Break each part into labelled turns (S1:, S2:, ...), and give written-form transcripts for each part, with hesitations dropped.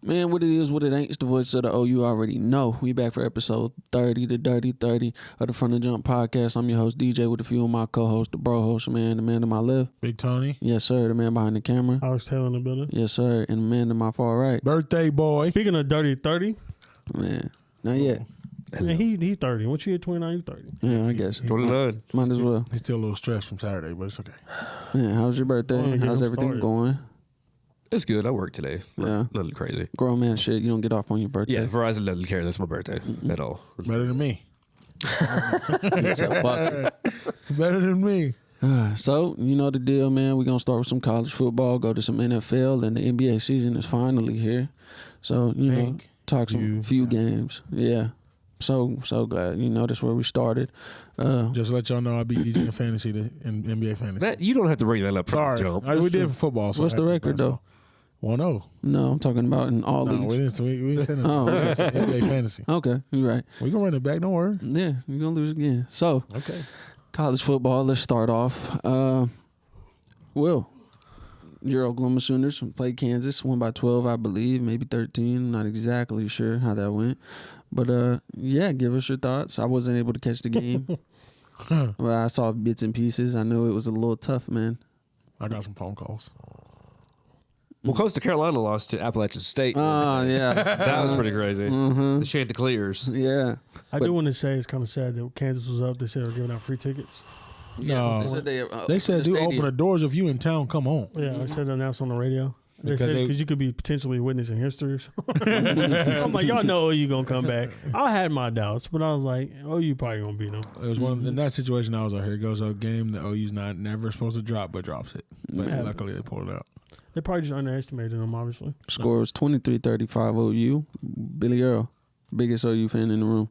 S1: Man, what it is, what it ain't, it's the voice of the O you already know. We back for episode 30, the Dirty 30 of the From the Jump podcast. I'm your host, DJ, with a few of my co-hosts, the bro host, man, the man to my left.
S2: Big Tony.
S1: Yes, sir, the man behind the camera.
S3: Alex Taylor in the building.
S1: Yes, sir, and the man to my far right.
S2: Birthday boy.
S3: Speaking of Dirty 30,
S1: Man, not yet.
S3: man, he 30. Once you hit 29, you 30.
S1: Yeah, I guess.
S4: 29.
S1: Might as well.
S2: He's still a little stressed from Saturday, but it's okay.
S1: Man, how's your birthday?
S3: Well, get
S1: How's
S3: him
S1: everything
S3: started.
S1: going?
S4: It's good. I work today.
S1: Yeah.
S4: Nothing crazy.
S1: Grown man shit, you don't get off on your birthday.
S4: Yeah, Verizon doesn't care. That's my birthday at all.
S2: Better than me.
S1: So, fuck it.
S2: Better than me.
S1: So, you know the deal, man. We're going to start with some college football, go to some NFL, and the NBA season is finally here. So, you know, talk some few games. Yeah. So glad. You know, that's where we started.
S2: Just to let y'all know, I beat DJ in fantasy in NBA fantasy.
S4: That you don't have to bring that up.
S2: Sorry.
S4: Jump.
S2: We did for football. So
S1: What's the record, though?
S2: 1-0.
S1: No, I'm talking about in all
S2: No,
S1: leagues.
S2: we didn't send it.
S1: Oh, okay.
S2: NBA fantasy.
S1: Okay, you're right.
S2: We can run it back. Don't worry.
S1: Yeah, you're going to lose again. So,
S2: Okay.
S1: college football, let's start off. Your Oklahoma Sooners played Kansas, won by 12, I believe, maybe 13. I'm not exactly sure how that went. But, yeah, give us your thoughts. I wasn't able to catch the game. Well, I saw bits and pieces. I know it was a little tough, man.
S2: I got some phone calls.
S4: Well, Coastal Carolina lost to Appalachian State.
S1: Oh, yeah.
S4: That was pretty crazy.
S1: Mm-hmm.
S4: The Chanticleers.
S1: Yeah.
S3: I do want to say it's kind of sad that Kansas was up. They said they were giving out free tickets.
S2: No.
S1: They said
S2: They said, "Do open the doors if you in town. Come on."
S3: Yeah, I said they announced on the radio. They
S2: Because
S3: said
S2: they-
S3: because you could be potentially witnessing history or something. I'm like, y'all know OU going to come back. I had my doubts, but I was like, OU probably going to beat them.
S2: It was one in that situation. I was like, "Here goes a game that OU's never supposed to drop, but drops it." But
S3: Yeah.
S2: luckily, they pulled it out.
S3: They probably just underestimated them, obviously.
S1: Score was 23-35 OU. Billy Earl, biggest OU fan in the room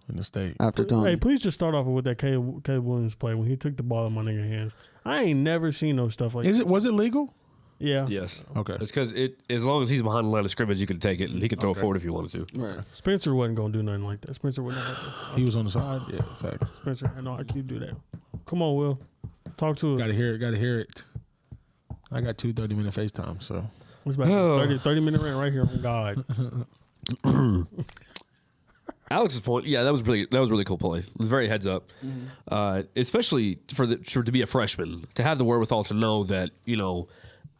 S2: In the state.
S1: after Tony.
S3: Hey, please just start off with that Caleb Williams play when he took the ball in my nigga hands. I ain't never seen no stuff like that.
S2: Was it legal?
S3: Yeah.
S4: Yes.
S2: Okay.
S4: It's because as long as he's behind the line of scrimmage, you can take it, and he can throw it forward if you wanted to.
S1: Right.
S3: Spencer wasn't going to do nothing like that. Spencer wouldn't have that.
S2: He was on the side. Yeah, fact.
S3: Spencer had no IQ to do that. Come on, Will. Talk to
S2: Got
S3: us.
S2: to hear it. Got to hear it. I got 2 30-minute FaceTime, so
S3: What's about 30-minute rant right here on God.
S4: Alex's point, yeah, that was really cool play. It was very heads up, especially to be a freshman, to have the wherewithal to know that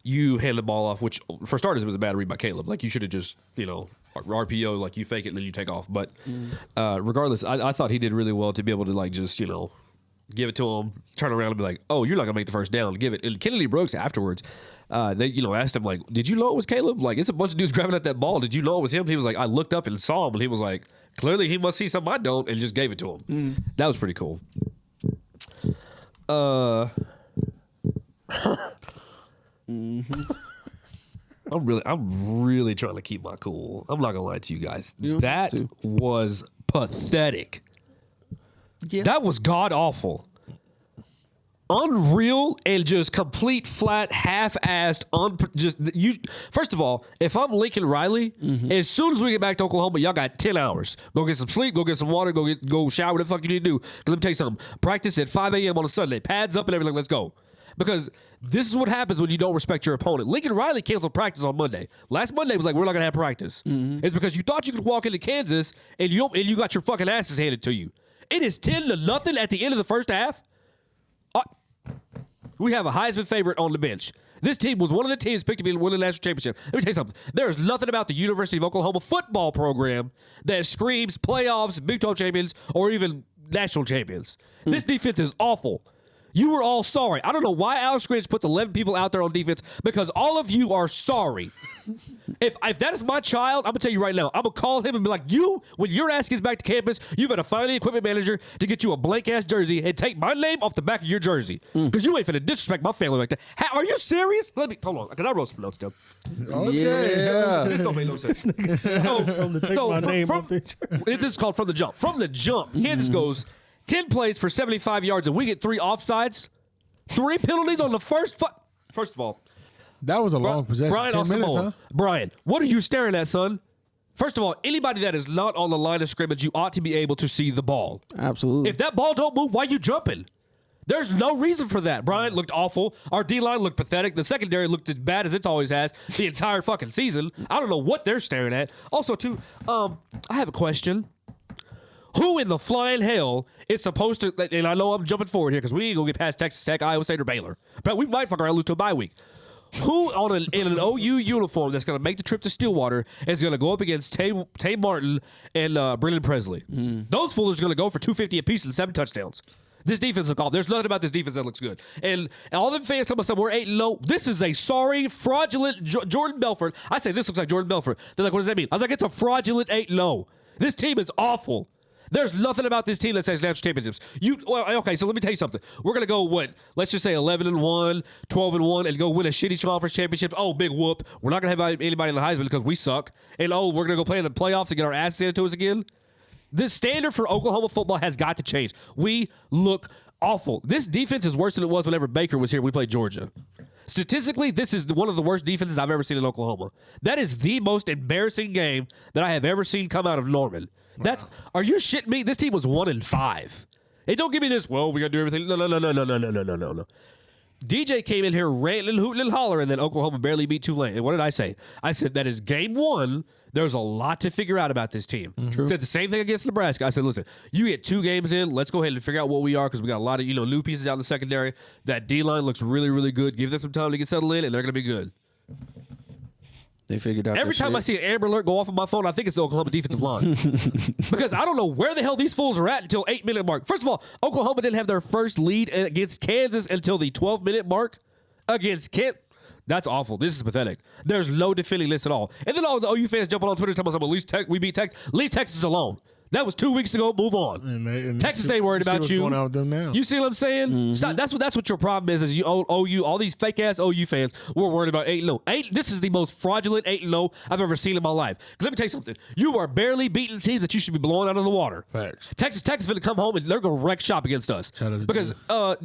S4: you hand the ball off. Which for starters, it was a bad read by Caleb. Like you should have just RPO, like you fake it and then you take off. But regardless, I thought he did really well to be able to just give it to him, turn around and be like, "Oh, you're not gonna make the first down." Give it. And Kennedy Brooks afterwards, they asked him like, "Did you know it was Caleb? Like it's a bunch of dudes grabbing at that ball. Did you know it was him?" He was like, "I looked up and saw him," and he was like, "Clearly he must see something I don't," and just gave it to him. That was pretty cool. I'm really trying to keep my cool. I'm not gonna lie to you guys. That was pathetic.
S1: Yeah.
S4: That was god awful. Unreal and just complete flat half-assed first of all, if I'm Lincoln Riley, as soon as we get back to Oklahoma, y'all got 10 hours. Go get some sleep, go get some water, go shower, whatever the fuck you need to do. 'Cause let me tell you something. Practice at 5 a.m. on a Sunday. Pads up and everything, let's go. Because this is what happens when you don't respect your opponent. Lincoln Riley canceled practice on Monday. Last Monday was like, we're not gonna have practice. It's because you thought you could walk into Kansas and you got your fucking asses handed to you. It is 10-0 at the end of the first half. We have a Heisman favorite on the bench. This team was one of the teams picked to win the national championship. Let me tell you something. There is nothing about the University of Oklahoma football program that screams playoffs, Big 12 champions, or even national champions. This defense is awful. You were all sorry. I don't know why Alex Grinch puts 11 people out there on defense, because all of you are sorry. If that is my child, I'm going to tell you right now, I'm going to call him and be like, when your ass gets back to campus, you better find the equipment manager to get you a blank-ass jersey and take my name off the back of your jersey. Because you ain't finna disrespect my family like that. Are you serious? Hold on, because I wrote some notes down.
S1: Yeah.
S4: This don't make no sense.
S3: Told him to take my name off their shirt.
S4: This is called From the Jump. From the jump, Kansas goes 10 plays for 75 yards, and we get 3 offsides, 3 penalties on the first of all,
S2: that was a long possession.
S4: Brian
S2: 10 minutes,
S4: Asamoah.
S2: huh?
S4: Brian, what are you staring at, son? First of all, anybody that is not on the line of scrimmage, you ought to be able to see the ball.
S1: Absolutely.
S4: If that ball don't move, why you jumping? There's no reason for that. Bryant looked awful. Our D-line looked pathetic. The secondary looked as bad as it's always has the entire fucking season. I don't know what they're staring at. Also, too, I have a question. Who in the flying hell is supposed to, and I know I'm jumping forward here because we ain't going to get past Texas Tech, Iowa State, or Baylor. But we might fuck around and lose to a bye week. Who in an OU uniform that's going to make the trip to Stillwater is going to go up against Tay Martin and Brendan Presley? Those fools are going to go for 250 apiece and 7 touchdowns. This defense looks off. There's nothing about this defense that looks good. And all them fans tell us we're 8-0. This is a sorry, fraudulent Jordan Belfort. I say this looks like Jordan Belfort. They're like, what does that mean? I was like, it's a fraudulent 8-0. This team is awful. There's nothing about this team that says national championships. Okay, so let me tell you something. We're going to go, let's just say 11-1, 12-1, and go win a shitty conference championship. Oh, big whoop. We're not going to have anybody in the Heisman because we suck. And, we're going to go play in the playoffs and get our asses handed to us again. The standard for Oklahoma football has got to change. We look awful. This defense is worse than it was whenever Baker was here. We played Georgia. Statistically, this is one of the worst defenses I've ever seen in Oklahoma. That is the most embarrassing game that I have ever seen come out of Norman. Wow. Are you shitting me? This team was 1-5. Hey, don't give me this. Well, we got to do everything. No. DJ came in here ranting, hooting, and hollering, and then Oklahoma barely beat Tulane. And what did I say? I said that is game one. There's a lot to figure out about this team. Mm-hmm. Said the same thing against Nebraska. I said, listen, you get 2 games in. Let's go ahead and figure out what we are because we got a lot of new pieces out in the secondary. That D-line looks really, really good. Give them some time to get settled in, and they're going to be good.
S1: They figured out
S4: every time I see an Amber Alert go off on my phone, I think it's the Oklahoma defensive line. Because I don't know where the hell these fools are at until 8-minute mark. First of all, Oklahoma didn't have their first lead against Kansas until the 12-minute mark against Kent. That's awful. This is pathetic. There's no defending this at all. And then all the OU fans jumping on Twitter talking about, well, at least we beat Texas. Leave Texas alone. That was 2 weeks ago. Move on. And Texas ain't worried about you.
S2: Going out with them now.
S4: You see what I'm saying? Mm-hmm. That's what your problem is you OU, all these fake ass OU fans, we're worried about 8-0. This is the most fraudulent 8-0 I've ever seen in my life. Because let me tell you something. You are barely beating teams that you should be blowing out of the water.
S2: Facts.
S4: Texas is going to come home and they're going to wreck shop against us. Because,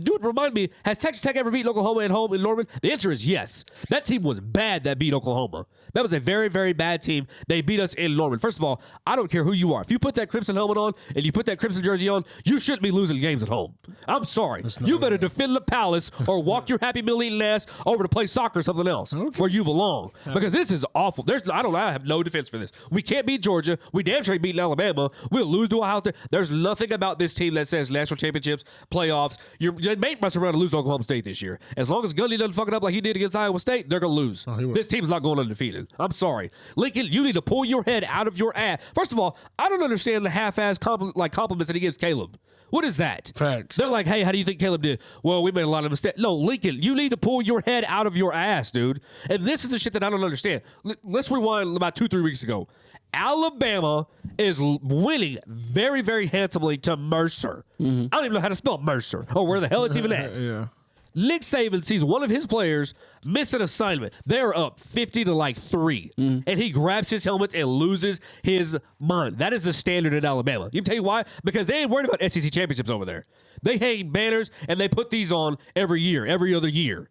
S4: dude, remind me, has Texas Tech ever beaten Oklahoma at home in Norman? The answer is yes. That team was bad that beat Oklahoma. That was a very, very bad team. They beat us in Norman. First of all, I don't care who you are. If you put that crimson helmet on and you put that crimson jersey on, you shouldn't be losing games at home. I'm sorry. You better defend the palace or walk your Happy Meal eating ass over to play soccer or something else where you belong. Because this is awful. I have no defense for this. We can't beat Georgia. We damn sure ain't beating Alabama. We'll lose to Ohio State. There's nothing about this team that says national championships, playoffs. Your mate must around to lose to Oklahoma State this year. As long as Gundy doesn't fuck it up like he did against Iowa State, they're going to lose. This team's not going undefeated. I'm sorry. Lincoln, you need to pull your head out of your ass. First of all, I don't understand the half-ass compliments that he gives Caleb. What is that?
S2: Facts.
S4: They're like, hey, how do you think Caleb did? Well, we made a lot of mistakes. No, Lincoln, you need to pull your head out of your ass, dude. And this is the shit that I don't understand. Let's rewind about 2-3 weeks ago. Alabama is winning very, very handsomely to Mercer. Mm-hmm. I don't even know how to spell Mercer or where the hell it's even at.
S2: Yeah.
S4: Nick Saban sees one of his players miss an assignment. They're up 50-3. And he grabs his helmet and loses his mind. That is the standard in Alabama. You can tell you why? Because they ain't worried about SEC championships over there. They hang banners and they put these on every year, every other year.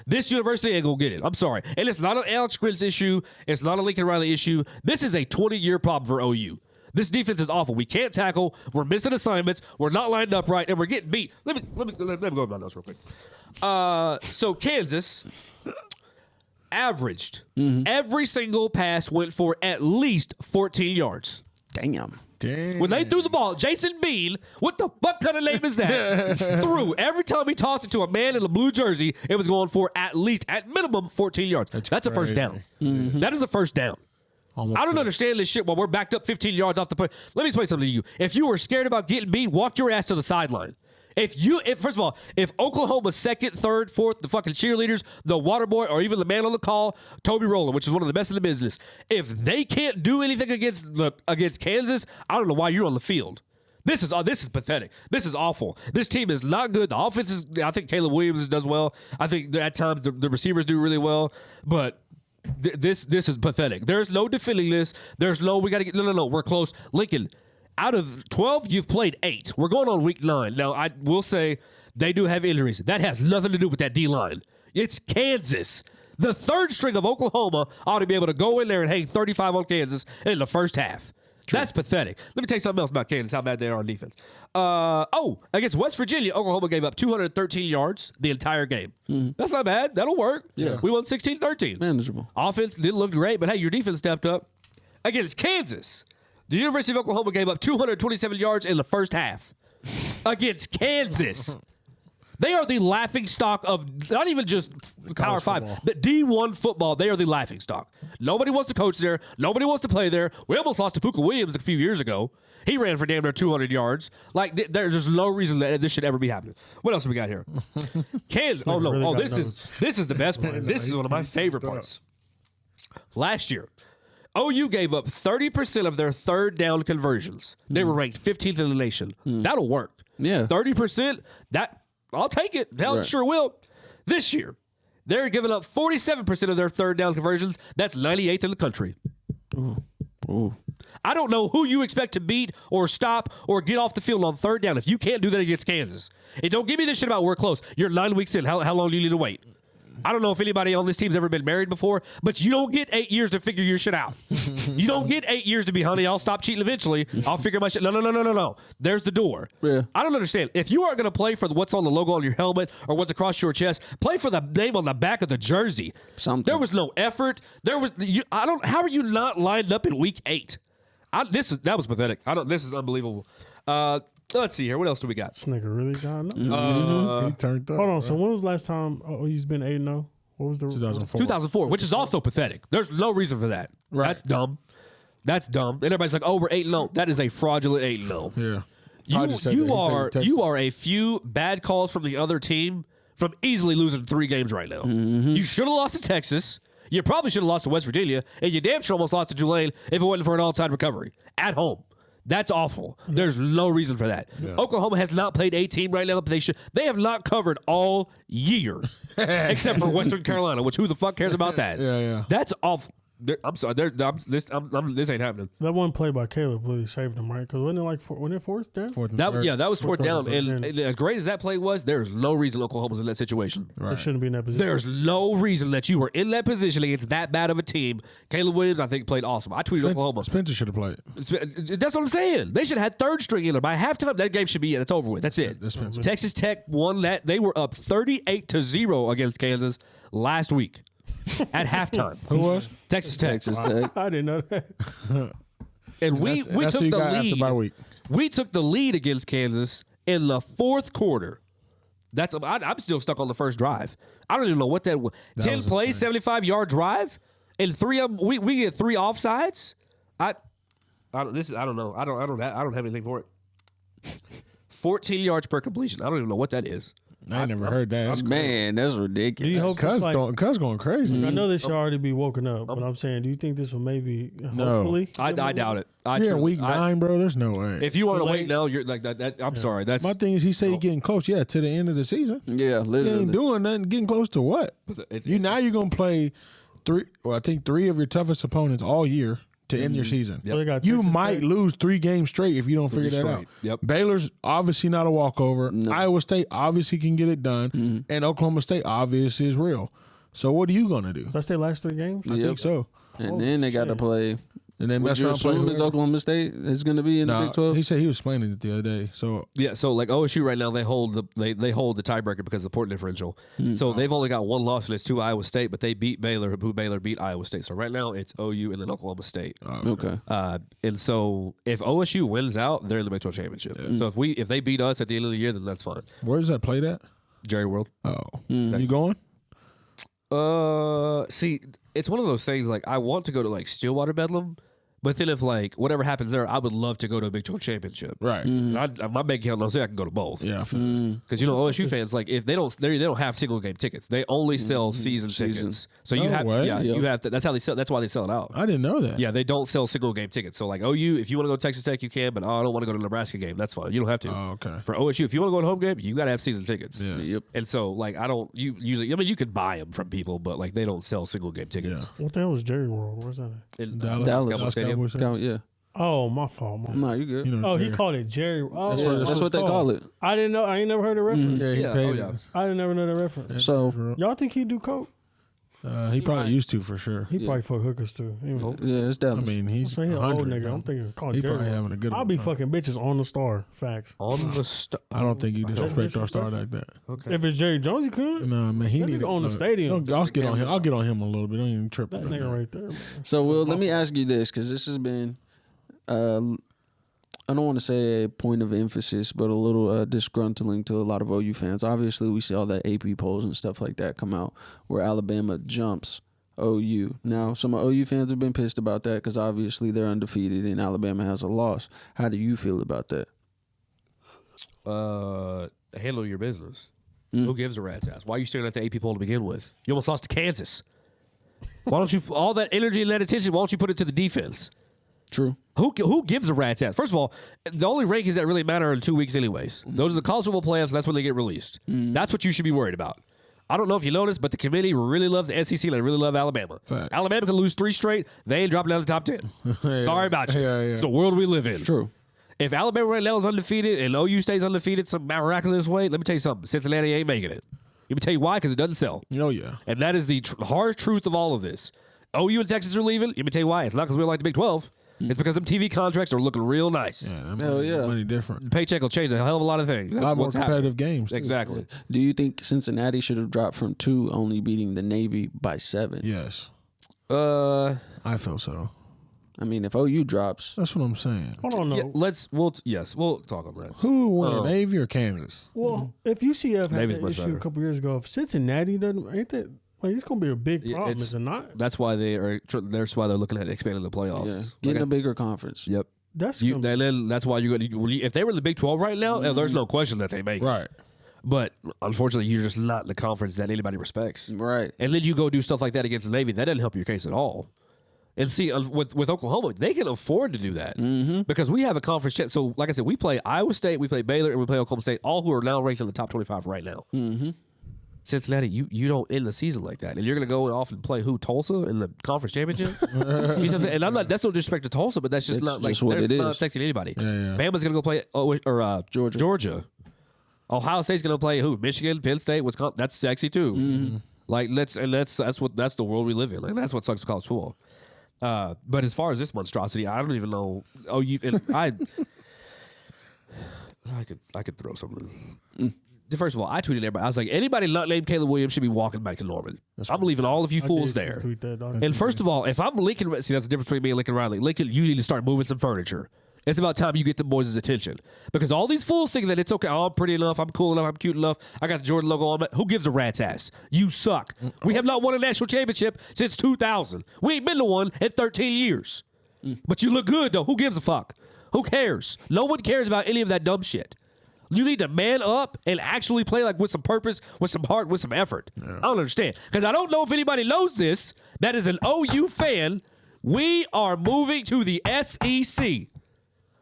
S4: This university ain't going to get it. I'm sorry. And it's not an Alex Grinch issue. It's not a Lincoln Riley issue. This is a 20-year problem for OU. This defense is awful. We can't tackle. We're missing assignments. We're not lined up right, and we're getting beat. Let me go over my notes real quick. So Kansas averaged every single pass went for at least 14 yards.
S1: Damn.
S4: When they threw the ball, Jason Bean, what the fuck kind of name is that? Threw. Every time he tossed it to a man in a blue jersey, it was going for at minimum 14 yards. That's a first down. Mm-hmm. That is a first down. I don't understand this shit while we're backed up 15 yards off the play. Let me explain something to you. If you were scared about getting beat, walk your ass to the sideline. First of all, if Oklahoma's second, third, fourth, the fucking cheerleaders, the water boy, or even the man on the call, Toby Rowland, which is one of the best in the business, if they can't do anything against Kansas, I don't know why you're on the field. This is pathetic. This is awful. This team is not good. The offense is, I think Caleb Williams does well. I think at times the receivers do really well, but this is pathetic. There's no defending this. There's no, we got to get, no, we're close. Lincoln, out of 12, you've played 8. We're going on week 9. Now, I will say they do have injuries. That has nothing to do with that D-line. It's Kansas. The third string of Oklahoma ought to be able to go in there and hang 35 on Kansas in the first half. That's pathetic. Let me tell you something else about Kansas, how bad they are on defense. Against West Virginia, Oklahoma gave up 213 yards the entire game. That's not bad. That'll work.
S1: Yeah.
S4: We won 16-13.
S1: Manageable.
S4: Offense didn't look great, but hey, your defense stepped up. Against Kansas, the University of Oklahoma gave up 227 yards in the first half. Against Kansas. They are the laughing stock of not even just Power 5, the D1 football. They are the laughing stock. Nobody wants to coach there. Nobody wants to play there. We almost lost to Puka Williams a few years ago. He ran for damn near 200 yards. Like, there's no reason that this should ever be happening. What else have we got here? Kansas. Oh, no.
S3: Really
S4: This is the best part. This is one of my favorite parts. Last year, OU gave up 30% of their third down conversions. They were ranked 15th in the nation. That'll work.
S1: Yeah.
S4: 30%, I'll take it. Hell,
S1: Right.
S4: sure will. This year, they're giving up 47% of their third down conversions. That's 98th in the country.
S1: Ooh.
S4: I don't know who you expect to beat or stop or get off the field on third down if you can't do that against Kansas. And don't give me this shit about we're close. You're 9 weeks in. How long do you need to wait? I don't know if anybody on this team's ever been married before, but you don't get 8 years to figure your shit out. You don't get 8 years to be, honey, I'll stop cheating eventually. I'll figure my shit. No. There's the door.
S1: Yeah.
S4: I don't understand. If you aren't going to play for what's on the logo on your helmet or what's across your chest, play for the name on the back of the jersey.
S1: Something.
S4: There was no effort. How are you not lined up in week 8? That was pathetic. This is unbelievable. Let's see here. What else do we got?
S3: This nigga really got
S2: He turned up.
S3: Hold on. So when was the last time OU's been 8-0? What was the
S2: 2004.
S4: 2004, which is also pathetic. There's no reason for that.
S2: Right.
S4: That's dumb. And everybody's like, "Oh, we're 8-0." That is a fraudulent 8-0.
S2: Yeah. I just said that.
S4: You
S2: He said Texas.
S4: you are a few bad calls from the other team from easily losing 3 games right now. You should have lost to Texas. You probably should have lost to West Virginia, and you damn sure almost lost to Tulane if it wasn't for an onside recovery at home. That's awful. There's no reason for that. Yeah. Oklahoma has not played a team right now, but they have not covered all year, except for Western Carolina. Which who the fuck cares about that?
S2: Yeah.
S4: That's awful. I'm sorry. This ain't happening.
S3: That one play by Caleb really saved him, right? Because wasn't it like fourth down?
S4: That was fourth down. And as great as that play was, there's no reason Oklahoma's in that situation.
S3: Right. They shouldn't be in that position.
S4: There's no reason that you were in that position against that bad of a team. Caleb Williams, I think, played awesome. I tweeted Oklahoma.
S2: Spencer should have played.
S4: That's what I'm saying. They should have had third string in there. By halftime, that game should be in. It's over with. That's it. Texas Tech won that. They were up 38-0 against Kansas last week. At halftime.
S2: Who was?
S4: Texas Tech.
S3: I didn't know that.
S4: And we took the lead.
S2: By week.
S4: We took the lead against Kansas in the fourth quarter. I'm still stuck on the first drive. I don't even know what that was. 10 plays, 75-yard drive, and 3 of them, we get 3 offsides. I don't know. I don't have anything for it. 14 yards per completion. I don't even know what that is.
S2: I ain't never heard that.
S1: That's ridiculous.
S3: Do you hope
S2: Cuz going crazy.
S3: I know this should already be woken up, but I'm saying, do you think this will maybe, hopefully?
S4: I doubt it.
S2: Week 9, bro. There's no way.
S4: If you want to wait now, you're like that. I'm sorry. That's
S2: my thing. Is he said he's getting close? Yeah, to the end of the season.
S1: Yeah, literally.
S2: He ain't doing nothing. Getting close to what? You're gonna play 3. Well, I think 3 of your toughest opponents all year to end your season.
S4: Yep.
S2: You might lose 3 games straight if you don't figure that out.
S4: Yep.
S2: Baylor's obviously not a walkover. No. Iowa State obviously can get it done, and Oklahoma State obviously is real. So what are you gonna do?
S3: That's their last 3 games.
S2: I think so.
S1: And then they got to play.
S2: And then
S1: Would you assume is Oklahoma State is going to be in the Big 12?
S2: He said he was explaining it the other day. So
S4: so like OSU right now they hold the tiebreaker because of the point differential. So they've only got 1 loss and it's to Iowa State, but they beat Baylor, who Baylor beat Iowa State. So right now it's OU and then Oklahoma State.
S1: Okay.
S4: And so if OSU wins out, they're in the Big 12 championship. Yeah. So if they beat us at the end of the year, then that's fine.
S2: Where's that played at?
S4: Jerry World.
S2: Oh, you going?
S4: See, it's one of those things. Like I want to go to like Stillwater Bedlam. But then if, like, whatever happens there, I would love to go to a Big 12 championship.
S2: Right.
S4: My bank account knows I can go to both.
S2: Yeah.
S4: Because, OSU fans, like, if they don't have single-game tickets. They only sell season tickets. So you have you have to, that's how they sell. That's why they sell it out.
S2: I didn't know that.
S4: Yeah, they don't sell single-game tickets. So, like, OU, if you want to go to Texas Tech, you can. But, I don't want to go to the Nebraska game. That's fine. You don't have to.
S2: Oh, okay.
S4: For OSU, if you want to go to home game, you got to have season tickets.
S2: Yeah.
S1: Yep.
S4: And so, like, you could buy them from people, but, like, they don't sell single-game tickets.
S3: What the hell is Jerry World? Where's that at?
S4: In
S1: Dallas.
S4: Cowboy Stadium.
S1: Yeah.
S3: Oh, my fault.
S1: No, you good.
S3: He called it Jerry. Oh,
S1: That's what they call it.
S3: I didn't know. I ain't never heard the reference.
S2: Yeah, he paid
S4: yeah.
S2: us.
S3: I didn't never know the reference.
S1: So
S3: Y'all think he do coke?
S2: He probably used to for sure.
S3: He probably fuck hookers too.
S1: Yeah, it's
S2: I
S1: definitely.
S2: mean, he's
S3: I'm saying, an old
S2: 100.
S3: nigga. I'm thinking call
S2: He
S3: Jerry.
S2: probably having a good.
S3: I'll be
S2: time.
S3: fucking bitches on the star. Facts.
S4: On the star.
S2: I don't think you disrespect our star like that.
S4: Okay.
S3: If it's Jerry Jones, he could.
S2: Nah, man, he
S3: That
S2: need
S3: nigga on the stadium.
S2: I'll get on him. I'll get on him a little bit. Don't even trip.
S3: That
S2: on
S3: nigga
S2: that.
S3: right there. Man.
S1: So, Will, let me ask you this, because this has been, I don't want to say a point of emphasis, but a little disgruntling to a lot of OU fans. Obviously, we see all the AP polls and stuff like that come out where Alabama jumps OU. Now, some OU fans have been pissed about that because obviously they're undefeated and Alabama has a loss. How do you feel about that?
S4: Handle your business. Who gives a rat's ass? Why are you staring at the AP poll to begin with? You almost lost to Kansas. Why don't you, all that energy and that attention, why don't you put it to the defense?
S1: True.
S4: Who gives a rat's ass? First of all, the only rankings that really matter are in 2 weeks anyways. Those are the college football playoffs, and that's when they get released. That's what you should be worried about. I don't know if you noticed, but the committee really loves the SEC and they really love Alabama.
S2: Fact.
S4: Alabama can lose 3 straight. They ain't dropping out of the top 10. Sorry about you.
S2: Yeah.
S4: It's the world we live in.
S1: True.
S4: If Alabama right now is undefeated and OU stays undefeated some miraculous way, let me tell you something. Cincinnati ain't making it. Let me tell you why, because it doesn't sell.
S2: Oh yeah.
S4: And that is the hard truth of all of this. OU and Texas are leaving. Let me tell you why. It's not because we don't like the Big 12. It's because them TV contracts are looking real nice.
S2: Yeah.
S1: Hell yeah.
S2: Money different.
S4: The paycheck will change a hell of a lot of things.
S2: A lot more competitive games. too.
S4: Exactly.
S1: Do you think Cincinnati should have dropped from 2, only beating the Navy by 7?
S2: Yes.
S4: Uh,
S2: I feel so.
S1: I mean, if OU drops,
S2: That's what I'm saying.
S3: I don't know.
S4: yeah, we'll talk on that.
S2: Who won, Navy or Kansas?
S3: Well, if UCF had
S4: Navy's
S3: that
S4: much
S3: issue
S4: better.
S3: a couple years ago, if Cincinnati doesn't, ain't that like it's gonna be a big
S4: Yeah,
S3: problem?
S4: it's-
S3: Is it not?
S4: That's why that's why they're looking at expanding the playoffs.
S1: yeah,
S4: Like
S1: getting a bigger conference.
S4: Yep.
S3: That's
S4: And
S3: gonna be,
S4: then that's why you're going to, if they were in the Big 12 right now, there's no question that they make it.
S2: Right.
S4: But unfortunately, you're just not in the conference that anybody respects.
S1: Right.
S4: And then you go do stuff like that against the Navy. That doesn't help your case at all. And see, with Oklahoma, they can afford to do that because we have a conference chat. So, like I said, we play Iowa State, we play Baylor, and we play Oklahoma State, all who are now ranked in the top 25 right now. Cincinnati, you don't end the season like that, and you're going to go off and play Tulsa in the conference championship. And I'm not. That's no disrespect to Tulsa, but that's just
S1: It's
S4: not like
S1: just what
S4: that's
S1: it
S4: not
S1: is.
S4: sexy to anybody.
S2: Yeah.
S4: Bama's going to go play Georgia. Ohio State's going to play who? Michigan, Penn State, Wisconsin. That's sexy too. Like that's the world we live in. Like that's what sucks with college football. But as far as this monstrosity, I don't even know. I could throw something. First of all, I tweeted everybody. I was like, anybody not named Caleb Williams should be walking back to Norman. I'm leaving all of you fools there.
S3: tweet that, dog.
S4: And first of all, if I'm Lincoln, see that's the difference between me and Lincoln Riley. Lincoln, you need to start moving some furniture. It's about time you get the boys' attention because all these fools thinking that it's okay. Oh, I'm pretty enough. I'm cool enough. I'm cute enough. I got the Jordan logo on. Who gives a rat's ass? You suck. We have not won a national championship since 2000. We ain't been to one in 13 years. But you look good though. Who gives a fuck? Who cares? No one cares about any of that dumb shit. You need to man up and actually play like with some purpose, with some heart, with some effort. I don't understand because I don't know if anybody knows this. That is an OU fan. We are moving to the SEC.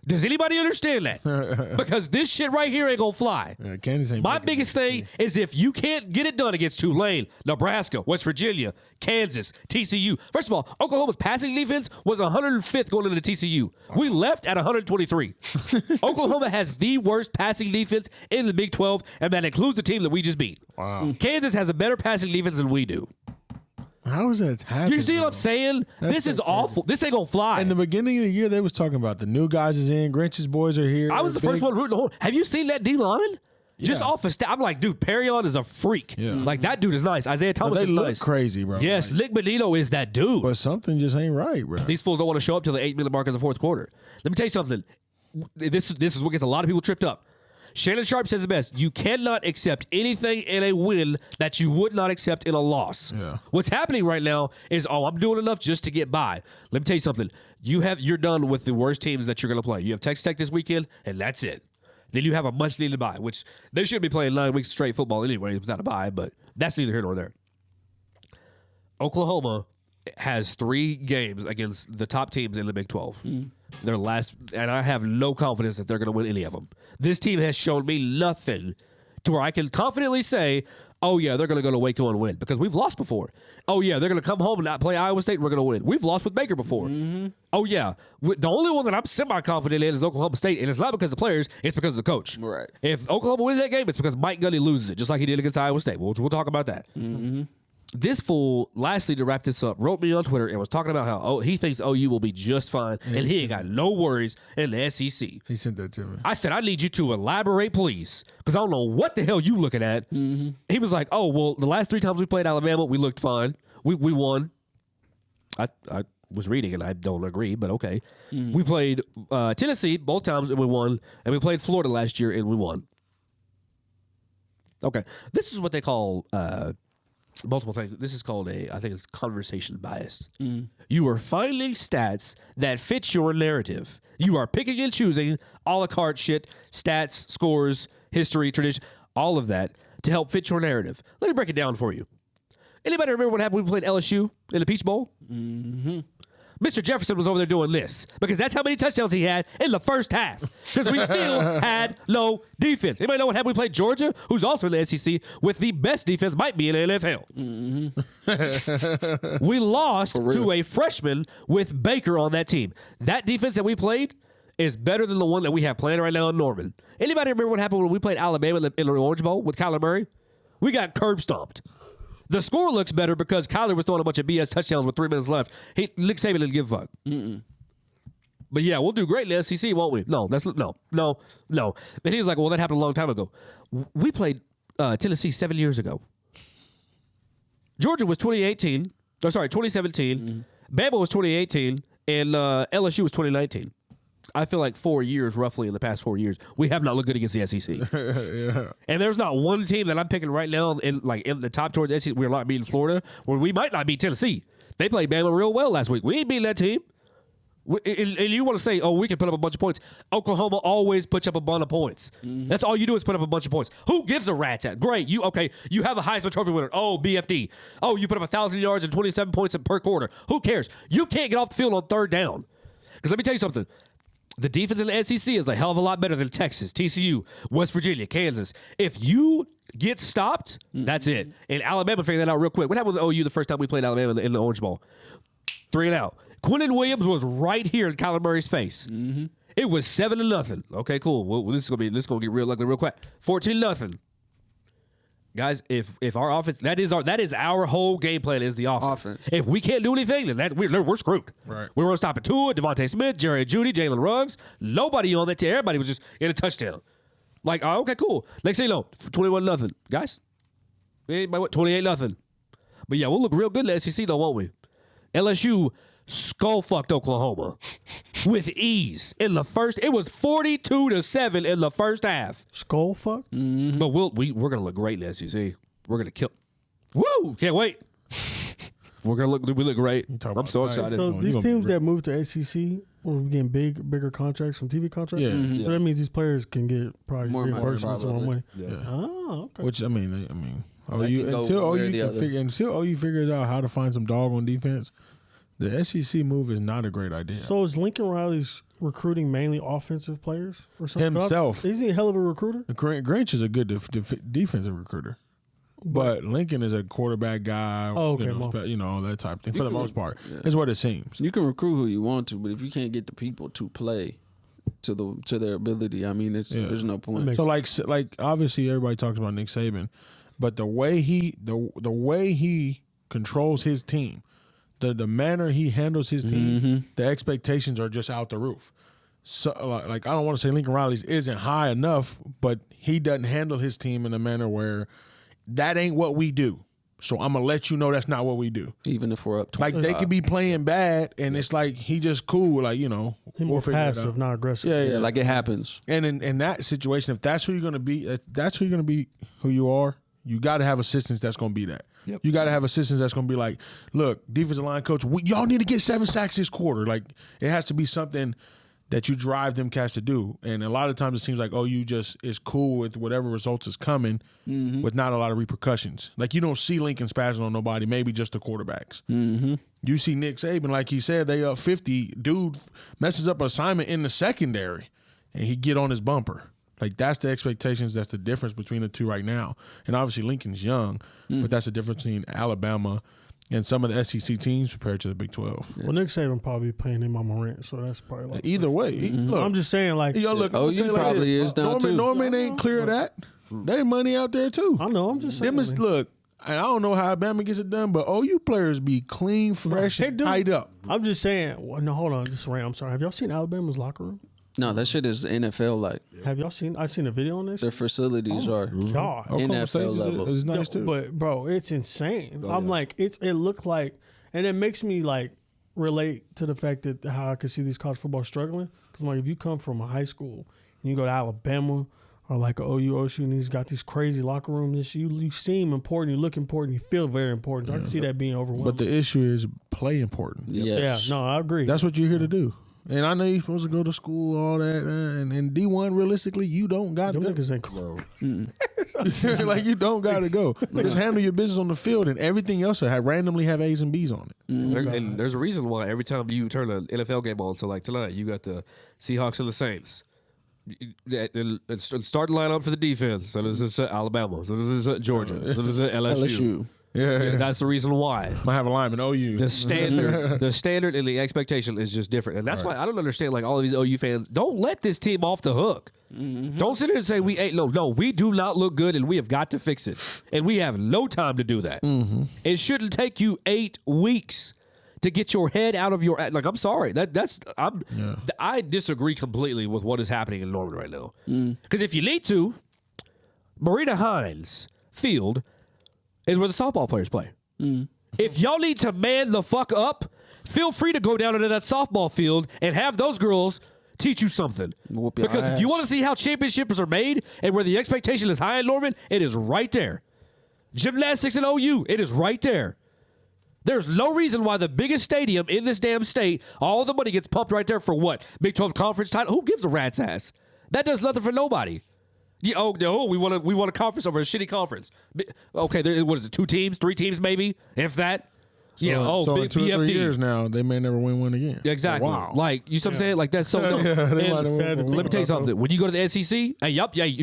S4: Does anybody understand that? Because this shit right here ain't gonna fly.
S2: Yeah, Kansas ain't
S4: My
S2: making
S4: biggest
S2: it.
S4: thing is if you can't get it done against Tulane, Nebraska, West Virginia, Kansas, TCU. First of all, Oklahoma's passing defense was 105th going into TCU. We left at 123. Oklahoma has the worst passing defense in the Big 12, and that includes the team that we just beat.
S2: Wow.
S4: Kansas has a better passing defense than we do.
S2: How is that happening?
S4: You see what I'm saying? This is awful. This ain't gonna fly.
S2: In the beginning of the year, they was talking about the new guys is in. Grinch's boys are here.
S4: I was the first one rooting the whole. Have you seen that D line? Just off a stat, I'm like, dude, Perrion is a freak.
S2: Yeah.
S4: Like that dude is nice. Isaiah Thomas
S2: They
S4: is
S2: look
S4: nice.
S2: crazy, bro.
S4: Yes,
S2: Like,
S4: Nick Benito is that dude.
S2: but something just ain't right, bro.
S4: These fools don't want to show up till the 8-minute mark in the fourth quarter. Let me tell you something. This is what gets a lot of people tripped up. Shannon Sharp says it best. You cannot accept anything in a win that you would not accept in a loss.
S2: Yeah.
S4: What's happening right now is, I'm doing enough just to get by. Let me tell you something. You're done with the worst teams that you're going to play. You have Texas Tech this weekend, and that's it. Then you have a much needed bye, which they should be playing 9 weeks straight football anyway without a bye, but that's neither here nor there. Oklahoma has 3 games against the top teams in the Big 12. Their last, and I have no confidence that they're going to win any of them. This team has shown me nothing to where I can confidently say, oh, yeah, they're going to go to Waco and win because we've lost before. Oh, yeah, they're going to come home and not play Iowa State and we're going to win. We've lost with Baker before. Oh, yeah. The only one that I'm semi-confident in is Oklahoma State, and it's not because of the players, it's because of the coach.
S1: Right.
S4: If Oklahoma wins that game, it's because Mike Gundy loses it, just like he did against Iowa State. We'll talk about that. This fool, lastly, to wrap this up, wrote me on Twitter and was talking about how he thinks OU will be just fine and he ain't got no worries in the SEC.
S2: He sent that to me.
S4: I said, I need you to elaborate, please, because I don't know what the hell you looking at. Mm-hmm. He was like, oh, well, the last 3 times we played Alabama, we looked fine. We won. I was reading and I don't agree, but okay. Mm-hmm. We played Tennessee both times and we won, and we played Florida last year and we won. Okay. This is what they call... multiple things. This is called I think it's conversation bias. You are finding stats that fit your narrative. You are picking and choosing a la carte shit, stats, scores, history, tradition, all of that to help fit your narrative. Let me break it down for you. Anybody remember what happened when we played LSU in the Peach Bowl? Mm-hmm. Mr. Jefferson was over there doing this because that's how many touchdowns he had in the first half because we still had no defense. Anybody know what happened when we played Georgia, who's also in the SEC, with the best defense, might be in the NFL? Mm-hmm. We lost to a freshman with Baker on that team. That defense that we played is better than the one that we have playing right now in Norman. Anybody remember what happened when we played Alabama in the Orange Bowl with Kyler Murray? We got curb stomped. The score looks better because Kyler was throwing a bunch of BS touchdowns with 3 minutes left. Nick Saban didn't give a fuck. Mm-mm. But yeah, we'll do great in the SEC, won't we? No. And he was like, well, that happened a long time ago. We played Tennessee 7 years ago. Georgia was 2017. Mm-hmm. Bama was 2018, and LSU was 2019. I feel like 4 years, roughly, in the past 4 years, we have not looked good against the SEC. Yeah. And there's not one team that I'm picking right now in the top towards the SEC. We're not beating Florida, or we might not beat Tennessee. They played Bama real well last week. We ain't beating that team. And you want to say, oh, we can put up a bunch of points. Oklahoma always puts up a bunch of points. Mm-hmm. That's all you do is put up a bunch of points. Who gives a rat's at? Great. You have a Heisman Trophy winner. Oh, BFD. Oh, you put up 1,000 yards and 27 points per quarter. Who cares? You can't get off the field on third down. Because let me tell you something. The defense in the SEC is a hell of a lot better than Texas, TCU, West Virginia, Kansas. If you get stopped, that's it. And Alabama figured that out real quick. What happened with OU the first time we played Alabama in the Orange Bowl? 3 and out. Quentin Williams was right here in Kyler Murray's face. Mm-hmm. It was 7-0. Okay, cool. Well, this is gonna get real ugly real quick. 14-0. Guys, if our offense, that is our whole game plan is the offense. If we can't do anything, then we're screwed.
S2: Right.
S4: We were stopping Tua, Devontae Smith, Jerry Jeudy, Jalen Ruggs. Nobody on that team. Everybody was just in a touchdown. Like, oh, okay, cool. Next thing you know, 21-0. Guys, 28-0. But yeah, we'll look real good in the SEC though, won't we? LSU skull-fucked Oklahoma with ease in the first. It was 42-7 in the first half.
S3: Skull-fucked?
S4: Mm-hmm. But we're going to look great in the SEC. We're going to kill. Woo! Can't wait. We look great. I'm so excited.
S3: So these teams that moved to SEC will be getting bigger contracts from TV contracts?
S2: Yeah. Mm-hmm.
S3: So that means these players can get probably
S1: more
S3: money.
S2: Yeah.
S3: Oh, okay.
S2: Which, until OU figures out how to find some dog on defense, the SEC move is not a great idea.
S3: So is Lincoln Riley's recruiting mainly offensive players or something?
S2: Himself.
S3: Is he a hell of a recruiter?
S2: Grinch is a good defensive recruiter. But Lincoln is a quarterback guy, that type of thing. For the most part, is what it seems.
S1: You can recruit who you want to, but if you can't get the people to play to their ability, I mean, there's no point.
S2: So like obviously everybody talks about Nick Saban, but the way he controls his team, the manner he handles his team, the expectations are just out the roof. So like I don't want to say Lincoln Riley's isn't high enough, but he doesn't handle his team in a manner where that ain't what we do. So I'm gonna let you know that's not what we do.
S1: Even if we're up 25.
S2: Like they could be playing bad, and it's like he just cool, like
S3: more passive, not aggressive.
S2: Yeah,
S1: like it happens.
S2: And in that situation, if that's who you're gonna be, who you are. You got to have assistants that's gonna be that. Yep. You got to have assistants that's gonna be like, look, defensive line coach, y'all need to get 7 sacks this quarter. Like it has to be something that you drive them cats to do. And a lot of times it seems like, you just is cool with whatever results is coming with not a lot of repercussions. Like you don't see Lincoln spazzing on nobody, maybe just the quarterbacks. Mm-hmm. You see Nick Saban, like he said, they up 50. Dude messes up an assignment in the secondary and he get on his bumper. Like that's the expectations. That's the difference between the two right now. And obviously Lincoln's young, but that's the difference between Alabama and some of the SEC teams compared to the Big 12.
S3: Well, Nick Saban probably paying him mama rent, so that's probably like
S2: either way. Look,
S3: I'm just saying, like,
S2: you
S1: probably is down too.
S2: Norman ain't clear of that. There's money out there too.
S3: I know. I'm just saying.
S2: Look, And I don't know how Alabama gets it done, but OU players be clean, fresh, and tied up.
S3: I'm just saying. Well, no, hold on. Just Ram. I'm sorry. Have y'all seen Alabama's locker room?
S1: No, that shit is NFL like.
S3: Have y'all seen? I've seen a video on this.
S1: Their facilities are
S3: God.
S2: Oklahoma State
S1: NFL level.
S2: is nice too.
S3: But bro, it's insane. I'm like, it looked like, and it makes me like relate to the fact that how I could see these college football struggling. Because like, if you come from a high school and you go to Alabama or like a OU, and he's got these crazy locker rooms, you seem important, you look important, you feel very important. So I can see that being overwhelming.
S2: But the issue is play important.
S1: Yes.
S3: Yeah, no, I agree.
S2: That's what you're here to do. And I know you're supposed to go to school, all that, and D1, realistically, you don't got to
S3: Them
S2: go.
S3: niggas ain't cool.
S2: Like, you don't got to go. Just handle your business on the field, and everything else will randomly have A's and B's on it.
S4: And there's a reason why every time you turn an NFL game on, so like tonight, you got the Seahawks and the Saints. And start the lineup for the defense. So this is Alabama. So this is Georgia. So this is LSU.
S2: Yeah.
S4: That's the reason why.
S2: Might have a lineman, OU.
S4: The standard and the expectation is just different. And that's why I don't understand, like, all of these OU fans. Don't let this team off the hook. Don't sit here and say we ain't. No, we do not look good and we have got to fix it. And we have no time to do that. It shouldn't take you 8 weeks to get your head out of your, like, I'm sorry. I disagree completely with what is happening in Norman right now. Because if you need to, Marina Hines Field is where the softball players play. If y'all need to man the fuck up, feel free to go down into that softball field and have those girls teach you something. Because if you want to see how championships are made and where the expectation is high in Norman, it is right there. Gymnastics and OU, it is right there. There's no reason why the biggest stadium in this damn state, all the money gets pumped right there for what? Big 12 conference title? Who gives a rat's ass? That does nothing for nobody. We want a conference over a shitty conference. Okay, what is it? 2 teams, 3 teams, maybe, if that.
S2: So
S4: big
S2: in 2 or 3
S4: BFD.
S2: years now, they may never win one again.
S4: Exactly.
S2: Wow.
S4: Like, you see what I'm saying? Like, that's so dumb. Let me tell you something. When you go to the SEC,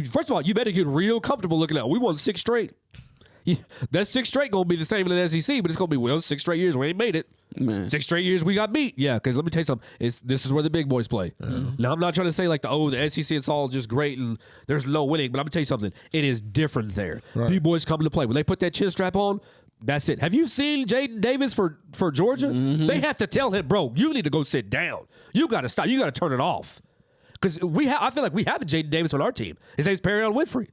S4: first of all, you better get real comfortable looking at. We won 6 straight. That 6 straight gonna be the same in the SEC, but it's gonna be 6 straight years we ain't made it. Man. 6 straight years we got beat. Yeah, because let me tell you something. This is where the big boys play. Now I'm not trying to say like the SEC it's all just great and there's no winning, but I'm gonna tell you something. It is different there. Right. The boys come to play when they put that chin strap on. That's it. Have you seen Jaden Davis for Georgia? They have to tell him, bro, you need to go sit down. You got to stop. You got to turn it off. Because I feel like we have a Jaden Davis on our team. His name's Perion Winfrey.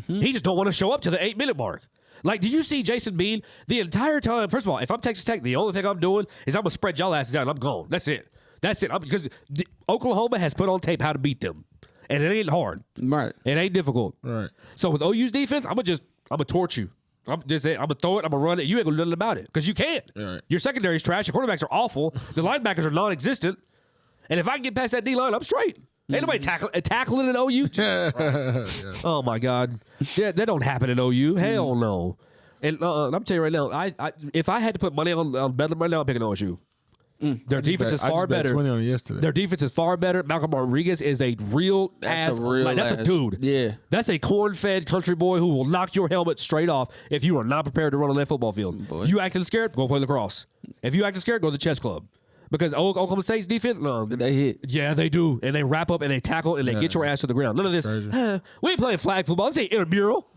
S4: He just don't want to show up to the 8-minute mark. Like, did you see Jason Bean the entire time? First of all, if I'm Texas Tech, the only thing I'm doing is I'm going to spread y'all asses out and I'm gone. That's it. Because Oklahoma has put on tape how to beat them. And it ain't hard. Right. It ain't difficult. Right. So with OU's defense, I'm going to torch you. I'm going to throw it. I'm going to run it. You ain't going to do nothing about it. Because you can't. Right. Your secondary is trash. Your quarterbacks are awful. The linebackers are non-existent. And if I can get past that D-line, I'm straight. Ain't nobody tackling an OU. Oh, my God. Yeah, that don't happen in OU. Hell no. And I'm telling you right now, if I had to put money on Bedlam right now, I'm picking OSU. Their defense is far better.
S2: 20 on yesterday.
S4: Their defense is far better. Malcolm Rodriguez is a real ass. That's a dude. Yeah. That's a corn-fed country boy who will knock your helmet straight off if you are not prepared to run on that football field. Boy. You acting scared, go play lacrosse. If you acting scared, go to the chess club. Because Oklahoma State's defense, no.
S1: They hit.
S4: Yeah, they do. And they wrap up and they tackle and they get your ass to the ground. None of this, we ain't playing flag football. This ain't intramural.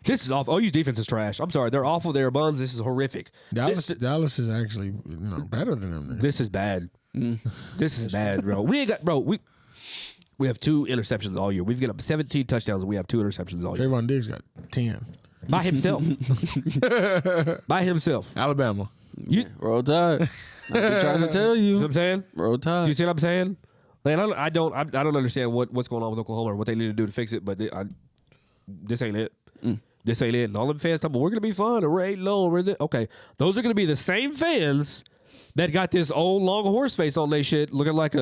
S4: This is awful. OU's defense is trash. I'm sorry. They're awful. They're buns. This is horrific.
S2: Dallas is actually better than them.
S4: This is bad. This is bad, bro. We have 2 interceptions all year. We've got up 17 touchdowns and we have 2 interceptions all year.
S2: Trayvon Diggs got 10.
S4: By himself. By himself.
S2: Alabama.
S1: Roll Tide. I'm trying to tell you.
S4: You know what I'm saying?
S1: Roll Tide.
S4: Do you see what I'm saying? Man, I don't understand what's going on with Oklahoma or what they need to do to fix it, but this ain't it. This ain't it. And all them fans talking, we're going to be fine, or we're 8-0. Okay, those are going to be the same fans that got this old long horse face on their shit looking like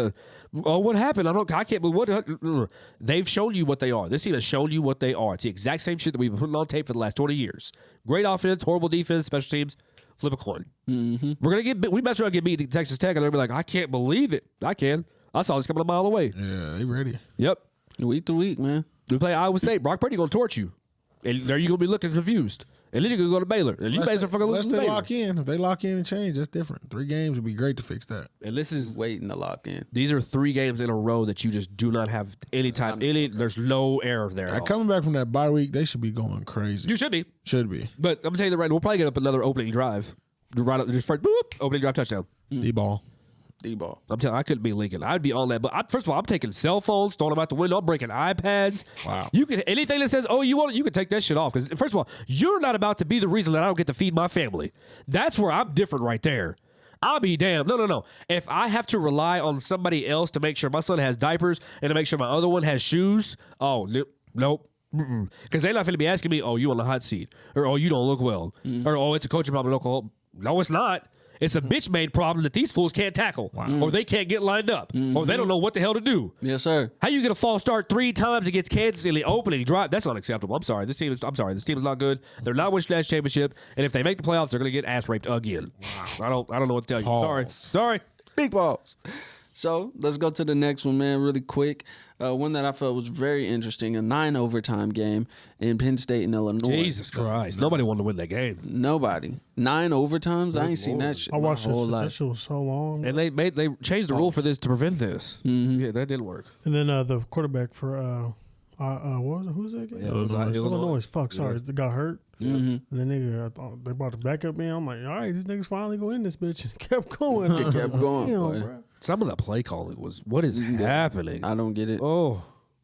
S4: what happened? I can't believe what. They've shown you what they are. This team has shown you what they are. It's the exact same shit that we've been putting on tape for the last 20 years. Great offense, horrible defense, special teams. Flip a coin. We're gonna we mess around and get beat at Texas Tech, and they'll be like, I can't believe it. I can. I saw this coming a mile away.
S2: Yeah, they ready.
S4: Yep.
S1: Week to week, man.
S4: We play Iowa State. Brock Purdy gonna torch you, and there you gonna be looking confused. And then you can go to Baylor. And you Baylor fucking lose
S2: Unless
S4: to
S2: they
S4: Baylor.
S2: lock in. If they lock in and change, that's different. 3 games would be great to fix that.
S4: And this is
S1: Waiting to lock in.
S4: these are 3 games in a row that you just do not have any time. There's no error there. At all.
S2: Coming back from that bye week, they should be going crazy.
S4: You should be.
S2: Should be.
S4: But I'm telling you right, we'll probably get up another opening drive. Right up, just first, boop, opening drive touchdown.
S2: D-ball.
S1: D-ball.
S4: I'm telling you, I couldn't be Lincoln. I'd be on that. But first of all, I'm taking cell phones, throwing them out the window. I'm breaking iPads.
S2: Wow.
S4: You can anything that says, "Oh, you want it," you can take that shit off. Because first of all, you're not about to be the reason that I don't get to feed my family. That's where I'm different right there. I'll be damned. No. If I have to rely on somebody else to make sure my son has diapers and to make sure my other one has shoes, oh nope. Because they're not going to be asking me, "Oh, you on the hot seat," or "Oh, you don't look well," or "Oh, it's a coaching problem." No, it's not. It's a bitch-made problem that these fools can't tackle, or they can't get lined up, or they don't know what the hell to do.
S1: Yes, sir.
S4: How you get a false start 3 times against Kansas in the opening drive? That's unacceptable. I'm sorry. This team is not good. They're not winning national championship, and if they make the playoffs, they're going to get ass raped again. Wow. I don't know what to tell you. Sorry.
S1: Big balls. So let's go to the next one, man, really quick. One that I felt was very interesting, a 9 overtime game in Penn State and Illinois.
S4: Jesus Christ. Nobody wanted to win that game.
S1: Nobody. 9 overtimes? I ain't seen that shit
S3: I watched
S1: my whole
S3: this. That
S1: life.
S3: shit was so long.
S4: And they changed the rule for this to prevent this. Yeah, that didn't work.
S3: And then the quarterback for what was it? Who was that again?
S4: Yeah, it was
S3: Illinois. Fuck, sorry, they got hurt.
S1: Mm-hmm.
S3: And then nigga, I thought they brought the backup in. I'm like, all right, these niggas finally go in this bitch, and kept going.
S1: It kept going,
S3: Damn,
S1: boy.
S3: bro.
S4: Some of that play calling was, what is happening?
S1: I don't get it.
S4: Oh,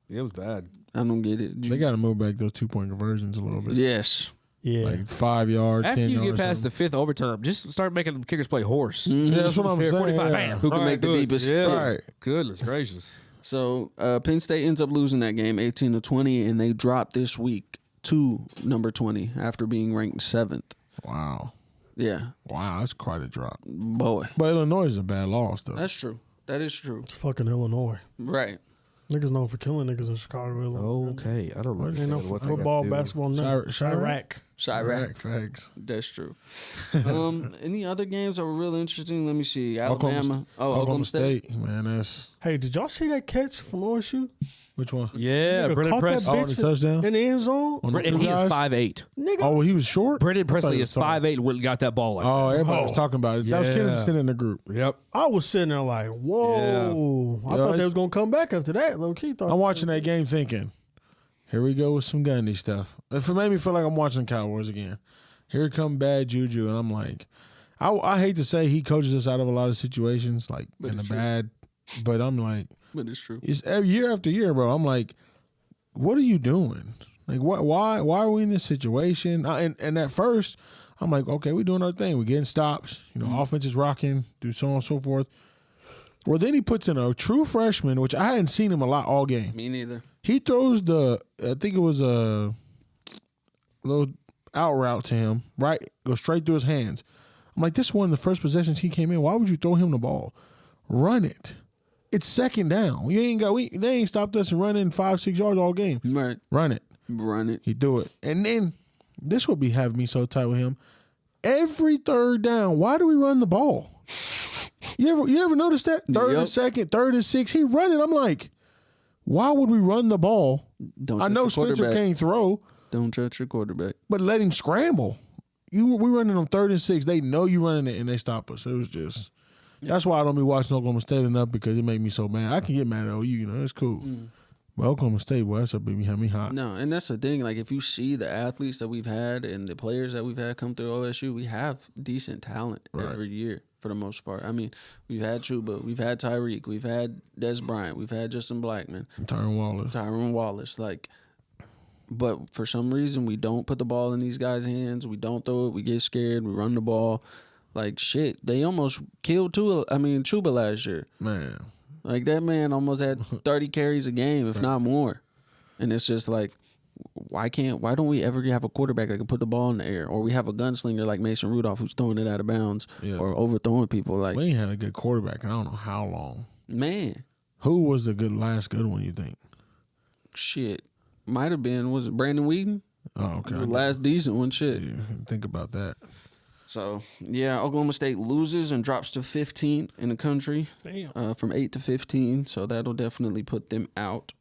S4: it was bad.
S1: I don't get it.
S2: They got to move back those 2-point conversions a little bit.
S1: Yes.
S3: Yeah.
S2: Like 5 yards,
S4: After
S2: 10
S4: you
S2: yards.
S4: get past the 5th overtime, just start making the kickers play horse.
S2: Yeah, that's what I'm
S4: Here,
S2: saying.
S4: 45,
S2: yeah.
S4: bam.
S1: Who can
S4: All
S1: make the
S4: good.
S1: deepest?
S4: Yeah.
S2: Right.
S4: Goodness gracious.
S1: So Penn State ends up losing that game 18-20, and they drop this week to number 20 after being ranked 7th.
S2: Wow.
S1: Yeah.
S2: Wow, that's quite a drop.
S1: Boy.
S2: But Illinois is a bad loss, though.
S1: That's true. That is true.
S3: It's fucking Illinois.
S1: Right.
S3: Niggas known for killing niggas in Chicago, Illinois.
S4: Okay, I don't know.
S3: Ain't no
S4: what they
S3: football,
S4: got to do.
S3: basketball, nothing. Chirac.
S1: Chirac.
S2: Facts.
S1: That's true. Any other games that were real interesting? Let me see. Alabama. Oklahoma State.
S2: Man, that's...
S3: Hey, did y'all see that catch from OSU?
S2: Which one?
S4: Yeah,
S3: Nigga
S4: Brennan
S3: caught that
S4: Presley.
S2: Oh, the touchdown?
S3: in the end zone?
S2: On the
S4: And
S2: two
S4: he is
S2: guys?
S4: 5'8".
S3: Nigga,
S2: Oh, he was short?
S4: Brennan Presley
S2: he
S4: is
S2: was tall.
S4: 5'8", went and got that ball like
S2: Oh, everybody was talking about it. That was
S4: Yeah.
S2: Kennedy in the group.
S4: that. Yep.
S3: I was sitting there like, whoa. I
S2: Yeah,
S3: thought they
S2: it's-
S3: was going to come back after that. Low key thought.
S2: I'm watching that game thinking, here we go with some Gundy stuff. It made me feel like I'm watching Cowboys again. Here come bad juju, and I'm like, I hate to say he coaches us out of a lot of situations, like
S1: But
S2: in a
S1: it's true.
S2: bad, but I'm like,
S1: But it's true.
S2: it's every year after year, bro. I'm like, what are you doing? Like, why are we in this situation? And at first, I'm like, okay, we're doing our thing. We're getting stops. You know, offense is rocking, do so on and so forth. Well, then he puts in a true freshman, which I hadn't seen him a lot all game.
S1: Me neither.
S2: He throws I think it was a little out route to him, right? Goes straight through his hands. I'm like, this is one of the first possessions he came in. Why would you throw him the ball? Run it. It's second down. They ain't stopped us from running 5-6 yards all game.
S1: Right.
S2: Run it.
S1: Run it.
S2: He do it. And then this would be having me so tight with him. Every third down, why do we run the ball? You ever notice that? Third and second, 3rd and 6, he run it. I'm like, why would we run the ball?
S1: Don't
S2: I
S1: touch
S2: know
S1: your
S2: Spencer
S1: quarterback.
S2: can't throw,
S1: Don't touch your quarterback.
S2: but let him scramble. We running on 3rd and 6. They know you running it, and they stop us. It was just that's why I don't be watching Oklahoma State enough because it make me so mad. I can get mad at OU, you know, it's cool. But Oklahoma State, boy, that's a big have me hot.
S1: No, and that's the thing. Like, if you see the athletes that we've had and the players that we've had come through OSU, we have decent talent every year for the most part. I mean, we've had Chuba, we've had Tyreek, we've had Des Bryant, we've had Justin Blackman, Tyron Wallace. Like, but for some reason, we don't put the ball in these guys' hands. We don't throw it. We get scared. We run the ball. Like, shit, they almost killed Chuba last year.
S2: Man.
S1: Like, that man almost had 30 carries a game, if not more. And it's just like, why don't we ever have a quarterback that can put the ball in the air? Or we have a gunslinger like Mason Rudolph who's throwing it out of bounds or overthrowing people. Like,
S2: We ain't had a good quarterback in I don't know how long.
S1: man,
S2: Who was the last good one, you think?
S1: shit. Might have been, was it Brandon Whedon?
S2: Oh, okay.
S1: The last decent one, shit.
S2: Yeah, think about that.
S1: So, yeah, Oklahoma State loses and drops to 15 in the country.
S3: Damn.
S1: From 8 to 15. So that'll definitely put them out.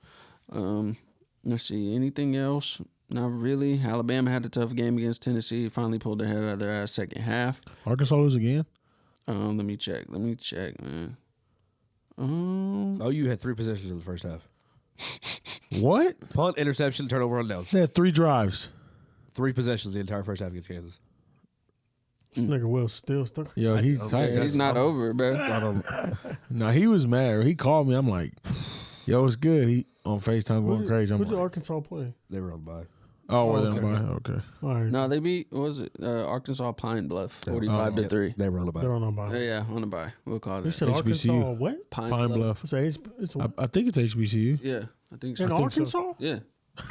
S1: Let's see. Anything else? Not really. Alabama had a tough game against Tennessee. Finally pulled their head out of their ass second half.
S2: Arkansas lose again?
S1: Let me check, man.
S4: You had 3 possessions in the first half.
S2: What?
S4: Punt, interception, turnover, on downs.
S2: They had 3 drives.
S4: 3 possessions the entire first half against Kansas.
S3: Nigga Will still stuck.
S2: Yo, he's tight.
S1: He's not over, bro.
S2: No, he was mad. He called me. I'm like, yo, it's good. He on FaceTime going crazy. I'm
S3: Who did
S2: like,
S3: Arkansas play?
S4: They were on bye.
S2: oh, were they
S3: okay.
S2: on bye? Okay.
S3: All right.
S1: No, they beat, what was it? Arkansas Pine Bluff, 45-3.
S4: They were on bye.
S3: They don't know about it.
S1: Yeah, on the bye. We'll call
S3: You
S1: it.
S3: said
S2: HBCU.
S3: Arkansas what?
S2: Pine Bluff.
S3: It's
S2: I think it's HBCU.
S1: Yeah, I think so.
S3: in
S2: think so.
S3: Arkansas?
S1: Yeah.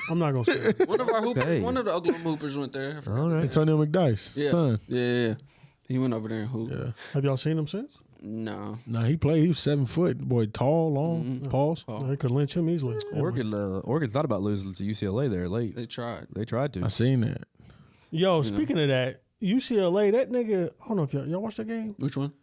S3: I'm not going to say it.
S1: One of our hoopers,
S4: Hey.
S1: one of the Oklahoma hoopers went there.
S4: All right.
S2: Antonio McDice,
S1: Yeah.
S2: son.
S1: Yeah. He went over there and hooped.
S2: Yeah.
S3: Have y'all seen him since?
S1: No.
S2: Nah, he played. He was 7 foot. Boy, tall, long, pause.
S1: Oh.
S3: They could lynch him easily.
S4: Oregon thought about losing to UCLA there late.
S1: They tried.
S4: They tried to.
S2: I seen that.
S3: Yo, speaking of that, UCLA, that nigga, I don't know if y'all watched that game?
S1: Which one?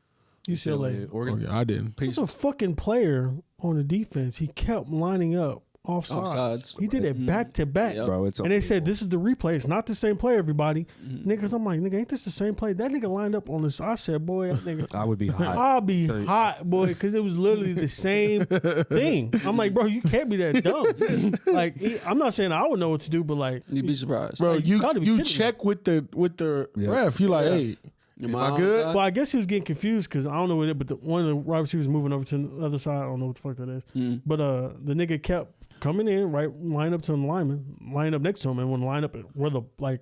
S3: UCLA.
S4: Oregon.
S2: Okay, I didn't.
S3: There's a fucking player on the defense. He kept lining up offsides.
S1: Offsides.
S3: He did it back to back.
S1: Yep.
S4: Bro, it's
S3: And they said, this is the replay. It's not the same play, everybody.
S1: Mm-hmm.
S3: Niggas, I'm like, nigga, ain't this the same play? That nigga lined up on this. I said, boy, that nigga.
S4: I would be hot.
S3: I'll be hot, boy, because it was literally the same thing. I'm like, bro, you can't be that dumb. Like, I'm not saying I would know what to do, but like,
S1: You'd be surprised.
S2: Bro,
S3: Like, you gotta be
S2: you
S3: kidding
S2: check with the ref. You like, hey,
S1: Am
S2: I good?
S1: onside?
S3: well, I guess he was getting confused because I don't know what it, but one of the wide receivers moving over to the other side. I don't know what the fuck that is. But the nigga kept coming in, right, line up to the lineman, line up next to him, and when line up where the like.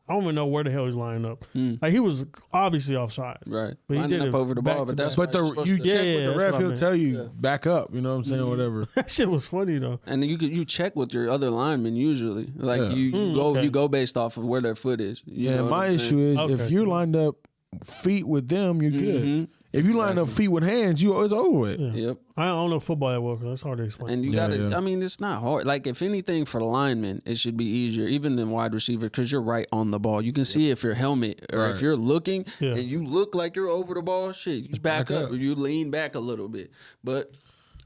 S3: I don't even know where the hell he's lining up. Like he was obviously offside.
S1: Right.
S3: But he
S1: Lining
S3: did
S1: up
S3: it
S1: over the ball,
S3: back
S1: but
S3: to
S1: that's
S3: back.
S2: but
S1: what
S2: you
S1: you're supposed
S2: check
S1: to-
S3: Yeah,
S2: with the
S3: that's
S2: ref.
S3: what I
S2: He'll
S3: meant.
S2: tell you back up. You know what I'm saying? Whatever.
S3: That shit was funny though.
S1: And then you check with your other linemen usually. Like
S2: Yeah.
S1: you go based off of where their foot is. You
S2: Yeah.
S1: know what
S2: My
S1: I'm
S2: issue
S1: saying?
S2: is
S3: Okay.
S2: if you're lined up feet with them, you're good. If you line up feet with hands, it's over with.
S1: Yep.
S3: I don't know football that well because it's hard to explain.
S1: And you
S2: Yeah,
S1: gotta.
S2: yeah.
S1: I mean, it's not hard. Like if anything for the linemen, it should be easier, even than wide receiver, because you're right on the ball. You can see if your helmet or if
S2: Right.
S1: you're looking
S3: Yeah.
S1: and you look like you're over the ball. Shit, you back up or you lean back a little bit. But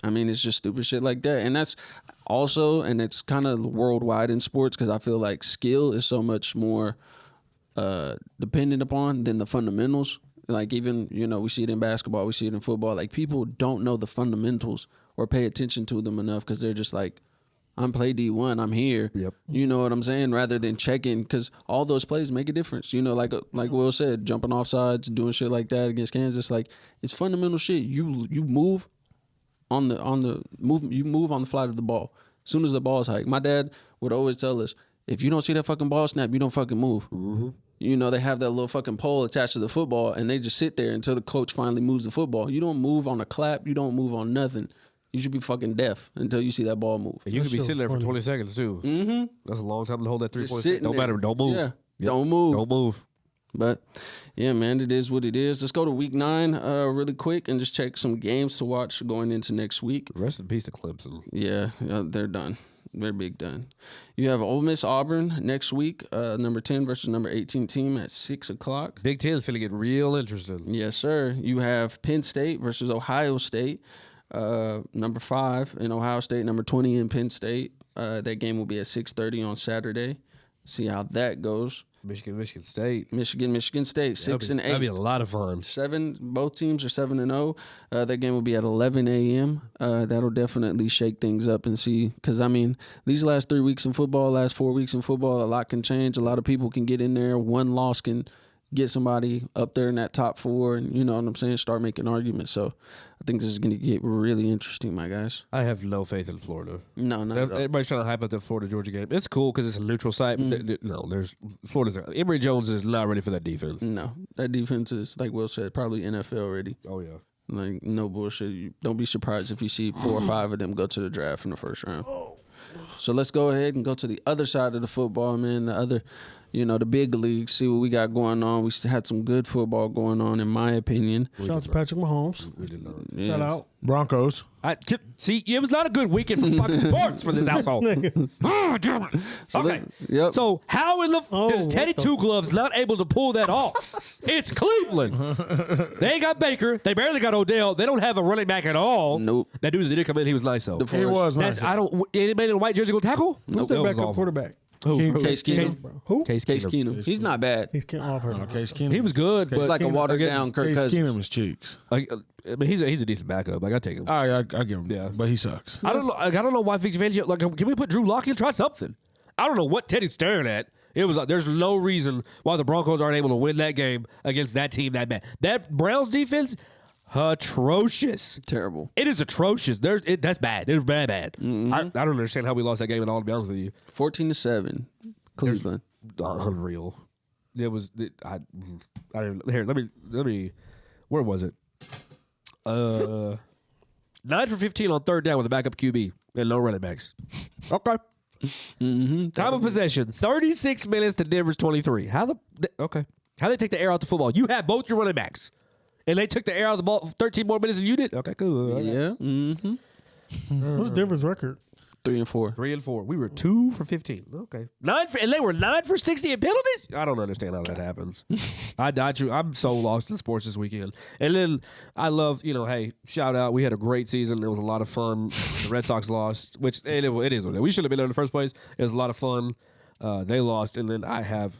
S1: I mean, it's just stupid shit like that, and that's also, and it's kind of worldwide in sports because I feel like skill is so much more dependent upon than the fundamentals. Like even, we see it in basketball, we see it in football. Like people don't know the fundamentals or pay attention to them enough because they're just like, I'm play D1, I'm here.
S4: Yep.
S1: You know what I'm saying? Rather than checking, because all those plays make a difference. Like Will said, jumping off sides, doing shit like that against Kansas. Like it's fundamental shit. You move on the move. You move on the flight of the ball. As soon as the ball's hiked, my dad would always tell us, if you don't see that fucking ball snap, you don't fucking move. Mm-hmm. They have that little fucking pole attached to the football, and they just sit there until the coach finally moves the football. You don't move on a clap. You don't move on nothing. You should be fucking deaf until you see that ball move.
S4: You could be
S3: shit
S4: sitting there
S3: was
S4: for
S3: funny.
S4: 20 seconds too. Mm-hmm. That's a long time to hold that 3
S1: Just
S4: points.
S1: sitting
S4: Don't
S1: there.
S4: matter. Don't move.
S1: Yeah.
S4: Yep.
S1: Don't move.
S4: Don't move.
S1: But yeah, man, it is what it is. Let's go to week 9 really quick and just check some games to watch going into next week.
S4: Rest in peace to Clemson.
S1: Yeah, they're done. They're big done. You have Ole Miss Auburn next week, number 10 versus number 18 team at 6 o'clock.
S4: Big Ten's finna get real interesting.
S1: Yes, sir. You have Penn State versus Ohio State, number 5 in Ohio State, number 20 in Penn State. That game will be at 6:30 on Saturday. See how that goes.
S4: Michigan State.
S1: Michigan State, 6 and 8.
S4: That'd be a lot of fun.
S1: 7. Both teams are 7-0. That game will be at 11 a.m. That'll definitely shake things up and see, because I mean, these last 3 weeks in football, last 4 weeks in football, a lot can change. A lot of people can get in there. One loss can get somebody up there in that top 4, and you know what I'm saying, start making arguments. So I think this is going to get really interesting, my guys.
S4: I have no faith in Florida.
S1: No, not at all.
S4: Everybody's trying to hype up the Florida Georgia game. It's cool because it's a neutral site. But there's Florida's. Emory Jones is not ready for that defense.
S1: No, that defense is, like Will said, probably NFL ready.
S4: Oh yeah.
S1: Like, no bullshit. You don't be surprised if you see 4 or 5 of them go to the draft in the first round. So let's go ahead and go to the other side of the football, man. The other, the big leagues, see what we got going on. We had some good football going on, in my opinion.
S3: Shout out to Patrick Mahomes.
S4: We did not.
S1: Yeah.
S3: Shout out.
S2: Broncos.
S4: See, it was not a good weekend for fucking sports for this household. Oh, damn it. Okay.
S1: Yep.
S4: So how in the is Teddy
S3: what the
S4: Two Gloves not able to pull that off? It's Cleveland. They ain't got Baker. They barely got Odell. They don't have a running back at all.
S1: Nope.
S4: That dude that did come in, he was nice though.
S2: It was nice.
S4: Anybody in a white jersey go tackle?
S3: Who's
S4: That
S3: their
S4: was
S3: backup
S4: awful.
S3: quarterback?
S1: Case Keenum.
S3: Bro. Who?
S4: Case
S1: Case
S4: Keenum.
S1: Keenum. He's not bad.
S3: He's getting off her.
S2: Case Keenum.
S4: He was good, but
S1: He's like a watered down Kirk
S2: Case
S1: Cousins.
S2: Keenum is cheeks.
S4: like, I mean, he's a decent backup. Like I take him.
S2: I give him.
S4: Yeah.
S2: But he sucks.
S4: I don't know. Like, I don't know why Vic Fangio. Like, can we put Drew Lock in? Try something. I don't know what Teddy's staring at. It was. There's no reason why the Broncos aren't able to win that game against that team that bad. That Browns defense, atrocious.
S1: Terrible.
S4: It is atrocious. That's bad. It was bad.
S1: Mm-hmm.
S4: I don't understand how we lost that game at all. To be honest with you,
S1: 14-7, Cleveland.
S4: unreal. It was. I here. Let me. Where was it? 9 for 15 on third down with a backup QB and no running backs. Okay. Time of possession: 36 minutes to Denver's 23. How they take the air out the football? You had both your running backs, and they took the air out of the ball 13 more minutes than you did. Okay, cool.
S1: Yeah.
S3: What's Denver's record?
S1: 3-4.
S4: 3 and 4. We were 2 for 15. Okay, and they were 9 for 60 in penalties. I don't understand how that happens. I'm so lost in sports this weekend. And then I love, hey, shout out. We had a great season. It was a lot of fun. The Red Sox lost, which it is what it is. We should have been there in the first place. It was a lot of fun. They lost, and then I have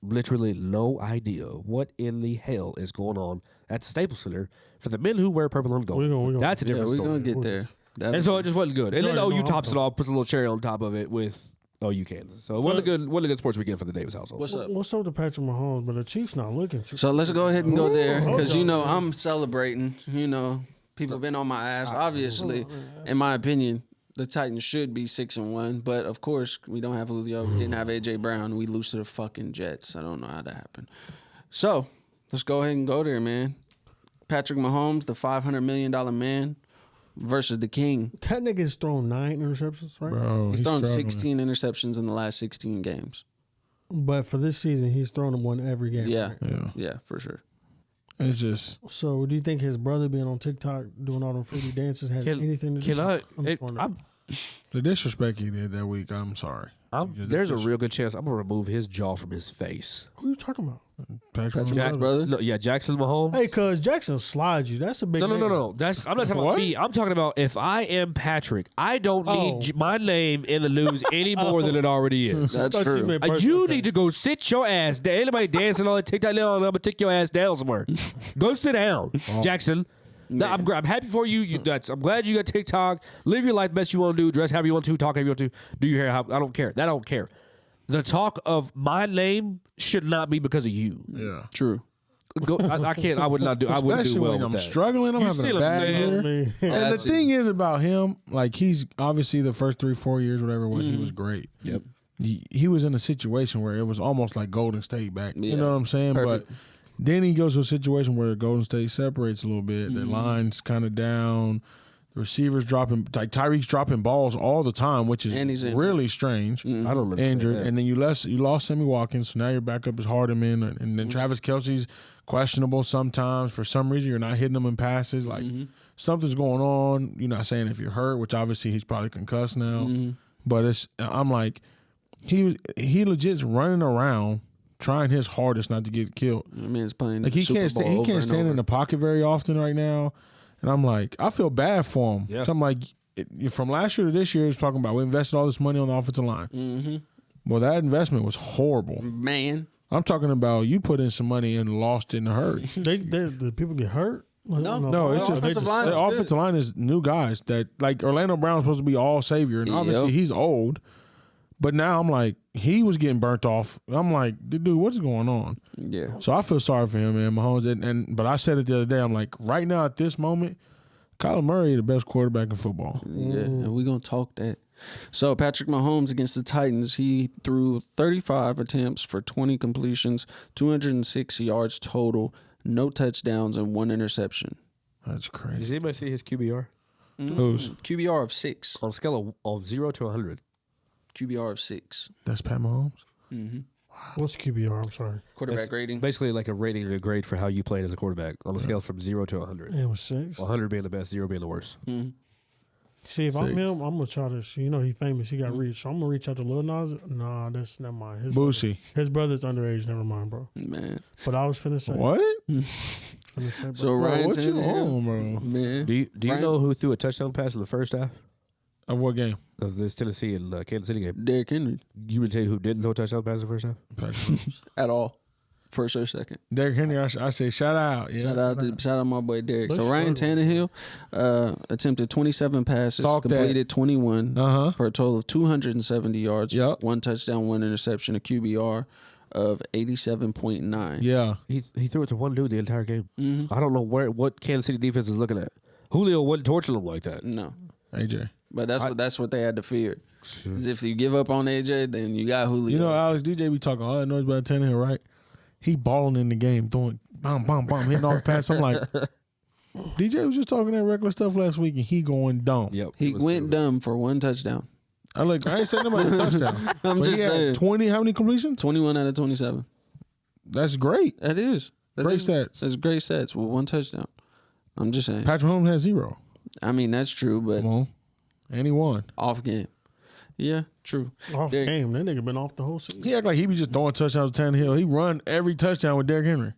S4: literally no idea what in the hell is going on at the Staples Center for the men who wear purple and gold.
S3: We're gonna-
S4: That's a
S1: Yeah,
S4: different
S1: we're
S4: story.
S1: going to get there.
S4: And so it just wasn't good. And then
S3: already
S4: OU
S3: know
S4: tops
S3: I'm
S4: it off, puts a little cherry on top of it with OU Kansas. So it wasn't a good sports weekend for the Davis household.
S1: What's up?
S3: What's up with Patrick Mahomes? But the Chiefs not looking too.
S1: So let's go ahead and go there because,
S3: hold on.
S1: I'm celebrating. People been on my ass. Obviously, in my opinion, the Titans should be 6-1. But, of course, we don't have Julio. We didn't have A.J. Brown. We lose to the fucking Jets. I don't know how that happened. So let's go ahead and go there, man. Patrick Mahomes, the $500 million man, versus the King.
S3: That nigga's thrown 9 interceptions, right?
S2: Bro,
S1: He's thrown
S2: struggling.
S1: 16 interceptions in the last 16 games.
S3: But for this season, he's thrown them one every game.
S1: Yeah.
S3: right?
S1: Yeah, for sure.
S2: It's just
S3: So do you think his brother being on TikTok doing all them fruity dances has anything to do? I'm just wondering.
S2: the disrespect he did that week. I'm sorry.
S4: There's a real good chance I'm going to remove his jaw from his face.
S3: Who you talking about?
S2: Patrick
S1: Jack's
S2: Mahomes.
S1: brother?
S4: No, yeah, Jackson Mahomes.
S3: Hey, cuz Jackson slides you. That's a big
S4: No.
S3: name.
S4: I'm not talking about
S2: What?
S4: me. I'm talking about if I am Patrick, I don't need my name in the news any more than it already is.
S1: That's
S3: I thought you
S1: true.
S3: meant
S4: You
S3: personal.
S4: need to go sit your ass down. Anybody dancing on TikTok now, I'm going to take your ass down somewhere. Go sit down, Jackson. No, I'm happy for you. I'm glad you got TikTok. Live your life the best you want to do. Dress however you want to. Talk however you want to. Do your hair. I don't care. That I don't care. The talk of my name should not be because of you.
S2: Yeah.
S1: True.
S4: I can't. I would not do. I wouldn't
S2: Especially
S4: do well
S2: when
S4: with
S2: I'm
S4: that.
S2: struggling. I'm
S4: You
S2: having
S4: see
S2: a
S4: what I'm
S2: bad
S4: saying?
S2: year.
S3: Man.
S2: And the thing is about him, like he's obviously the first 3-4 years, whatever it was, he was great.
S4: Yep.
S2: He was in a situation where it was almost like Golden State back.
S1: Yeah.
S2: You know what I'm saying?
S1: Perfect.
S2: But then he goes to a situation where Golden State separates a little bit. The line's kind of down. The receivers dropping, like Tyreek's dropping balls all the time, which
S1: And he's
S2: is
S1: injured.
S2: really strange.
S4: I don't understand
S2: Injured,
S4: that.
S2: and then you lost Sammy Watkins, so now your backup is Hardeman, and then Travis Kelce's questionable sometimes. For some reason, you're not hitting him in passes. Like something's going on. You're not saying if you're hurt, which obviously he's probably concussed now. But I'm like, he legit's running around trying his hardest not to get killed.
S1: I mean, it's playing
S2: Like he
S1: Super
S2: can't
S1: Bowl
S2: he
S1: over
S2: can't
S1: and
S2: stand
S1: over.
S2: in the pocket very often right now, and I'm like, I feel bad for him.
S4: Yeah.
S2: So I'm like, from last year to this year, he's talking about we invested all this money on the offensive line. Well, that investment was horrible.
S1: Man.
S2: I'm talking about you put in some money and lost it in a hurry.
S3: The people get hurt?
S2: No, it's just
S1: offensive
S2: the
S1: line is
S2: offensive line is new guys that like Orlando Brown's supposed to be all savior, and obviously
S1: Yep.
S2: he's old. But now I'm like, he was getting burnt off. I'm like, dude, what's going on?
S1: Yeah.
S2: So I feel sorry for him, man. Mahomes, but I said it the other day. I'm like, right now at this moment, Kyler Murray the best quarterback in football.
S1: Yeah, and we're going to talk that. So Patrick Mahomes against the Titans, he threw 35 attempts for 20 completions, 206 yards total, no touchdowns, and 1 interception.
S2: That's
S4: Does
S2: crazy.
S4: anybody see his QBR
S2: Who's
S1: QBR of 6.
S4: on a scale of 0 to 100?
S1: QBR of 6.
S2: that's Pat Mahomes?
S3: What's QBR? I'm sorry.
S1: Quarterback
S4: It's
S1: rating.
S4: Basically, like a rating or a grade for how you played as a quarterback on a scale from 0 to 100.
S3: It was 6.
S4: 100 being the best, 0 being the worst.
S3: See, if I'm
S2: 6.
S3: him, I'm gonna try this. You know, he famous. He got rich. So I'm gonna reach out to Lil Nas. Nah, that's never mind.
S2: Boosie.
S3: His brother's underage. Never mind, bro.
S1: Man.
S3: But I was finna say.
S2: What?
S3: Finna say, bro.
S1: So
S2: Bro,
S1: Ryan
S2: what you
S1: Tannehill.
S2: on, bro?
S1: Man.
S4: Do you
S1: Ryan-
S4: know who threw a touchdown pass in the first half?
S2: Of what game?
S4: Of this Tennessee and Kansas City game.
S1: Derrick Henry.
S4: You would tell you who didn't throw a touchdown pass the first half?
S1: At all. First or second.
S2: Derrick Henry, I say shout out. Yeah,
S1: Shout out my boy Derrick.
S3: Let's
S1: So Ryan
S3: struggle.
S1: Tannehill attempted 27 passes,
S2: Talk that.
S1: completed 21 for a total of 270 yards,
S2: Yep.
S1: 1 touchdown, 1 interception, a QBR of 87.9.
S2: Yeah.
S4: He threw it to one dude the entire game.
S1: Mm-hmm.
S4: I don't know what Kansas City defense is looking at. Julio wasn't torching him like that.
S1: No.
S2: AJ.
S1: But that's what they had to fear. 'Cause if you give up on AJ, then you got Julio.
S2: You know, Alex, DJ be talking all that noise about Tannehill, right? He balling in the game, doing bomb, hitting all the passes. I'm like, DJ was just talking that regular stuff last week, and he going dumb.
S4: Yep.
S1: he went dumb for 1 touchdown.
S2: I ain't saying nobody touchdown.
S1: I'm
S2: But
S1: just
S2: he had
S1: saying.
S2: 20, how many completions?
S1: 21 out of 27.
S2: That's great.
S1: That is.
S2: Great stats.
S1: That's great stats with 1 touchdown. I'm just saying.
S2: Patrick Mahomes has 0.
S1: I mean, that's true, but
S2: Come on. And he won.
S1: off game. Yeah, true.
S3: Off
S1: Derrick-
S3: game. That nigga been off the whole season.
S2: He act like he be just throwing touchdowns with Tannehill. He run every touchdown with Derrick Henry,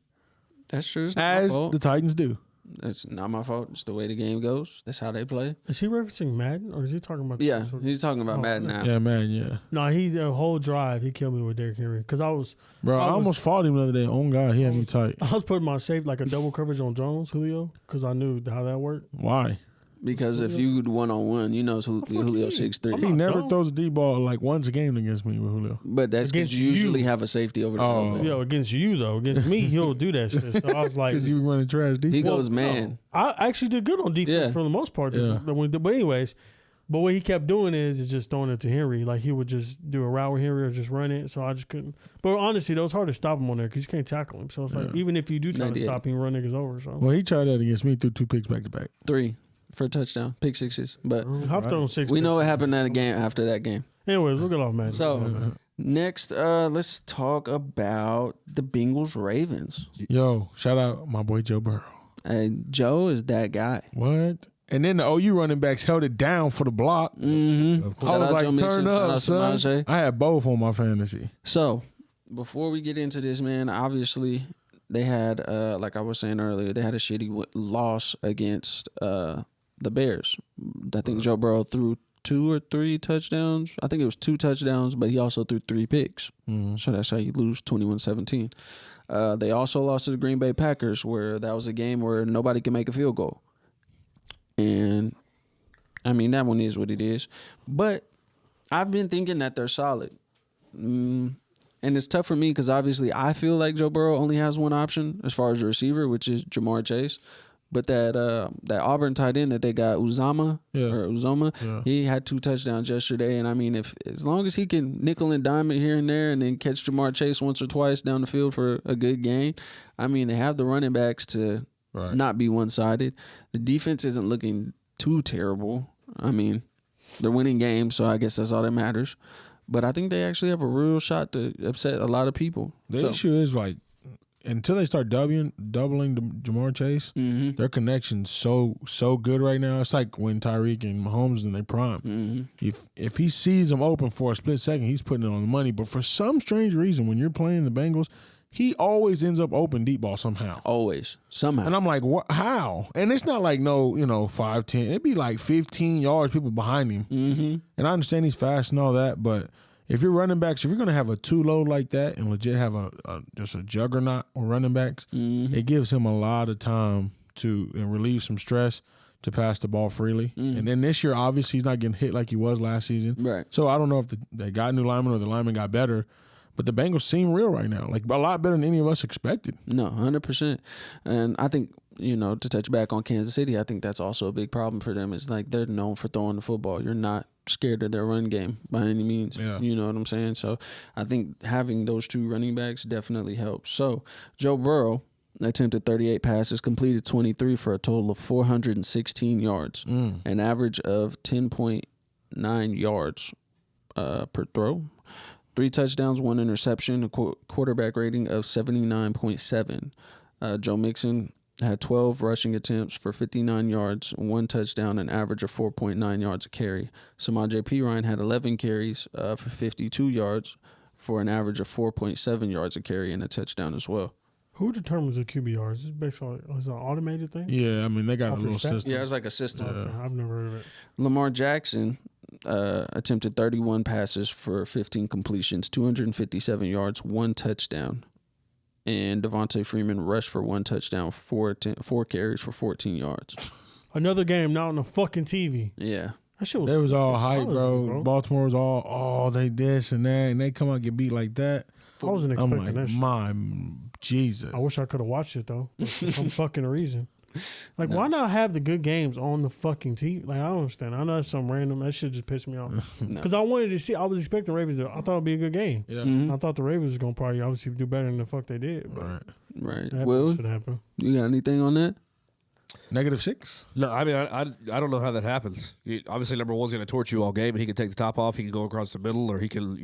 S1: That's true. It's not my
S2: as
S1: fault.
S2: the Titans do.
S1: That's not my fault. It's the way the game goes. That's how they play.
S3: Is he referencing Madden or is he talking about?
S1: Yeah, he's talking about Madden now.
S2: Yeah, man, yeah.
S3: No, he the whole drive he killed me with Derrick Henry because I was
S2: Bro, I almost fought him the other day. On God, he had me tight.
S3: putting my safe like a double coverage on Jones Julio because I knew how that worked.
S2: Why?
S1: Because if you 1-on-1, you know it's Julio
S3: you.
S1: 6'3".
S3: I'm
S2: He
S3: not
S2: never
S3: dumb.
S2: those a deep ball like once a game against me with Julio.
S1: But that's because
S3: Against
S1: you usually
S3: you.
S1: have a safety over the
S2: Oh.
S1: middle.
S3: Yo, against you though, against me, he'll do that shit. So I was like,
S2: Because you running trash defense.
S1: He goes,
S3: no.
S1: man.
S3: I actually did good on defense
S1: Yeah.
S3: for the most part.
S2: Yeah.
S3: But anyways, but what he kept doing is just throwing it to Henry. Like he would just do a route with Henry or just run it. So I just couldn't. But honestly, it was hard to stop him on there because you can't tackle him. So it's like even if you do try to
S1: 98.
S3: stop him, run niggas over. So
S2: Well, he tried that against me, threw 2 picks back to back.
S1: 3 for a touchdown, pick 6s. But
S3: I've thrown 6.
S1: we know what happened in that game after that game.
S3: Anyways, we'll get off, man.
S1: So next, let's talk about the Bengals Ravens.
S2: Yo, shout out my boy Joe Burrow.
S1: Hey, Joe is that guy.
S2: What? And then the OU running backs held it down for the block.
S1: Mm-hmm.
S2: I was like, turn up, son. I had both on my fantasy.
S1: So, before we get into this, man, obviously they had, like I was saying earlier, they had a shitty loss against the Bears. I think Joe Burrow threw 2 or 3 touchdowns. I think it was 2 touchdowns, but he also threw 3 picks.
S2: Mm-hmm.
S1: So that's how you lose 21-17. They also lost to the Green Bay Packers, where that was a game where nobody could make a field goal. And, I mean, that one is what it is. But I've been thinking that they're solid. And it's tough for me because obviously I feel like Joe Burrow only has one option as far as a receiver, which is Jamar Chase. But that Auburn tight end that they got, Uzoma, he had 2 touchdowns yesterday. And I mean, as long as he can nickel and dime it here and there and then catch Jamar Chase once or twice down the field for a good gain, I mean, they have the running backs to not be one-sided. The defense isn't looking too terrible. I mean, they're winning games, so I guess that's all that matters. But I think they actually have a real shot to upset a lot of people.
S2: The issue is like until they start doubling Jamar Chase, their connection's so good right now. It's like when Tyreek and Mahomes in their prime. If he sees them open for a split second, he's putting it on the money. But for some strange reason, when you're playing the Bengals, he always ends up open deep ball somehow.
S1: Always. Somehow.
S2: And I'm like, what? How? And it's not like 5, 10. It'd be like 15 yards, people behind him. Mm-hmm. And I understand he's fast and all that, but if you're running backs, if you're going to have a 2-load like that and legit have just a juggernaut on running backs, it gives him a lot of time to relieve some stress to pass the ball freely. And then this year, obviously, he's not getting hit like he was last season.
S1: Right.
S2: So I don't know if they got new linemen or the linemen got better, but the Bengals seem real right now, like a lot better than any of us expected.
S1: No, 100%. And I think, to touch back on Kansas City, I think that's also a big problem for them. It's like they're known for throwing the football. You're not scared of their run game by any means.
S2: Yeah.
S1: You know what I'm saying? So I think having those 2 running backs definitely helps. So Joe Burrow attempted 38 passes, completed 23 for a total of 416 yards, an average of 10.9 yards per throw. 3 touchdowns, 1 interception, a quarterback rating of 79.7. Joe Mixon had 12 rushing attempts for 59 yards, 1 touchdown, an average of 4.9 yards a carry. Samaje Perine had 11 carries for 52 yards for an average of 4.7 yards a carry and a touchdown as well.
S3: Who determines the QBR? Is this based on an automated thing?
S2: Yeah, I mean, they got a little
S3: Off your stats?
S2: system.
S1: Yeah, it's like a system.
S3: Okay, I've never heard of it.
S1: Lamar Jackson attempted 31 passes for 15 completions, 257 yards, 1 touchdown. And Devontae Freeman rushed for 1 touchdown, 4 carries for 14 yards.
S3: Another game not on the fucking TV.
S1: Yeah.
S3: That shit was.
S2: They was all hype,
S3: bro.
S2: bro. Baltimore was all, they this and that, and they come out and get beat like that.
S3: I wasn't
S2: I'm
S3: expecting
S2: like,
S3: that shit.
S2: my Jesus.
S3: I wish I could have watched it though, for some fucking reason. Like, why not have the good games on the fucking TV? Like, I don't understand. I know that's some random. That shit just pissed me off. Because I wanted to see. I was expecting Ravens to. I thought it'd be a good game.
S2: Yeah.
S3: I thought the Ravens was gonna probably obviously do better than the fuck they did. But
S1: Right.
S3: that
S1: Will,
S3: should happen.
S1: you got anything on that?
S2: -6.
S4: No, I mean, I don't know how that happens. Obviously, number one's going to torch you all game, and he can take the top off. He can go across the middle, or he can,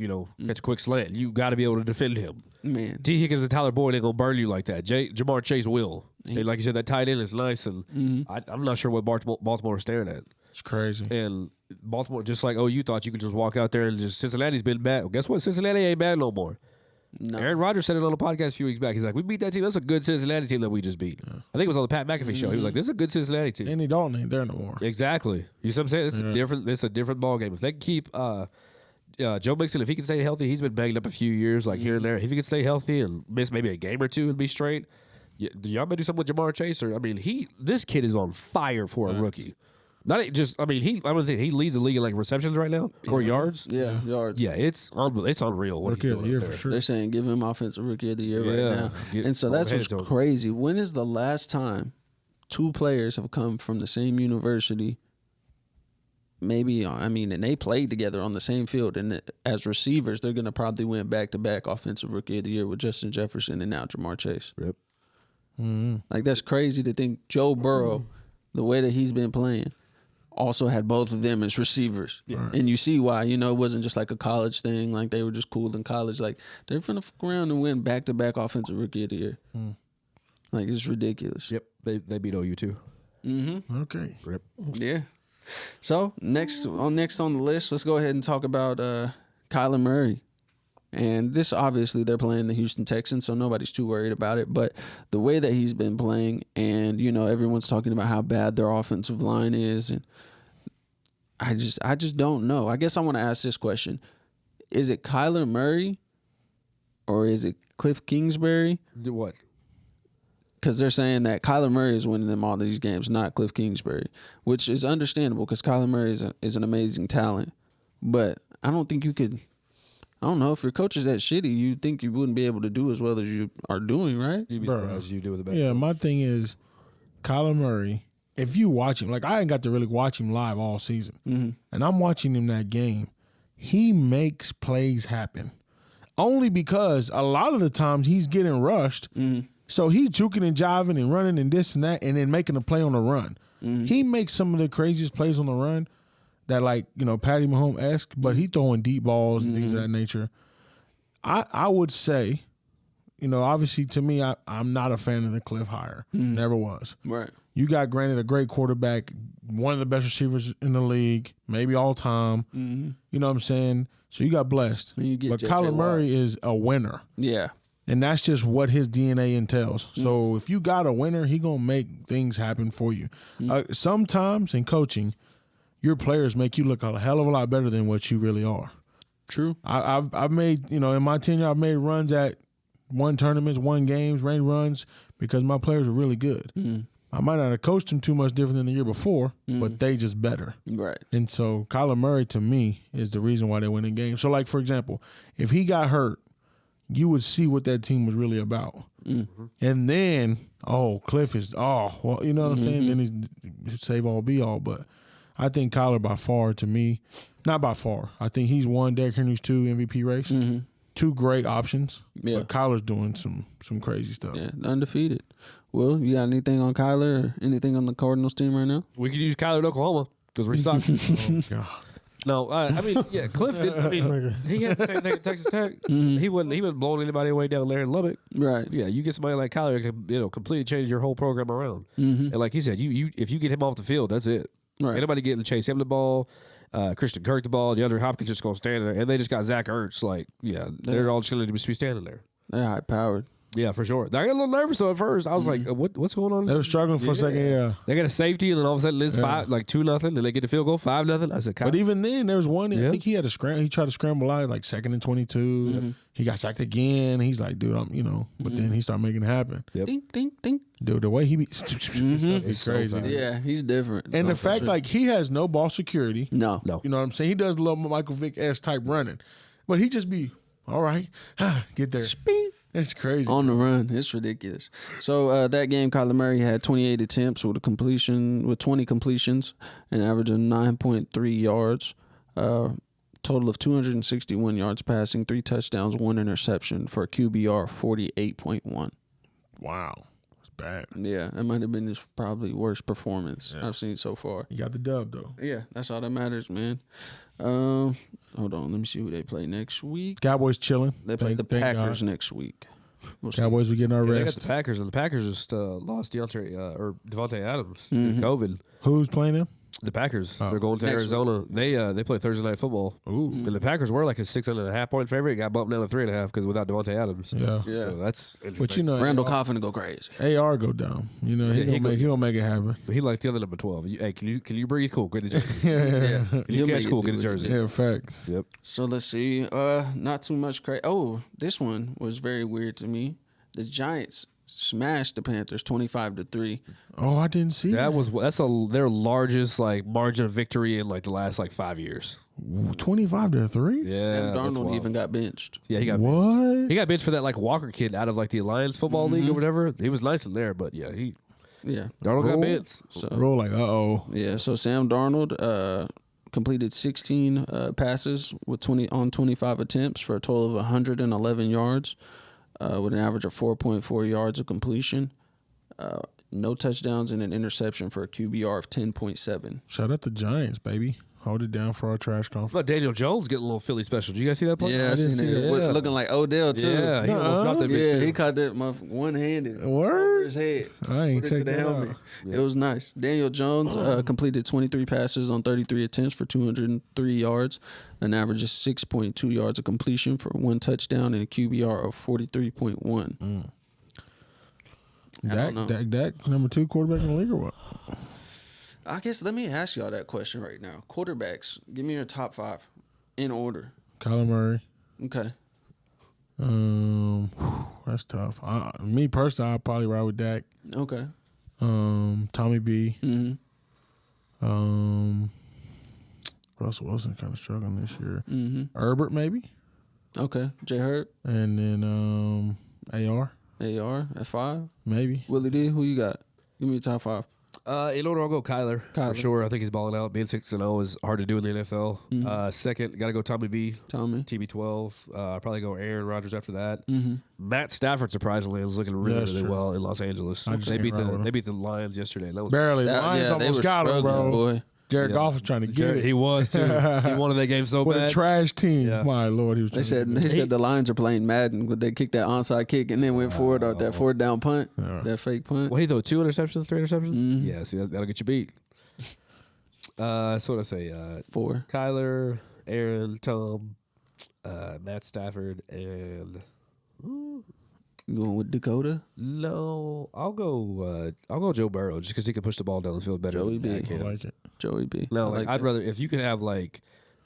S4: catch a quick slant. You got to be able to defend him.
S1: Man.
S4: T. Higgins and Tyler Boyd ain't going to burn you like that. Jamar Chase will. And like you said, that tight end is nice, and I'm not sure what Baltimore is staring at.
S2: It's crazy.
S4: And Baltimore, just like you thought you could just walk out there and just Cincinnati's been bad. Well, guess what? Cincinnati ain't bad no more.
S1: No.
S4: Aaron Rodgers said it on the podcast a few weeks back. He's like, we beat that team. That's a good Cincinnati team that we just beat. Yeah. I think it was on the Pat McAfee show. He was like, this is a good Cincinnati team.
S2: Andy Dalton ain't there no more.
S4: Exactly. You see what I'm saying? It's a different ball game. If they can keep Joe Mixon, if he can stay healthy, he's been banged up a few years, like here and there. If he can stay healthy and miss maybe a game or two and be straight, y'all may do something with Jamar Chase. This kid is on fire for a rookie. Not just, I don't think he leads the league in like receptions right now or yards.
S1: Yeah, yards.
S4: Yeah, it's unreal. What
S2: Rookie
S4: he's
S2: of the
S4: doing
S2: year
S4: up
S2: for
S4: there.
S2: sure.
S1: They're saying give him offensive rookie of the year right now. And so that's what's crazy. When is the last time 2 players have come from the same university? Maybe, and they played together on the same field. And as receivers, they're going to probably win back-to-back offensive rookie of the year with Justin Jefferson and now Jamar Chase.
S4: Yep.
S1: Like, that's crazy to think Joe Burrow, the way that he's been playing, also had both of them as receivers. Yeah. And you see why. It wasn't just like a college thing. Like, they were just cool in college. Like, they're going to fuck around and win back-to-back offensive rookie of the year. Like, it's ridiculous.
S4: Yep. They beat OU too.
S1: Mm-hmm.
S2: Okay.
S4: Rip.
S1: Yeah. So, next on the list, let's go ahead and talk about Kyler Murray. And this, obviously, they're playing the Houston Texans, so nobody's too worried about it. But the way that he's been playing, and, everyone's talking about how bad their offensive line is, and I just don't know. I guess I want to ask this question. Is it Kyler Murray or is it Cliff Kingsbury?
S4: What?
S1: Because they're saying that Kyler Murray is winning them all these games, not Cliff Kingsbury, which is understandable because Kyler Murray is an amazing talent. But I don't think you could. I don't know if your coach is that shitty. You think you wouldn't be able to do as well as you are doing, right?
S4: You'd be surprised you do with the back.
S2: Yeah, my thing is Kyler Murray. If you watch him, like I ain't got to really watch him live all season, and I'm watching him that game, he makes plays happen. Only because a lot of the times he's getting rushed, so he's juking and jiving and running and this and that, and then making a play on the run. He makes some of the craziest plays on the run. That Patty Mahomes-esque, but he throwing deep balls and things of that nature. I would say, obviously to me, I'm not a fan of the Cliff hire. Never was.
S1: Right.
S2: You got granted a great quarterback, one of the best receivers in the league, maybe all time. You know what I'm saying? So you got blessed. But Kyler Murray is a winner.
S1: Yeah.
S2: And that's just what his DNA entails. So if you got a winner, he going to make things happen for you. Sometimes in coaching, your players make you look a hell of a lot better than what you really are.
S1: True.
S2: I've made, in my tenure, I've made runs at won tournaments, won games, ran runs because my players were really good. I might not have coached them too much different than the year before, but they just better.
S1: Right.
S2: And so Kyler Murray, to me, is the reason why they win in games. So, like, for example, if he got hurt, you would see what that team was really about. And then, Cliff is, you know what I'm saying? Then he's save all, be all, but I think Kyler by far, to me, not by far. I think he's one, Derrick Henry's two MVP race. Two great options.
S1: Yeah.
S2: But Kyler's doing some crazy stuff.
S1: Yeah, undefeated. Will, you got anything on Kyler or anything on the Cardinals team right now?
S4: We could use Kyler in Oklahoma because we're stuck.
S2: God.
S4: No, Cliff did. He had the same thing at Texas Tech. He wasn't blowing anybody away down there in Lubbock.
S1: Right.
S4: Yeah, you get somebody like Kyler, it can, completely change your whole program around. And like he said, you if you get him off the field, that's it.
S1: Right.
S4: Anybody getting to chase him the ball, Christian Kirk the ball, DeAndre Hopkins just gonna stand there, and they just got Zach Ertz. Like, they're all just gonna be standing there.
S1: They're high powered.
S4: Yeah, for sure. I got a little nervous though at first. I was like, what's going on?
S2: They were struggling for a second. Yeah.
S4: They got a safety, and then all of a sudden it's 2-0, and they get the field goal 5-0. I said,
S2: But even then, there was one.
S4: Yeah.
S2: I think he had a scramble. He tried to scramble out like 2nd and 22. He got sacked again. He's like, dude, But then he started making it happen.
S4: Yep.
S1: Ding, ding, ding.
S2: Dude, the way he be, it's
S4: so
S2: crazy.
S4: fast.
S1: Yeah, he's different.
S2: And
S1: No,
S2: the
S1: for
S2: fact,
S1: sure.
S2: like, he has no ball security.
S1: No.
S2: You know what I'm saying? He does a little Michael Vick-esque type running. But he just be, all right, get there. It's crazy.
S1: On the run. It's ridiculous. So that game, Kyler Murray had 28 attempts with 20 completions, an average of 9.3 yards, total of 261 yards passing, 3 touchdowns, 1 interception for a QBR of 48.1.
S2: Wow. It's bad.
S1: Yeah, that might have been his probably worst performance I've seen so far.
S2: You got the dub, though.
S1: Yeah, that's all that matters, man. Hold on, let me see who they play next week.
S2: Cowboys chilling.
S1: They play the
S2: Thank
S1: Packers
S2: God.
S1: next week. We'll see.
S2: Cowboys, we getting our
S4: Yeah, they got
S2: rest.
S4: the Packers, and the Packers just lost Devontae Adams due to COVID.
S2: Who's playing them?
S4: The Packers,
S2: Oh.
S4: they're going to
S1: Next
S4: Arizona. They play Thursday Night Football.
S2: Ooh.
S4: And the Packers were like a 6.5 point favorite. It got bumped down to 3.5 because without Devontae Adams.
S2: Yeah.
S1: Yeah.
S4: So that's interesting.
S2: But you know,
S1: Randall Coffin to go crazy.
S2: AR go down. You know,
S4: Yeah,
S2: he gonna make it happen.
S4: But he like the other number 12. Hey, can you breathe? Cool. Get the jersey.
S2: Yeah.
S4: Can you
S1: He'll
S4: catch?
S1: make it
S4: Cool.
S1: do
S4: Get the
S1: what he
S4: jersey.
S1: do.
S2: Yeah, facts.
S4: Yep.
S1: So let's see. Not too much crazy. Oh, this one was very weird to me. The Giants smashed the Panthers 25-3.
S2: Oh, I didn't see that.
S4: That's their largest like margin of victory in like the last like 5 years.
S2: 25-3.
S4: Yeah.
S1: Sam
S4: that's
S1: Darnold
S4: wild.
S1: even got benched.
S4: Yeah, he got
S2: What?
S4: he got benched for that like Walker kid out of like the Alliance Football League or whatever. He was nice in there, but yeah,
S1: Yeah.
S4: Darnold got
S2: Roll.
S4: benched.
S1: So
S2: Roll like,
S1: yeah. So Sam Darnold completed 16 passes with 25 attempts for a total of 111 yards, with an average of 4.4 yards of completion. No touchdowns and an interception for a QBR of 10.7.
S2: Shout out the Giants, baby. Hold it down for our trash conference.
S4: But Daniel Jones getting a little Philly special. Did you guys see that play?
S1: Yeah, I
S2: didn't
S1: seen
S2: see
S1: it.
S2: that.
S1: With
S4: Yeah.
S1: looking like Odell too.
S4: Yeah, he almost dropped that bitch
S1: Yeah,
S4: too.
S1: he caught that one-handed over
S2: Word?
S1: his head.
S2: I ain't
S1: Put it to
S2: checked
S1: the
S2: that
S1: helmet.
S2: out.
S1: It was nice. Daniel Jones completed 23 passes on 33 attempts for 203 yards, an average of 6.2 yards of completion for 1 touchdown and a QBR of 43.1. I don't know.
S2: Dak, number 2 quarterback in the league or what?
S1: I guess let me ask y'all that question right now. Quarterbacks, give me your top 5 in order.
S2: Kyler Murray.
S1: Okay.
S2: That's tough. Me personally, I'd probably ride with Dak.
S1: Okay.
S2: Tommy B.
S1: Mm-hmm.
S2: Russell Wilson kind of struggling this year.
S1: Mm-hmm.
S2: Herbert maybe,
S1: Okay. J. Hurt,
S2: and then AR
S1: AR at 5.
S2: maybe.
S1: Willie D, who you got? Give me your top 5.
S4: In order, I'll go Kyler for
S1: Kyler.
S4: sure. I think he's balling out. Being 6-0 is hard to do in the NFL. Second, got to go Tommy B.
S1: Tommy.
S4: TB12. I'll probably go Aaron Rodgers after that.
S1: Mm-hmm.
S4: Matt Stafford surprisingly is looking really,
S2: That's
S4: really
S2: true.
S4: well in Los Angeles.
S2: I just
S4: They
S2: can't ride with him.
S4: beat the Lions yesterday. That was
S2: Barely. Lions
S1: they
S2: almost
S1: were
S2: got him,
S1: struggling,
S2: bro.
S1: boy.
S2: Jared
S4: Yeah.
S2: Goff was trying to get it.
S4: He was too. He wanted that game so
S2: With
S4: bad.
S2: a trash team.
S4: Yeah.
S2: My Lord, he was
S1: They
S2: trying to
S1: said
S2: get it.
S1: the Lions are playing Madden, but they kicked that onside kick and then went forward on that 4th down punt, that fake punt.
S4: Well, he threw 2 interceptions, 3 interceptions.
S1: Mhm.
S4: Yeah, see that'll get you beat. That's what I say.
S1: 4.
S4: Kyler, Aaron, Tom, Matt Stafford, and
S1: You going with Dakota?
S4: no, I'll go Joe Burrow just because he can push the ball down the field better.
S1: Joey
S4: than
S1: B.
S4: Dak
S2: I
S4: can.
S2: like it.
S1: Joey B.
S4: No,
S1: I
S4: like,
S1: like
S4: I'd
S1: that.
S4: rather if you could have like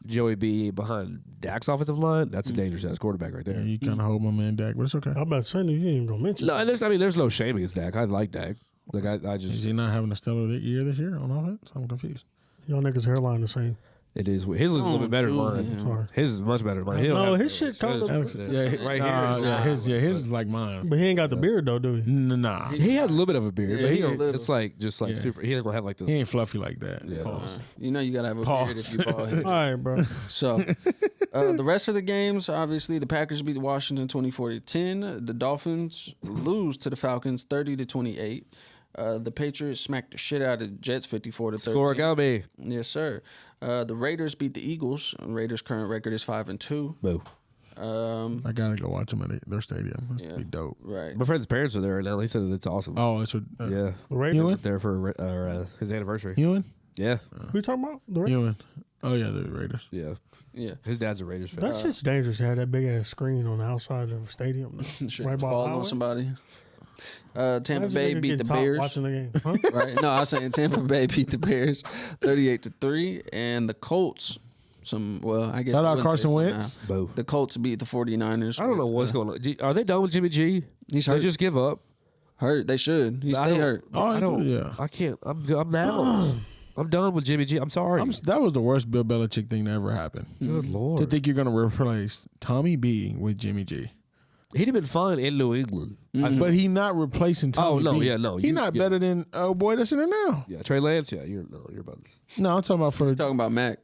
S4: Joey B behind Dak's offensive line. That's a dangerous ass quarterback right
S2: Yeah,
S4: there.
S2: you kind of hold my man Dak, but it's okay.
S3: I'm about to say, you ain't even gonna mention.
S4: No, and there's no shame against Dak. I like Dak. Like I
S2: Is
S4: just
S2: he not having a stellar year this year on offense? I'm confused.
S3: Y'all niggas' hairline the same.
S4: it is his is a little bit better than mine.
S1: him.
S3: Sorry,
S4: His is much better than mine. He don't
S3: No,
S4: have-
S3: his shit kinda-
S2: Alex,
S4: right here.
S2: his is like mine.
S3: but he ain't got the beard though, do he?
S2: Nah,
S4: He had a little bit of a beard,
S1: Yeah,
S4: but
S1: he a little.
S4: it's like just like
S2: Yeah.
S4: super. He doesn't have like
S2: he
S4: the.
S2: ain't fluffy like that.
S4: Yeah.
S2: Pause.
S1: You know you got to have a
S2: Pause.
S1: beard if you bald headed.
S3: All right, bro.
S1: So, the rest of the games, obviously, the Packers beat Washington 24-10. The Dolphins lose to the Falcons 30-28. The Patriots smacked the shit out of the Jets 54-13.
S4: Score got me.
S1: Yes, sir. The Raiders beat the Eagles. Raiders' current record is 5-2.
S4: Boo.
S2: I gotta go watch them at their stadium. That's
S1: Yeah.
S2: be dope.
S1: Right.
S4: My friend's parents are there right now. They said it's awesome.
S2: Oh, that's what.
S4: Yeah,
S3: The Raiders.
S2: Ewan?
S4: there for his anniversary.
S2: Ewan.
S4: Yeah,
S3: Who you talking about? The Raiders.
S2: Ewan. Oh yeah, the Raiders.
S4: Yeah.
S1: Yeah.
S4: His dad's a Raiders fan.
S3: That's just dangerous to have that big ass screen on the outside of the stadium.
S1: Shit,
S3: Right by the
S1: fall on
S3: highway.
S1: somebody. Tampa
S3: Imagine
S1: Bay
S3: nigga
S1: beat the
S3: getting top
S1: Bears.
S3: watching the game. Huh?
S1: Right? No, I was saying Tampa Bay beat the Bears 38-3, and the Colts. I guess
S2: Shout
S1: I
S2: out
S1: wouldn't say
S2: Carson
S1: some
S2: Wentz.
S1: now.
S4: Boo.
S1: The Colts beat the 49ers.
S4: I don't know what's going on. Are they done with Jimmy G?
S1: He's
S4: They
S1: hurt.
S4: just give up.
S1: Hurt. They should. He's
S4: I
S1: stay
S4: don't-
S1: hurt.
S2: Oh,
S4: I don't.
S2: yeah.
S4: I can't. I'm out. I'm done with Jimmy G. I'm sorry.
S2: That was the worst Bill Belichick thing that ever happened.
S4: Good
S2: To
S4: Lord.
S2: think you're going to replace Tommy B with Jimmy G.
S4: He'd have been fine in New England.
S2: But he not replacing Tommy
S4: no,
S2: B.
S4: yeah, no,
S2: He
S4: you-
S2: not
S4: yeah.
S2: better than boy that's in there now.
S4: Yeah, Trey Lance. Yeah, you're about.
S2: No, I'm talking about for
S1: Talking about Mac.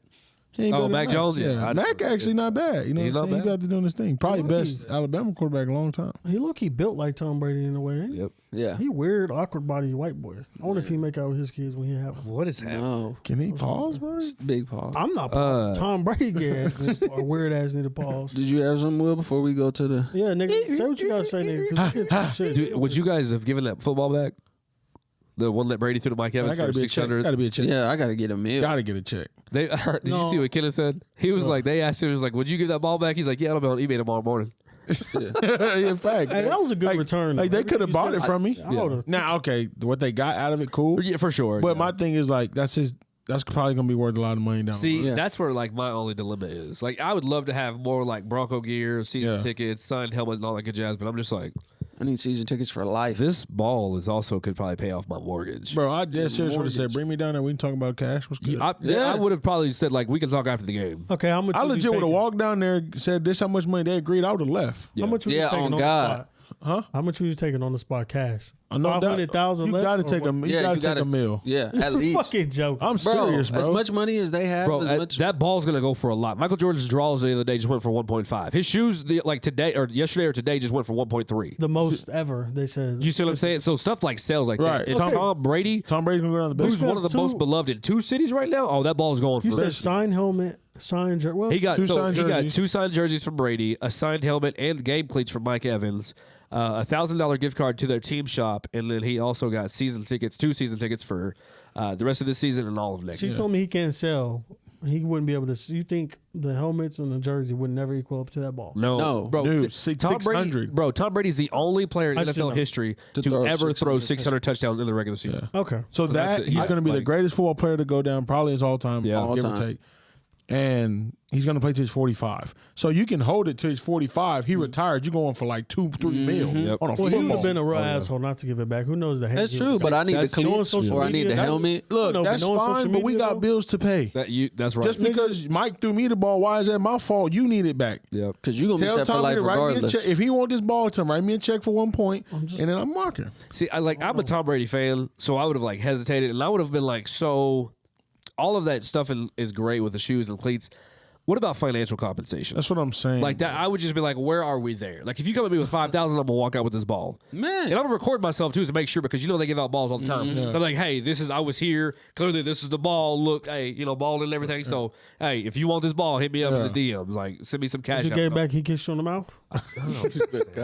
S2: he ain't
S4: Oh,
S2: better than
S4: Mac Jones? Yeah, I-
S2: Mac actually not bad. You know
S4: He's
S2: what I'm
S4: not
S2: saying? He
S4: bad.
S2: got to doing his thing. Probably
S3: Lucky.
S2: best Alabama quarterback in a long time.
S3: He look built like Tom Brady in a way. Ain't he?
S4: Yep.
S1: Yeah.
S3: He weird, awkward body white boy. I wonder if he make out with his kids when he have them.
S4: What is happening?
S1: No.
S2: Can he pause, bro?
S1: Big pause.
S3: I'm not. Tom Brady gas or weird ass need to pause.
S1: Did you have something, Will, before we go to the...
S3: Yeah, nigga, say what you gotta say, nigga. 'cause we get to the shit.
S4: Dude, would you guys have given that football back? The one that Brady threw to Mike
S2: That
S4: Evans
S2: got
S4: for
S2: to be a check.
S4: 600.
S2: Got to be a check.
S1: Yeah, I got to get a meal.
S2: Got to get a check.
S4: They did
S3: No.
S4: you see what Kenneth said? He was like, they asked him, he was like, "Would you give that ball back?" He's like, "Yeah, I'll be on eBay tomorrow morning."
S2: In fact,
S3: Hey, that was a good
S2: like,
S3: return.
S2: Like they could have bought it from me.
S3: I would've-
S2: Now, okay, what they got out of it, cool.
S4: Yeah, for sure.
S2: But
S4: yeah.
S2: my thing is like that's probably gonna be worth a lot of money down the
S4: See,
S2: line.
S1: Yeah.
S4: that's where like my only dilemma is. Like, I would love to have more like Bronco gear, season
S2: Yeah.
S4: tickets, signed helmet, and all that good jazz. But I'm just like,
S1: I need season tickets for life.
S4: this ball is also could probably pay off my mortgage.
S2: Bro, I dead serious would have said,
S1: mortgage.
S2: bring me down there. We can talk about cash. What's good?
S4: I would have probably said like, we can talk after the game.
S3: Okay, how much?
S2: I
S3: would you
S2: legit would have
S3: taking?
S2: walked down there, said this how much money they agreed. I would have left.
S4: Yeah.
S3: How much? Was you
S1: Yeah,
S3: taking
S1: on
S3: on
S1: God.
S3: the spot?
S2: Huh?
S3: How much were you taking on the spot cash?
S2: I know that-
S3: 500,000
S2: You
S3: less.
S2: got to
S3: or
S2: take
S3: what?
S2: you got to take a meal.
S1: Yeah, at least.
S3: Fucking joke.
S2: I'm serious, bro.
S1: As much money as they have,
S4: Bro,
S1: as much.
S4: that ball's gonna go for a lot. Michael Jordan's draws the other day just went for 1.5. His shoes, like today or yesterday or today, just went for 1.3.
S3: The most ever. They said.
S4: You see what I'm saying? So stuff like sells like
S2: Right.
S4: that. And
S2: Okay.
S4: Tom Brady,
S2: Tom Brady's gonna go down the
S4: who's
S2: best.
S3: said
S4: one of the
S3: two-
S4: most beloved in two cities right now, oh, that ball's going
S3: You
S4: for.
S3: said signed helmet, signed jersey. Well,
S4: He got
S2: Two signed jerseys.
S4: 2 signed jerseys from Brady, a signed helmet, and game cleats from Mike Evans. $1,000 gift card to their team shop, and then he also got 2 season tickets for the rest of this season and all of next
S3: she
S4: year.
S3: told me he can't sell. He wouldn't be able to. You think the helmets and the jersey would never equal up to that ball?
S4: No, bro.
S2: Dude,
S4: Tom Brady,
S2: 600.
S4: bro. Tom Brady's the only player in
S3: I should
S4: NFL
S3: know.
S4: history
S1: To
S4: to
S1: throw
S4: ever throw
S1: 600
S4: 600 touchdowns in the regular season.
S3: Okay.
S2: So
S4: that's
S2: that
S4: it.
S2: he's
S4: I-
S2: going to be the
S4: like-
S2: greatest football player to go down, probably his all time,
S4: Yeah.
S2: give
S1: All
S2: or
S1: time.
S2: take. And he's going to play to his 45. So you can hold it to his 45. He retired. You're going for like 2-3 mil
S4: Yep.
S2: on a
S3: Well, he would
S2: football.
S3: have been a real asshole not to give it back. Who knows the hate?
S1: That's
S3: he
S1: true,
S3: would
S1: but I need the
S4: That's-
S3: Knowing
S1: cleats
S3: social
S1: or I need
S3: media,
S1: the
S3: that-
S1: helmet.
S2: Look,
S3: No, but
S2: that's
S3: knowing
S2: fine,
S3: social
S2: but we
S3: media,
S2: got
S3: though?
S2: bills to pay.
S4: That's right.
S2: Just because Mike threw me the ball, why is that my fault? You need it back.
S4: yeah.
S1: Because you're going to be
S2: Tell
S1: set for
S2: Tommy
S1: life
S2: to write me a
S1: regardless.
S2: check. If he want this ball to him, write me a check for 1 point, and then I'm marking.
S4: See, I'm a Tom Brady fan, so I would have like hesitated, and I would have been like, so all of that stuff is great with the shoes and cleats. What about financial compensation?
S2: That's what I'm saying.
S4: Like that, I would just be like, where are we there? Like, if you come at me with 5,000, I'm gonna walk out with this ball.
S1: Man.
S4: And I'm gonna record myself too to make sure, because they give out balls all the time. I'm like, hey, I was here. Clearly, this is the ball. Look, hey, ball and everything. So, hey, if you want this ball, hit me up in the DMs. Like, send me some cash.
S3: You gave back. He kissed you on the mouth.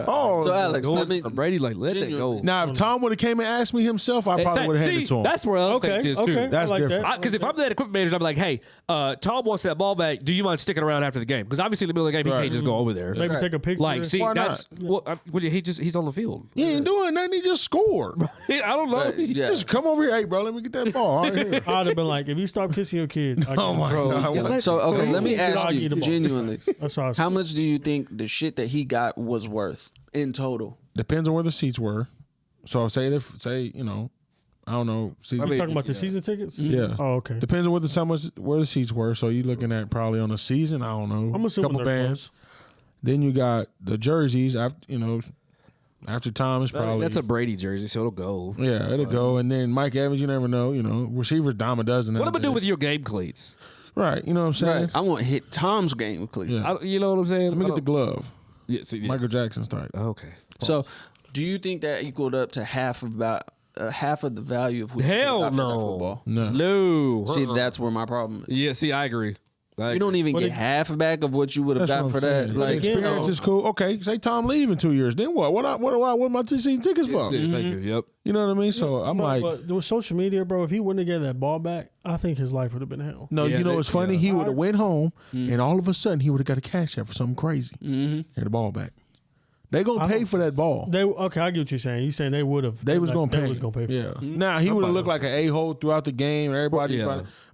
S2: Oh,
S1: So, Alex, let me.
S4: Brady, like, let that go.
S1: Genuinely.
S2: now if Tom would have came and asked me himself, I probably would have handed it to him.
S4: That's where I think it is too.
S2: That's
S3: I like
S2: different.
S3: that.
S4: Because if I'm that equipment manager, I'm like, hey, Tom wants that ball back. Do you mind sticking around after the game? Because obviously in the middle of the game, he
S2: Right.
S4: can't just go over there.
S3: Maybe take a picture.
S4: Like, see,
S2: Why
S4: that's he's on the field.
S2: He ain't doing nothing. He just scored.
S4: I don't know.
S1: Right, yeah.
S2: Just come over here, hey, bro. Let me get that ball. All right, here.
S3: I'd have been like, if you stop kissing your kids, I
S2: Oh my god.
S4: Yeah,
S1: So, okay, let me ask
S3: Dog
S1: you
S3: eat a ball.
S1: genuinely.
S3: That's all I was
S1: How much do you think the shit that he got was worth in total?
S2: Depends on where the seats were. So say I don't know. Seats,
S3: You talking about the season tickets?
S2: yeah.
S3: Oh, okay.
S2: Depends on where the seats were. So you're looking at probably on a season. I don't know.
S3: I'm assuming
S2: couple
S3: they're
S2: bands. Then you got the jerseys. After Tom is probably
S4: That's a Brady jersey, so it'll go.
S2: yeah, it'll go. And then Mike Evans, you never know. Receivers dime a dozen.
S4: What am I
S2: nowadays.
S4: doing with your game cleats?
S2: Right, you know what I'm saying?
S1: Right. I want to hit Tom's game, please.
S2: Yeah.
S4: You know what I'm saying?
S2: Let me get the glove. Michael Jackson's type.
S4: Okay.
S1: So, do you think that equaled up to half of the value of who you
S4: Hell
S1: got for that
S4: no.
S1: football?
S2: No.
S4: No.
S1: See, that's where my problem is.
S4: Yeah, see, I agree.
S1: You don't even get half back of what you would have got for that.
S2: Saying.
S1: Like,
S2: Experience is cool. Okay, say Tom leave in 2 years. Then what? What am I seeing tickets for?
S4: Thank you. Yep.
S2: You know what I mean? So I'm
S3: but with social media, bro, if he wouldn't have get that ball back, I think his life would have been hell.
S2: no,
S4: Yeah,
S2: you know what's funny?
S4: yeah.
S2: He would have went home, and all of a sudden he would have got a cash out for something crazy. And the ball back. They gonna pay for that ball.
S3: Okay, I get what you're saying. You saying they would have?
S2: They was gonna pay.
S3: They was gonna pay for it.
S2: Yeah. Now he would have looked like an a-hole throughout the game. And everybody,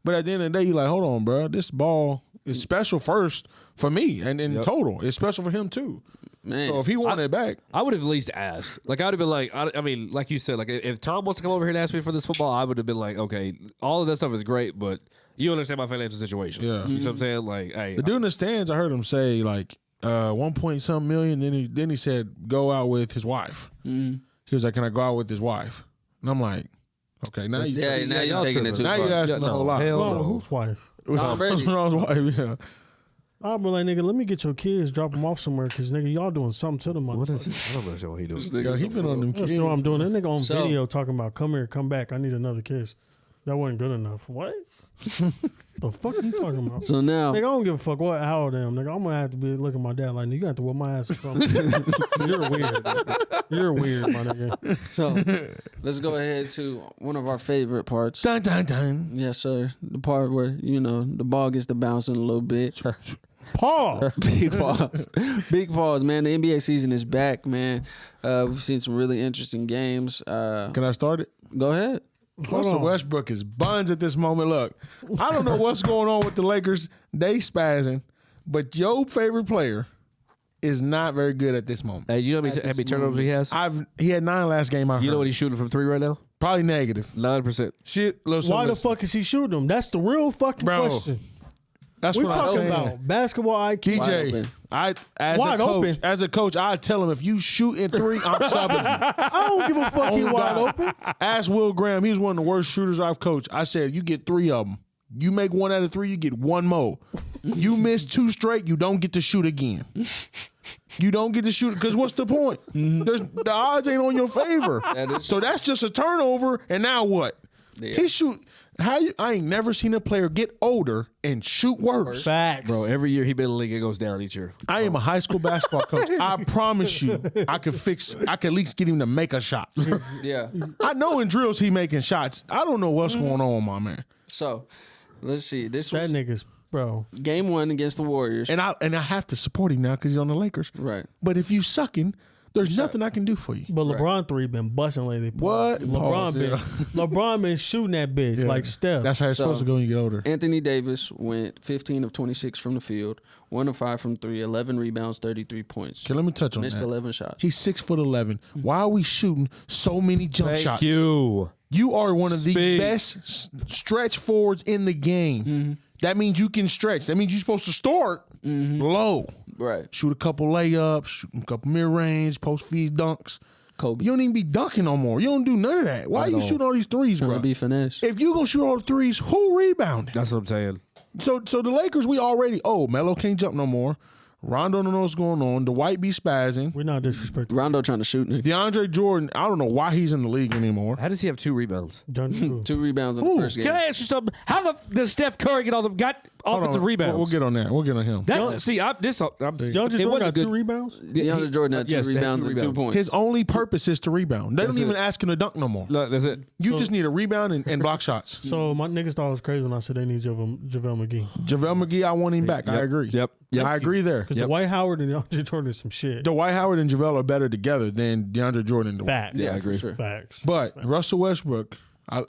S2: but at the end of the day, you like, hold on, bro. This ball is special first for me, and in total, it's special for him too.
S1: man.
S2: So if he wanted it back,
S4: I would have at least asked. Like, I would have been like, I mean, like you said, like if Tom wants to come over here and ask me for this football, I would have been like, okay, all of that stuff is great, but you understand my financial situation.
S2: Yeah.
S4: You know what I'm saying? Like, hey,
S2: the dude in the stands, I heard him say like 1 point something million. Then he said go out with his wife. He was like, can I go out with his wife? And I'm like, okay, now you
S1: now you're taking it too
S2: now
S1: far.
S2: you asking a whole lot.
S4: hell
S3: Well,
S4: no.
S3: whose wife?
S1: Tom Brady.
S2: Tom's wife, yeah.
S3: I'll be like, nigga, let me get your kids, drop them off somewhere, because, nigga, y'all doing something to them.
S4: What is it? I don't know what he doing.
S2: Yeah, he been on them
S3: That's
S2: kids.
S3: what I'm doing. That nigga on
S1: So-
S3: video talking about, come here, come back. I need another kiss. That wasn't good enough. What? The fuck you talking about?
S1: So now,
S3: Nigga, I don't give a fuck how old I am. Nigga, I'm gonna have to be looking at my dad like, nigga, you got to whip my ass or something. You're weird. Nigga. You're weird, my nigga.
S1: so let's go ahead to one of our favorite parts.
S2: Dun, dun, dun.
S1: Yes, sir. The part where the ball gets to bouncing a little bit.
S3: Paul.
S1: Big pause. Big pause, man. The NBA season is back, man. We've seen some really interesting games.
S2: Can I start it?
S1: Go ahead.
S2: Russell Westbrook is buns at this moment. Look, I don't know what's going on with the Lakers. They spazzing, but your favorite player is not very good at this moment.
S4: Hey, you know how many turnovers he has?
S2: He had 9 last game.
S4: You know what he's shooting from 3 right now?
S2: Probably negative.
S4: 9%.
S2: Shit. Listen,
S3: Why the fuck is he shooting them? That's the real fucking
S2: Bro,
S3: question.
S2: That's
S3: We
S2: what I'm
S3: talking
S2: saying.
S3: about basketball IQ.
S1: Wide
S2: DJ,
S1: open.
S2: as a coach, I tell him if you shoot in 3, I'm subbing you.
S3: I don't give a fuck. He
S2: Oh,
S3: wide
S2: God.
S3: open.
S2: Ask Will Graham. He's one of the worst shooters I've coached. I said, you get 3 of them. You make 1 out of 3, you get 1 more. You miss 2 straight, you don't get to shoot again. You don't get to shoot because what's the point? The odds ain't on your favor. So that's just a turnover. And now what?
S1: Yeah.
S2: He shoot. I ain't never seen a player get older and shoot worse.
S3: Facts.
S4: Bro, every year he been in the league, it goes down each year.
S2: I am a high school basketball coach. I promise you, I could at least get him to make a shot.
S1: Yeah.
S2: I know in drills he making shots. I don't know what's going on, my man.
S1: So let's see. This
S3: That
S1: was
S3: nigga's, bro.
S1: game 1 against the Warriors.
S2: And I have to support him now because he's on the Lakers.
S1: Right.
S2: But if you sucking, there's nothing I can do for you.
S3: But LeBron 3 been busting lately.
S2: What? Pause,
S3: LeBron been shooting that bitch like Steph.
S2: That's how it's supposed to go when you get older.
S1: Anthony Davis went 15 of 26 from the field, 1 of 5 from 3, 11 rebounds, 33 points.
S2: Okay, let me touch on
S1: Missed
S2: that.
S1: 11 shots.
S2: He's 6'11". Why are we shooting so many jump
S4: Thank
S2: shots?
S4: you.
S2: You are one of the
S4: Speak.
S2: best stretch forwards in the game. That means you can stretch. That means you're supposed to start low.
S1: Right.
S2: Shoot a couple layups, shoot a couple mid-range, post feed dunks.
S1: Kobe.
S2: You don't even be dunking no more. You don't do none of that. Why are you shooting all these threes,
S1: Trying
S2: bro?
S1: to be finesse.
S2: If you gonna shoot all the threes, who rebounded?
S4: That's what I'm saying.
S2: So the Lakers, we already, Melo can't jump no more. Rondo don't know what's going on. Dwight be spazzing.
S3: We're not disrespecting.
S1: Rondo trying to shoot. Nigga.
S2: DeAndre Jordan, I don't know why he's in the league anymore.
S4: How does he have 2 rebounds?
S1: 2 rebounds in the first game.
S4: Can I ask you something? How does Steph Curry get offensive rebounds?
S2: We'll get on that. We'll get on him.
S4: That's
S3: Y'all just
S4: it
S3: Jordan
S4: wasn't
S3: got
S4: good.
S3: 2 rebounds?
S1: DeAndre Jordan had 2
S4: Yes, they had
S1: rebounds
S4: 2
S1: and 2
S4: rebounds.
S1: points.
S2: His only purpose is to rebound. They don't
S4: That's
S2: even
S4: it.
S2: ask him to dunk no more.
S4: No, that's it.
S2: You just need a rebound and block shots.
S3: So my niggas thought it was crazy when I said they need JaVale McGee.
S2: JaVale McGee, I want him back. I agree.
S4: Yep.
S2: I agree there.
S3: Because Dwight Howard and DeAndre Jordan is some shit.
S2: Dwight Howard and JaVale are better together than DeAndre Jordan and Dwight.
S3: Facts.
S4: Yeah, I agree.
S1: Sure.
S3: Facts.
S2: But Russell Westbrook, I'm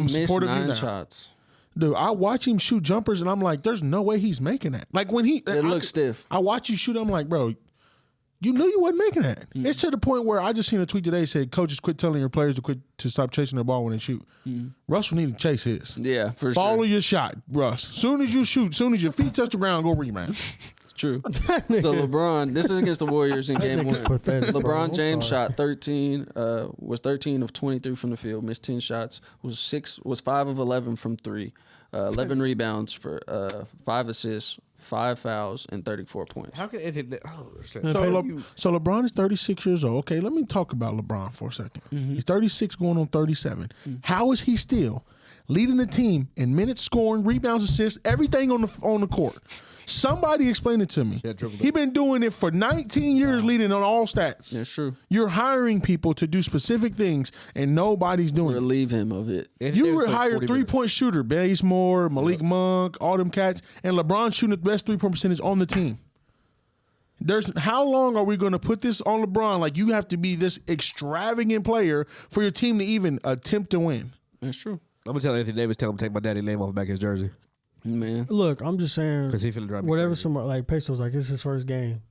S1: Missed
S2: supportive of
S1: 9
S2: you now.
S1: shots.
S2: Dude, I watch him shoot jumpers and I'm like, there's no way he's making that. Like when
S1: It looks stiff.
S2: I watch you shoot, I'm like, bro, you knew you wasn't making that. It's to the point where I just seen a tweet today said coaches quit telling your players to stop chasing their ball when they shoot. Russell need to chase his.
S1: Yeah, for
S2: Follow
S1: sure.
S2: your shot, Russ. Soon as you shoot, soon as your feet touch the ground, go rebound.
S1: True. So LeBron, this is against the Warriors in game 1.
S3: pathetic, bro.
S1: LeBron
S3: I'm
S1: James
S3: sorry.
S1: shot 13, was 13 of 23 from the field, missed 10 shots, was 5 of 11 from 3, 11 rebounds for 5 assists, 5 fouls, and 34 points.
S4: How can Anthony? I don't understand.
S2: So LeBron is 36 years old. Okay, let me talk about LeBron for a second. He's 36 going on 37. How is he still leading the team in minutes, scoring, rebounds, assists, everything on the court. Somebody explain it to me. He's been doing it for 19 years, leading on all stats.
S1: That's true.
S2: You're hiring people to do specific things, and nobody's doing it.
S1: Relieve him of it.
S2: You hired 3-point shooter, Bazemore, Malik Monk, all them cats, and LeBron shooting the best 3-point percentage on the team. How long are we going to put this on LeBron? Like, you have to be this extravagant player for your team to even attempt to win.
S1: That's true.
S4: I'm gonna tell Anthony Davis, tell him to take my daddy's name off the back of his jersey.
S1: Man.
S3: Look, I'm just saying.
S4: Because he finna drive me
S3: whatever
S4: crazy.
S3: somebody like Peso's like, it's his first game.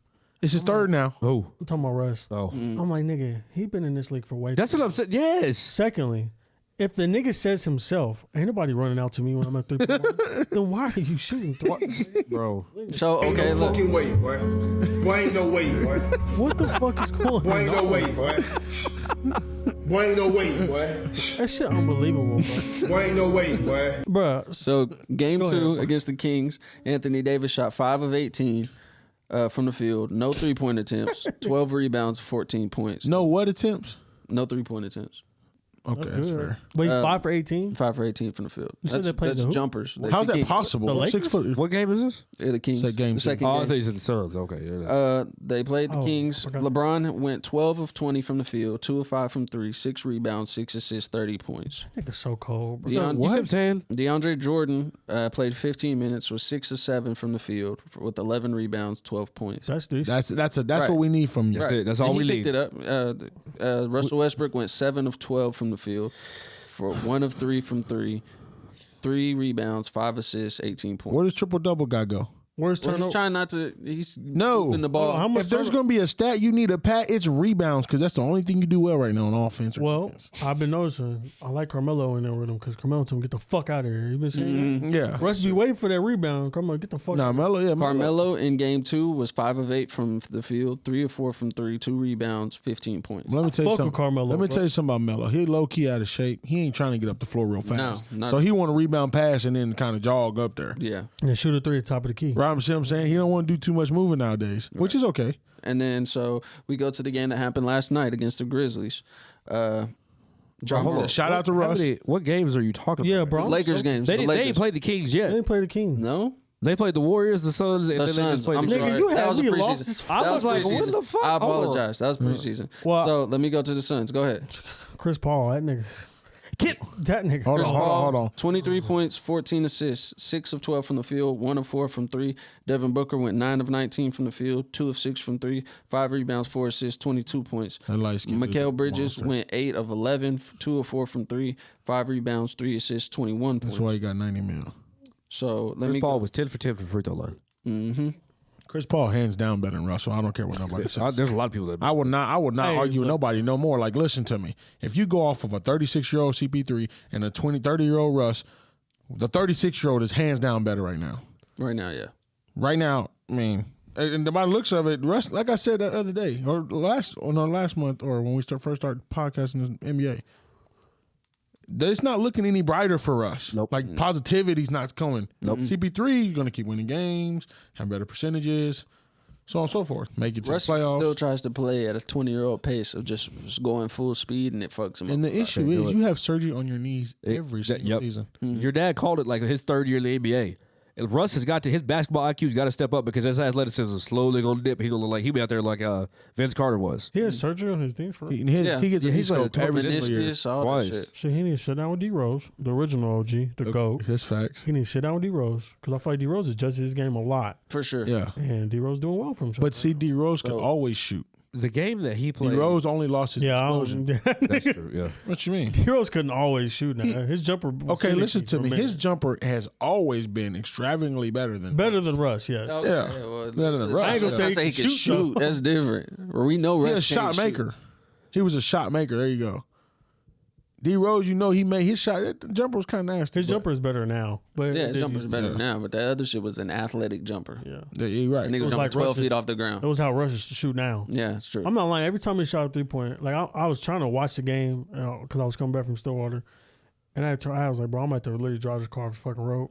S2: It's his third now.
S4: Oh,
S3: I'm talking about Russ.
S4: oh,
S3: I'm like, nigga, he been in this league for way.
S4: that's what I'm saying. Yes.
S3: Secondly, if the nigga says himself, ain't nobody running out to me when I'm at 3-point line, then why are you shooting?
S4: Bro.
S1: So, okay,
S5: Ain't no
S1: look.
S5: fucking way, boy. Boy, ain't no way, boy.
S3: What the fuck is going
S5: Boy, ain't no
S3: on?
S5: way, boy. Boy, ain't no way, boy.
S3: That shit unbelievable,
S5: Boy, ain't no way, boy.
S3: bro. Bruh,
S1: So, game
S3: Go
S1: 2
S3: ahead.
S1: against the Kings, Anthony Davis shot 5 of 18 from the field. No 3-point attempts. 12 rebounds, 14 points.
S2: No what attempts?
S1: No 3-point attempts.
S2: Okay, that's fair.
S3: Wait, 5 for 18?
S1: 5 for 18 from the field.
S3: You said
S1: That's,
S3: they played
S1: that's
S3: the who?
S1: jumpers.
S2: How's
S1: The
S2: that
S1: Kings.
S2: possible?
S3: The Lakers?
S2: 6 foot.
S4: What game is this?
S1: The Kings.
S2: It's game
S1: the
S2: two.
S1: second
S4: Oh, I
S1: game.
S4: thought you said the Suns. Okay. Yeah.
S1: They played the
S3: Oh,
S1: Kings.
S3: okay.
S1: LeBron went 12 of 20 from the field, 2 of 5 from 3, 6 rebounds, 6 assists, 30 points.
S3: Nigga so cold, bro.
S4: You see what I'm saying?
S1: DeAndre Jordan played 15 minutes, was 6 of 7 from the field with 11 rebounds, 12 points.
S3: That's decent.
S2: That's
S1: Right.
S2: what we need from you.
S4: That's it. That's all
S1: And
S4: we
S1: he
S4: need.
S1: picked it up. Russell Westbrook went 7 of 12 from the field for 1 of 3 from 3, 3 rebounds, 5 assists, 18 points.
S2: Where does triple double guy go?
S3: Where's
S1: Well,
S3: turnover?
S1: he's trying not to. He's
S2: No.
S1: moving the ball.
S3: How much
S2: If there's
S3: turnover?
S2: going to be a stat you need a pat, it's rebounds because that's the only thing you do well right now on offense. Or
S3: Well,
S2: defense.
S3: I've been noticing. I like Carmelo in there with him because Carmelo told him get the fuck out of here. You been saying that?
S2: Yeah.
S3: Russ be waiting for that rebound. Carmelo, get the fuck
S2: Nah,
S3: out.
S2: Melo, yeah.
S1: Carmelo in game 2 was 5 of 8 from the field, 3 of 4 from 3, 2 rebounds, 15 points.
S2: Let me tell you
S3: Fuck with
S2: something.
S3: Carmelo,
S2: Let me
S3: bro.
S2: tell you something about Melo. He low key out of shape. He ain't trying to get up the floor real fast.
S1: No, not-
S2: So he want to rebound pass and then kind of jog up there.
S1: Yeah.
S3: And shoot a 3 at the top of the key.
S2: Right, see what I'm saying? He don't want to do too much moving nowadays, which is okay.
S1: And then so we go to the game that happened last night against the Grizzlies. John
S4: hold
S1: Wall.
S4: on.
S2: Shout out to
S4: How
S2: Russ.
S4: what games are you talking
S3: Yeah,
S4: about?
S3: bro. I'm
S1: Lakers
S3: so-
S1: games.
S4: They,
S1: The
S4: didn't- they
S1: Lakers.
S4: ain't played the Kings yet.
S3: They didn't play the King.
S1: No?
S4: They played the Warriors, the Suns, and
S1: The
S4: then they
S1: Suns.
S4: just played
S1: I'm
S4: the
S3: Nigga,
S1: sorry.
S3: you
S1: That
S3: had
S1: was a
S3: me
S1: preseason.
S3: lost as
S1: That
S4: I was like,
S1: preseason.
S4: what the fuck?
S1: I
S4: Hold on.
S1: apologize. That was preseason.
S3: Well,
S1: so let me go to the Suns. Go ahead.
S3: Chris Paul, that nigga. That nigga.
S2: Hold on, hold on.
S1: 23 points, 14 assists, 6 of 12 from the field, 1 of 4 from 3. Devin Booker went 9 of 19 from the field, 2 of 6 from 3, 5 rebounds, 4 assists, 22 points.
S2: That light-skinned
S1: Mikal
S2: dude,
S1: Bridges
S2: monster.
S1: went 8 of 11, 2 of 4 from 3, 5 rebounds, 3 assists, 21 points.
S2: That's why he got 90 mil.
S1: So let
S4: Chris
S1: me
S4: Paul
S1: go.
S4: was 10 for 10 from free throw line.
S2: Chris Paul hands down better than Russell. I don't care what nobody says.
S4: There's a lot of people that.
S2: I would not
S3: Hey,
S2: argue with
S3: look.
S2: nobody no more. Like, listen to me. If you go off of a 36-year-old CP3 and a 30-year-old Russ, the 36-year-old is hands down better right now.
S1: Right now, yeah.
S2: Right now, I mean, and by the looks of it, Russ, like I said the other day, or last month, or when we first started podcasting the NBA, it's not looking any brighter for us.
S4: Nope.
S2: Like, positivity's not coming. Nope. CP3, you're going to keep winning games, have better percentages, so on and so forth. Make it to
S1: Russ
S2: the playoffs.
S1: still tries to play at a 20-year-old pace of just going full speed, and it fucks him
S2: And
S1: up.
S2: the issue is you have surgery on your knees every single season.
S4: Your dad called it like his third year in the NBA. And Russ has got to his basketball IQ's got to step up because his athleticism is slowly going to dip. He's going to look like he'll be out there like Vince Carter was.
S3: He had surgery on his knees for
S2: He,
S3: real.
S2: he gets a
S4: he's like
S2: scope
S4: a
S2: every single year.
S1: Meniscus, all
S4: Twice.
S1: that shit.
S3: Shit, he needs to sit down with D Rose, the original OG, the GOAT.
S2: That's facts.
S3: He needs to sit down with D Rose because I feel like D Rose adjusts his game a lot.
S1: For sure.
S2: Yeah.
S3: And D Rose doing well for himself.
S2: But see, D Rose could always shoot.
S4: The game that he
S2: D
S4: played.
S2: Rose only lost his
S3: yeah,
S2: explosion.
S4: That's true, yeah.
S2: What you mean?
S3: D Rose couldn't always shoot now. His jumper. was
S2: Okay,
S3: finicky
S2: listen to
S3: for a
S2: me.
S3: minute.
S2: His jumper has always been extravagantly better than
S3: Russ, yes.
S1: Okay,
S2: Yeah.
S1: well,
S2: Better than Russ.
S3: I ain't gonna say
S1: he
S3: he
S1: can
S3: can
S1: shoot.
S3: shoot, though.
S1: That's different. Or we know
S2: He's
S1: Russ
S2: a shot
S1: can't shoot.
S2: maker. He was a shot maker. There you go. D Rose, you know, he made his shot. That jumper was kind of nasty.
S3: His
S2: but-
S3: jumper is better now. But
S1: Yeah,
S3: it
S1: his
S3: did
S1: jumper's
S3: used-
S1: better now, but that other shit was an athletic jumper.
S3: Yeah.
S2: Yeah, you're right.
S1: And nigga was
S3: was
S1: jumping
S3: like
S1: 12
S3: Russ's-
S1: feet off the
S3: That
S1: ground.
S3: was how Russ used to shoot now.
S1: Yeah, it's true.
S3: I'm not lying. Every time he shot a 3-point, like I was trying to watch the game because I was coming back from Stillwater, and I was like, bro, I'm about to literally drive this car off the fucking road.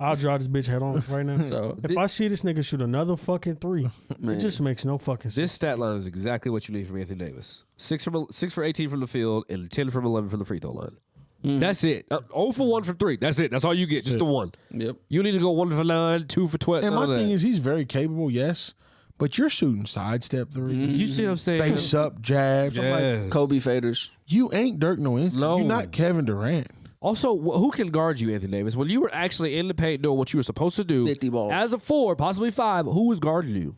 S3: I'll drive this bitch head on right now.
S1: So,
S3: If I see this nigga shoot another fucking 3,
S1: man,
S3: it just makes no fucking sense.
S4: This stat line is exactly what you need from Anthony Davis. 6 for 18 from the field and 10 from 11 from the free throw line. That's it. 0 for 1 from 3. That's it. That's all you get. Just the one.
S1: Yep.
S4: You need to go 1 for 9, 2 for 12.
S2: And my
S4: none of
S2: thing
S4: that.
S2: is, he's very capable, yes, but you're shooting sidestep threes,
S4: You see what I'm saying?
S2: face up jabs. I'm like,
S4: Yeah.
S1: Kobe faders.
S2: you ain't Dirk Nowitzki.
S4: No.
S2: You're not Kevin Durant.
S4: Also, who can guard you, Anthony Davis? When you were actually in the paint doing what you were supposed to do,
S1: 50 balls.
S4: as a 4, possibly 5, who was guarding you?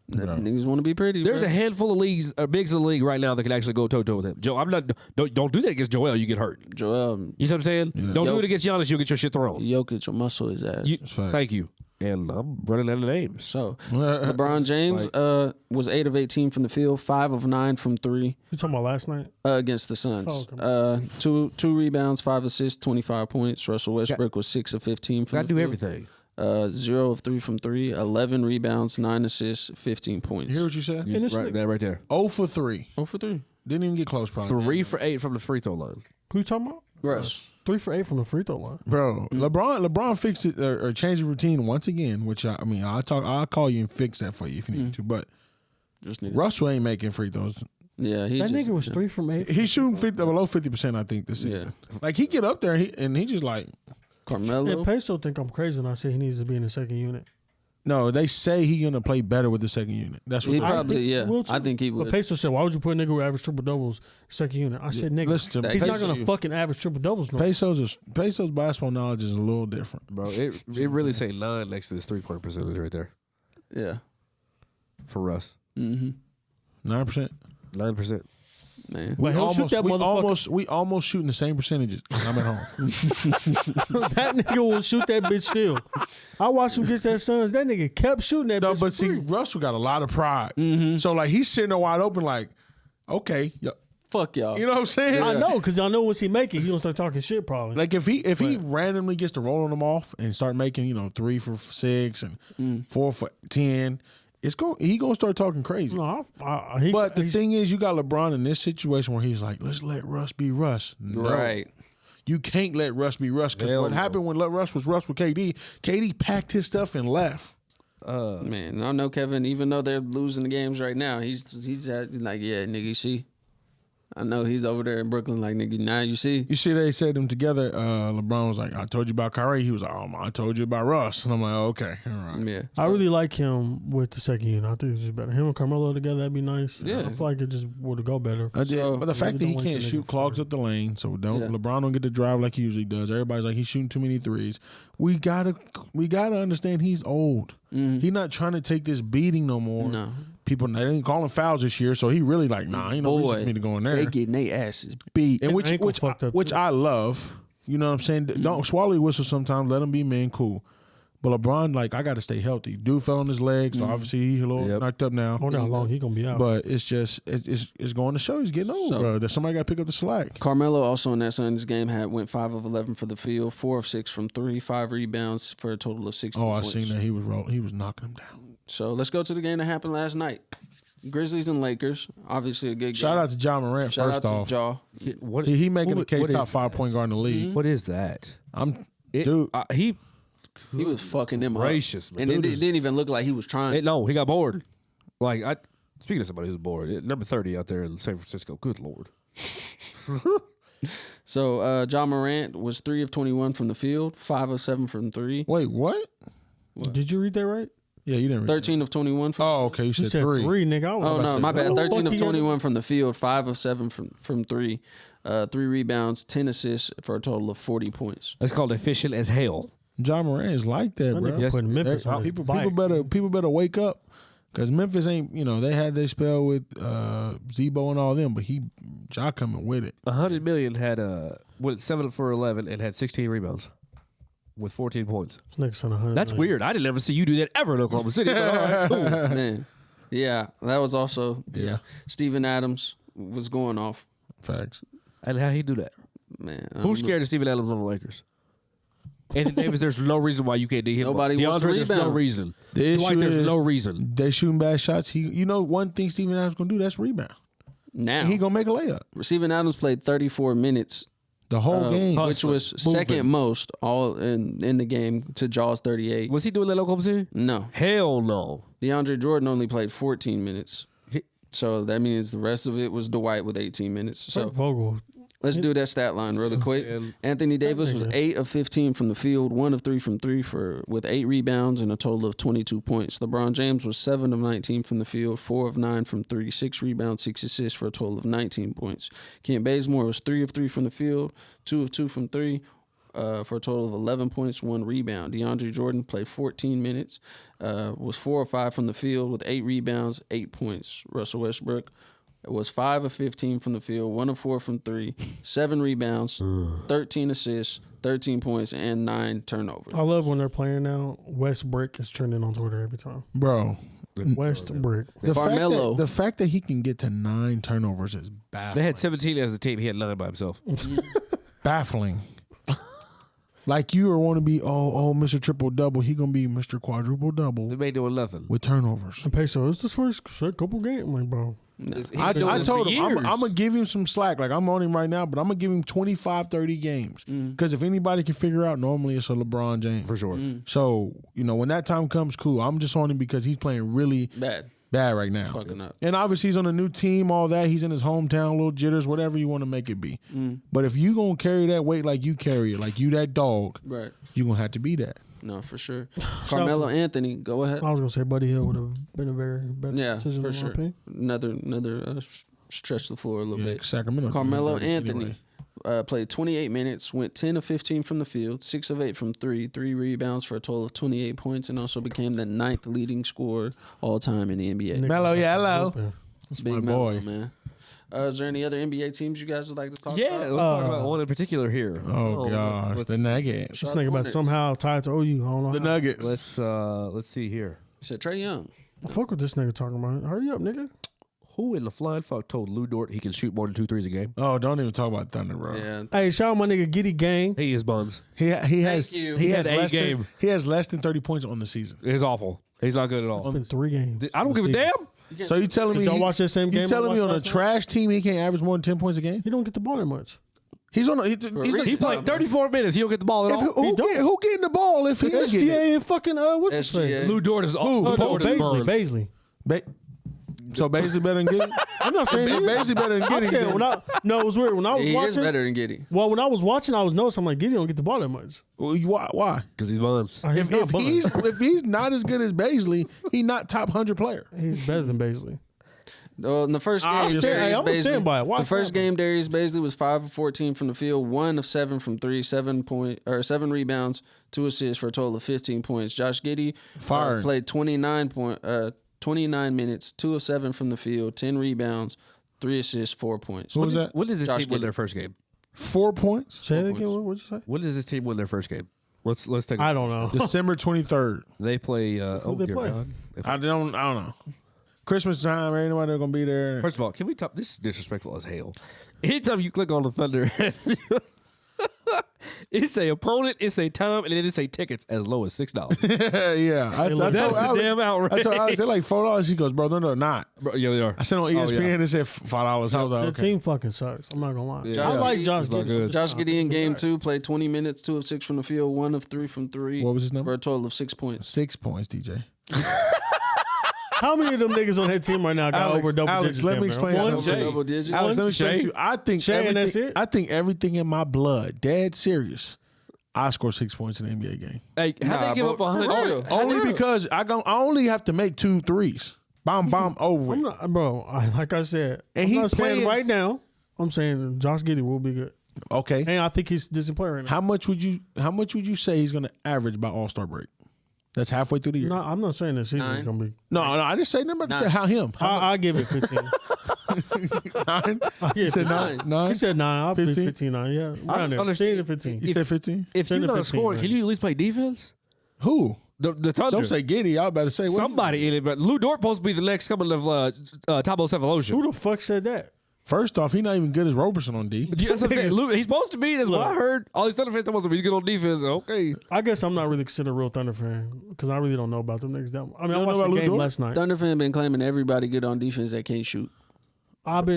S1: Niggas want to be pretty.
S4: There's
S1: bro.
S4: a handful of leagues, bigs in the league right now that can actually go toe to toe with him. Joe, I'm not. Don't do that against Joel. You get hurt.
S1: Joel
S4: You see what I'm saying? Don't do
S1: Yo-
S4: it against Giannis. You'll get your shit thrown.
S1: Jokic will muscle his ass.
S2: fact.
S4: Thank you. And I'm running out of names.
S1: So LeBron James was 8 of 18 from the field, 5 of 9 from 3
S3: You talking about last night?
S1: against the Suns.
S3: Oh,
S1: Two rebounds, 5 assists, 25 points. Russell Westbrook was 6 of 15 from
S4: Got to
S1: the
S4: do
S1: field.
S4: everything.
S1: 0 of 3 from 3, 11 rebounds, 9 assists, 15 points.
S2: You hear what you said?
S3: And this
S4: Right there.
S2: 0 for 3.
S1: 0 for 3.
S2: Didn't even get close, probably.
S4: 3 for 8 from the free throw line.
S3: Who you talking about?
S1: Russ.
S3: 3 for 8 from the free throw line.
S2: Bro, LeBron fixed it or changed the routine once again, which I'll call you and fix that for you if you need to. But
S1: Just need
S2: Russell ain't making free throws.
S1: Yeah, he
S3: That
S1: just,
S3: nigga was 3 from 8.
S2: He's shooting below 50%, I think, this season. Like he get up there and he just like,
S1: Carmelo.
S3: And Peso think I'm crazy when I say he needs to be in the second unit.
S2: no, they say he gonna play better with the second unit. That's what
S1: He
S2: they-
S1: probably, yeah.
S3: Will too.
S1: I think he
S3: But
S1: would.
S3: Peso said, why would you put a nigga who average triple doubles second unit? I said, nigga,
S2: Listen to me.
S3: he's not
S1: Peso-
S3: going to fucking average triple doubles. No.
S2: Peso's basketball knowledge is a little different.
S4: Bro, it really say 9 next to this 3-point percentage right there
S1: Yeah.
S4: for Russ.
S2: 9%.
S4: 9%.
S1: Man.
S3: Well, he'll shoot that motherfucker.
S2: We almost shooting the same percentages. when I'm at home.
S3: That nigga will shoot that bitch still. I watched him get that Suns. That nigga kept shooting that
S2: No,
S3: bitch.
S2: but
S3: for
S2: see,
S3: free.
S2: Russell got a lot of pride. So like he's sitting there wide open, like, okay,
S1: Fuck y'all.
S2: you know what I'm saying?
S3: I know, because I know once he make it, he gonna start talking shit probably.
S2: Like if he randomly gets to rolling them off and start making 3 for 6 and 4 for 10, he gonna start talking crazy.
S3: No,
S2: But the thing is, you got LeBron in this situation where he's like, let's let Russ be Russ. No.
S1: Right.
S2: You can't let Russ be Russ because
S4: Hell
S2: what
S4: no.
S2: happened when Russ was Russ with KD, KD packed his stuff and left.
S1: Man, I know Kevin, even though they're losing the games right now, he's like, yeah, nigga, see? I know he's over there in Brooklyn like, nigga, now you see?
S2: You see, they said them together. LeBron was like, I told you about Kyrie. He was like, I told you about Russ. And I'm like, okay, all right.
S1: Yeah.
S3: I really like him with the second unit. I think it's just better. Him and Carmelo together, that'd be nice.
S1: Yeah.
S3: I feel like it just would go better.
S2: But the fact that he
S3: don't like
S2: can't
S3: the
S2: shoot
S3: nigga
S2: clogs
S3: for
S2: up the lane, so
S1: Yeah.
S2: LeBron don't get to drive like he usually does. Everybody's like he's shooting too many threes. We gotta understand he's old. He's not trying to take this beating no more.
S1: No.
S2: People they didn't call him fouls this year, so he really like ain't no reason for me to go in there.
S1: They getting their asses beat.
S2: And
S3: His ankle fucked up, too.
S2: I love. You know what I'm saying? Don't swallow your whistle sometimes. Let him be man, cool. But LeBron, like, I got to stay healthy. Dude fell on his leg, so obviously he's a little knocked up now.
S3: I wonder how long he gonna be out.
S2: But it's just it's going to show he's getting old,
S1: So-
S2: bro. That somebody got to pick up the slack.
S1: Carmelo also in that Suns game went 5 of 11 for the field, 4 of 6 from 3, 5 rebounds for a total of 16
S2: Oh, I
S1: points.
S2: seen that he was knocking him down.
S1: So let's go to the game that happened last night. Grizzlies and Lakers. Obviously a good
S2: Shout
S1: game.
S2: out to John Morant
S1: Shout
S2: first
S1: out
S2: off.
S1: to Jaw.
S4: What,
S2: He making
S4: who-
S2: the case
S4: what
S2: top
S4: is
S2: 5-point guard in the league.
S4: What is that?
S2: Dude.
S4: He
S1: He was fucking them
S4: Gracious,
S1: up.
S4: man.
S1: And it
S4: Dude is-
S1: didn't even look like he was trying.
S4: no, he got bored. Like speaking of somebody who's bored, number 30 out there in San Francisco. Good Lord.
S1: So John Morant was 3 of 21 from the field, 5 of 7 from 3,
S2: Wait, what?
S3: Did you read that right?
S2: Yeah, you didn't read
S1: 13 of 21 from.
S2: Oh, okay. You
S3: You
S2: said,
S3: said
S2: 3.
S3: three, nigga. I was
S1: Oh
S3: about
S1: no,
S3: to
S1: my
S3: say,
S1: bad.
S3: what the
S1: 13
S3: fuck
S1: of
S3: he got?
S1: 21 from the field, 5 of 7 from 3, 3 rebounds, 10 assists for a total of 40 points.
S4: That's called efficient as hell.
S2: John Morant is like that,
S3: That
S2: bro.
S3: nigga putting Memphis on his
S2: People
S3: bike.
S2: better wake up. Because Memphis ain't, they had their spell with Zebo and all them, but Ja coming with it.
S4: 100 million had went 7 for 11 and had 16 rebounds with 14 points.
S3: This nigga sent 100
S4: That's
S3: million.
S4: weird. I didn't ever see you do that ever in Oklahoma City. But all right, cool.
S1: Man. Yeah, that was also Steven Adams was going off.
S2: Facts.
S4: And how he do that?
S1: Man.
S4: Who's scared of Steven Adams on the Lakers? Anthony Davis, there's no reason why you can't D him.
S1: Nobody wants to
S4: DeAndre, there's no
S1: rebound.
S4: reason.
S2: The
S4: Dwight,
S2: issue
S4: there's
S2: is
S4: no reason.
S2: they shooting bad shots. One thing Steven Adams gonna do, that's rebound.
S1: Now,
S2: He gonna make a layup.
S1: Steven Adams played 34 minutes,
S2: The whole game.
S1: which was second most all in the game to Jaw's 38.
S4: Was he doing that in Oklahoma City?
S1: No,
S4: Hell no.
S1: DeAndre Jordan only played 14 minutes.
S4: He-
S1: So that means the rest of it was Dwight with 18 minutes. So
S3: Frank Vogel
S1: Let's do that stat line really quick. Anthony Davis was 8 of 15 from the field, 1 of 3 from 3 with 8 rebounds and a total of 22 points. LeBron James was 7 of 19 from the field, 4 of 9 from 3, 6 rebounds, 6 assists for a total of 19 points. Kent Bazemore was 3 of 3 from the field, 2 of 2 from 3, for a total of 11 points, 1 rebound. DeAndre Jordan played 14 minutes, was 4 of 5 from the field with 8 rebounds, 8 points. Russell Westbrook was 5 of 15 from the field, 1 of 4 from 3, 7 rebounds, 13 assists, 13 points, and 9 turnovers.
S3: I love when they're playing now. Westbrook is trending on Twitter every time.
S2: Bro.
S3: Westbrook.
S2: The fact that he can get to 9 turnovers is baffling.
S4: They had 17 as a team. He had 9 by himself.
S2: Baffling. Like you want to be, Mr. Triple Double. He going to be Mr. Quadruple Double.
S4: They may do 11
S2: with turnovers.
S3: And Peso, it's this first couple games. I'm like, bro.
S2: I told him, I'm going to give him some slack. Like, I'm on him right now, but I'm going to give him 25, 30 games. Because if anybody can figure out, normally it's a LeBron James.
S4: For sure.
S2: So, when that time comes, cool. I'm just on him because he's playing really bad right now.
S1: Fucking up.
S2: And obviously he's on a new team, all that. He's in his hometown, little jitters, whatever you want to make it be. But if you going to carry that weight like you carry it, like you that dog,
S1: right,
S2: you going to have to be that.
S1: No, for sure. Carmelo Anthony, go ahead.
S3: I was going to say Buddy Hill would have been a very better decision.
S1: For sure. Another stretch the floor a little bit.
S2: Sacramento.
S1: Carmelo Anthony played 28 minutes, went 10 of 15 from the field, 6 of 8 from 3, 3 rebounds for a total of 28 points, and also became the 9th leading scorer all time in the NBA.
S2: Mellow Yellow. That's
S1: Big
S2: my
S1: Melo,
S2: boy.
S1: man. Is there any other NBA teams you guys would like to talk
S4: Yeah,
S1: about?
S4: let's talk about one in particular here.
S2: Oh, gosh. The Nuggets.
S3: Just think about somehow tied to OU. I don't know.
S2: The Nuggets.
S4: Let's see here.
S1: He said Trae Young.
S3: Fuck what this nigga talking about. Hurry up, nigga.
S4: Who in the flying fuck told Lou Dort he can shoot more than 2 threes a game?
S2: Oh, don't even talk about Thunder, bro.
S1: Yeah.
S3: Hey, shout out my nigga Giddy Gang.
S4: He is buns.
S2: He has
S1: Thank you.
S2: he
S4: He
S2: has
S4: had 8
S2: less than,
S4: games.
S2: he has less than 30 points on the season.
S4: It is awful. He's not good at
S3: It's
S4: all.
S3: been 3 games.
S4: I don't give a damn.
S2: So you telling me
S3: Did y'all watch that same game?
S2: You telling
S3: I
S2: me on a
S3: watched last
S2: trash team he can't average more than 10 points a game?
S3: He don't get the ball that much.
S2: He's on. He's
S4: He played 34 minutes. He don't get the ball at all.
S2: who getting the ball if he is getting it?
S3: SGA and fucking what's his face?
S1: SGA.
S4: Lou Dort is all. Lou Dort is burned.
S3: Baisley.
S2: So Baisley better than Giddy?
S3: I'm not saying
S2: Baisley better than
S3: I'm
S2: Giddy.
S3: saying it was weird when I was
S1: He is
S3: watching.
S1: better than Giddey.
S3: Well, when I was watching, I was noticing I'm like Giddy don't get the ball that much.
S2: Why?
S4: Because he's buns.
S3: He's not buns.
S2: If he's not as good as Baisley, he's not top 100 player.
S3: He's better than Baisley.
S1: In the first game,
S3: I'm gonna stand by it. Why
S1: the first game, Darius Baisley was 5 of 14 from the field, 1 of 7 from 3, 7 rebounds, 2 assists for a total of 15 points. Josh Giddey played 29 minutes, 2 of 7 from the field, 10 rebounds, 3 assists, 4 points.
S2: What was that?
S4: When does this
S1: Josh
S4: team win
S1: Giddey.
S4: their first game?
S2: 4 points?
S3: Say that again. What'd you say?
S4: When does this team win their first game? Let's take.
S3: I don't know.
S2: December 23rd.
S4: They play.
S3: Who they
S4: dear
S3: play?
S4: God.
S2: I don't know. Christmas time, ain't nobody gonna be there.
S4: First of all, can we talk? This is disrespectful as hell. Anytime you click on the Thunder, it's a opponent, it's a time, and then it's a tickets as low as $6.
S2: Yeah, I
S3: look,
S2: told
S4: That's a
S2: Alex,
S4: damn outrage.
S2: I told Alex, they're like $4. He goes, bro, no, not.
S4: Bro, yeah, they are.
S2: I sent on ESPN, it said $5. I was like,
S3: The
S2: okay.
S3: team fucking sucks. I'm not gonna lie.
S4: Yeah.
S3: I like Josh
S4: It's not
S3: Giddey.
S4: good.
S1: Josh Giddey in game 2 played 20 minutes, 2 of 6 from the field, 1 of 3 from 3.
S2: What was his number?
S1: For a total of 6 points.
S2: 6 points, DJ.
S3: How many of them niggas on that team right now got over double
S2: Alex,
S3: digits?
S2: let me explain
S3: One,
S2: something.
S1: Over double digits.
S2: Alex, let me explain
S4: Shay?
S2: to you. I think
S3: Shay, and that's
S2: everything.
S3: it?
S2: I think everything in my blood, dead serious. I score 6 points in an NBA game.
S4: Hey, how they give up 100?
S2: Only because I only have to make 2 threes. Bomb over.
S3: I'm
S2: It.
S3: not, bro. Like I said,
S2: And
S3: I'm
S2: he
S3: not saying
S2: playing-
S3: right now. I'm saying Josh Giddey will be good,
S2: Okay.
S3: and I think he's a decent player right now.
S2: How much would you say he's going to average by All-Star break? That's halfway through the year.
S3: No, I'm not saying this season's
S1: 9.
S3: gonna be.
S2: No, I didn't say nothing about that. How him?
S3: I give it 15.
S2: 9?
S3: I give it 15.
S2: 9?
S3: He said 9. I'll
S2: 15?
S3: be 15. 9. Yeah, around there.
S4: understand.
S3: 15 to 15.
S2: You said 15?
S4: If you're
S3: 10 to
S4: not
S3: 15,
S4: scoring,
S3: man.
S4: can you at least play defense?
S2: Who?
S4: The Thunder.
S2: Don't say Giddy. I better say what?
S4: Somebody in it, but Lou Dort supposed to be the next coming of Thabo Cephalosha.
S3: Who the fuck said that?
S2: First off, he not even good as Roberson on D.
S4: Yeah, that's what I'm saying. Lou, he's supposed to be. That's what I
S3: Look.
S4: heard. All these Thunder fans supposed to be. He's good on defense. Okay.
S3: I guess I'm not really considered a real Thunder fan because I really don't know about them niggas. I mean, I
S2: don't know
S3: watched
S2: about
S3: the
S2: Lou
S3: game
S2: Dort?
S3: last night.
S1: Thunder fan been claiming everybody good on defense that can't shoot.
S3: I watched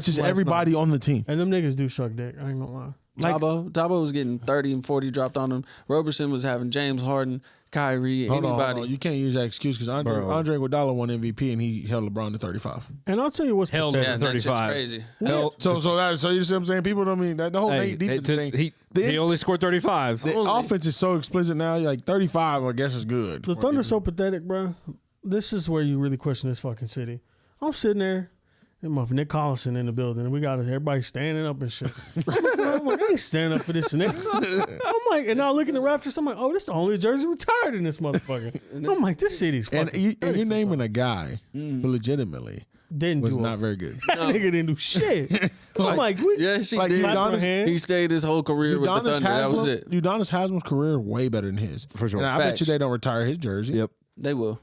S2: Which is
S3: them last
S2: everybody
S3: night,
S2: on the team.
S3: and them niggas do suck dick. I ain't gonna lie.
S1: Tabo was getting 30 and 40 dropped on him. Roberson was having James Harden, Kyrie,
S2: Hold
S1: anybody.
S2: on. You can't use that excuse because Andre Iguodala won MVP and he held LeBron to 35.
S3: And I'll tell you what's
S4: Hell
S3: pathetic.
S1: Yeah, that shit's
S4: 35.
S1: crazy.
S2: So you see what I'm saying? People don't mean that the whole defense thing.
S4: He only scored 35.
S2: The offense is so explicit now. Like 35, I guess is good.
S3: The Thunder's so pathetic, bro. This is where you really question this fucking city. I'm sitting there, and my Nick Collison in the building, and we got everybody standing up and shit. I'm like, I ain't standing up for this and that. I'm like, and now I look in the Raptors, I'm like, oh, this is the only jersey retired in this motherfucker. I'm like, this city's fucking.
S2: And you're naming a guy who legitimately was not very good.
S3: That nigga didn't do shit. I'm like,
S1: Yes, he
S2: Like,
S1: did.
S2: Udonis-
S1: He stayed his whole career with the Thunder. That was it.
S2: Udonis Haslam's career way better than his.
S4: For sure.
S2: And I bet
S1: Facts.
S2: you they don't retire his jersey.
S4: Yep.
S1: They will.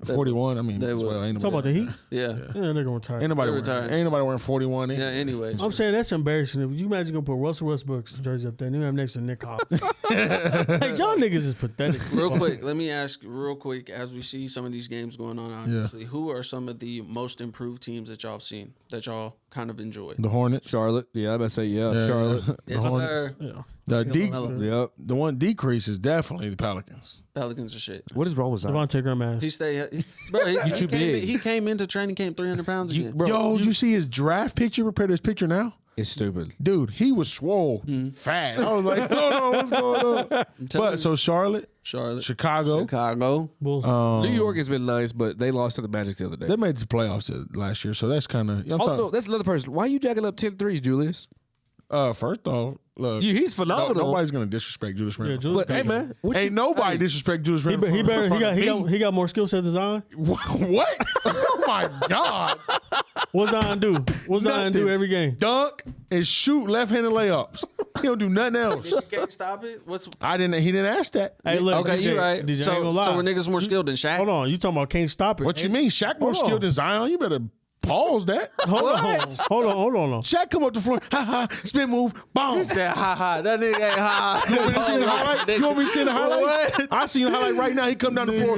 S2: 41. I mean,
S1: They
S2: as
S1: will.
S2: well, ain't
S3: talking about
S2: nobody,
S3: the Heat?
S1: Yeah.
S3: Yeah, they're gonna retire.
S2: ain't nobody
S1: They're
S2: wearing,
S1: retired.
S2: ain't nobody wearing 41.
S1: Yeah, anyways.
S3: I'm saying that's embarrassing. If you imagine gonna put Russell Westbrook's jersey up there and you have next to Nick Collins. Like, y'all niggas is pathetic.
S1: Real quick, let me ask real quick as we see some of these games going on, obviously, who are some of the most improved teams that y'all have seen that y'all kind of enjoy?
S2: The Hornets.
S4: Charlotte. Yeah, I'm about to say Charlotte.
S1: Yes, sir.
S3: Yeah.
S2: The
S4: Yep.
S2: one decrease is definitely the Pelicans.
S1: Pelicans are shit.
S4: What is wrong with that?
S3: Devontae Graham
S1: He stayed. Bro, he
S4: too
S1: came
S4: big.
S1: he came into training camp 300 pounds again.
S2: Did you see his draft picture compared to his picture now?
S4: It's stupid.
S2: Dude, he was swole, fat. I was like, hold on, what's going on? But so Charlotte, Chicago,
S3: Bulls.
S4: New York has been nice, but they lost to the Magic the other day.
S2: they made the playoffs last year, so that's kind of.
S4: Also, that's another person. Why are you jacking up 10 threes, Julius?
S2: First off, look,
S4: He's phenomenal.
S2: nobody's gonna disrespect Julius Randle.
S3: Yeah, Julius
S4: But hey, man,
S2: Ain't nobody disrespect Julius Randle.
S3: He got more skill set than Zion.
S2: What? Oh my God!
S3: What Zion do? What Zion do
S2: Nothing.
S3: every game?
S2: Dunk and shoot left-handed layups. He don't do nothing else.
S1: You can't stop it. What's
S2: He didn't ask that.
S3: Hey, look.
S1: okay?
S3: DJ,
S1: You're right.
S3: DJ, I ain't
S1: So
S3: gonna lie.
S1: we're niggas more skilled than Shaq.
S3: Hold on, you talking about can't stop it?
S2: What you mean? Shaq more
S3: Hold on.
S2: skilled than Zion. You better pause that.
S3: Hold on.
S2: Shaq come up the floor, ha ha, spin move, boom.
S1: He said, "Ha ha, that nigga ain't ha."
S2: You want me to see the highlight? You want me to see the highlights?
S1: What?
S2: I seen the highlight right now. He come down the floor,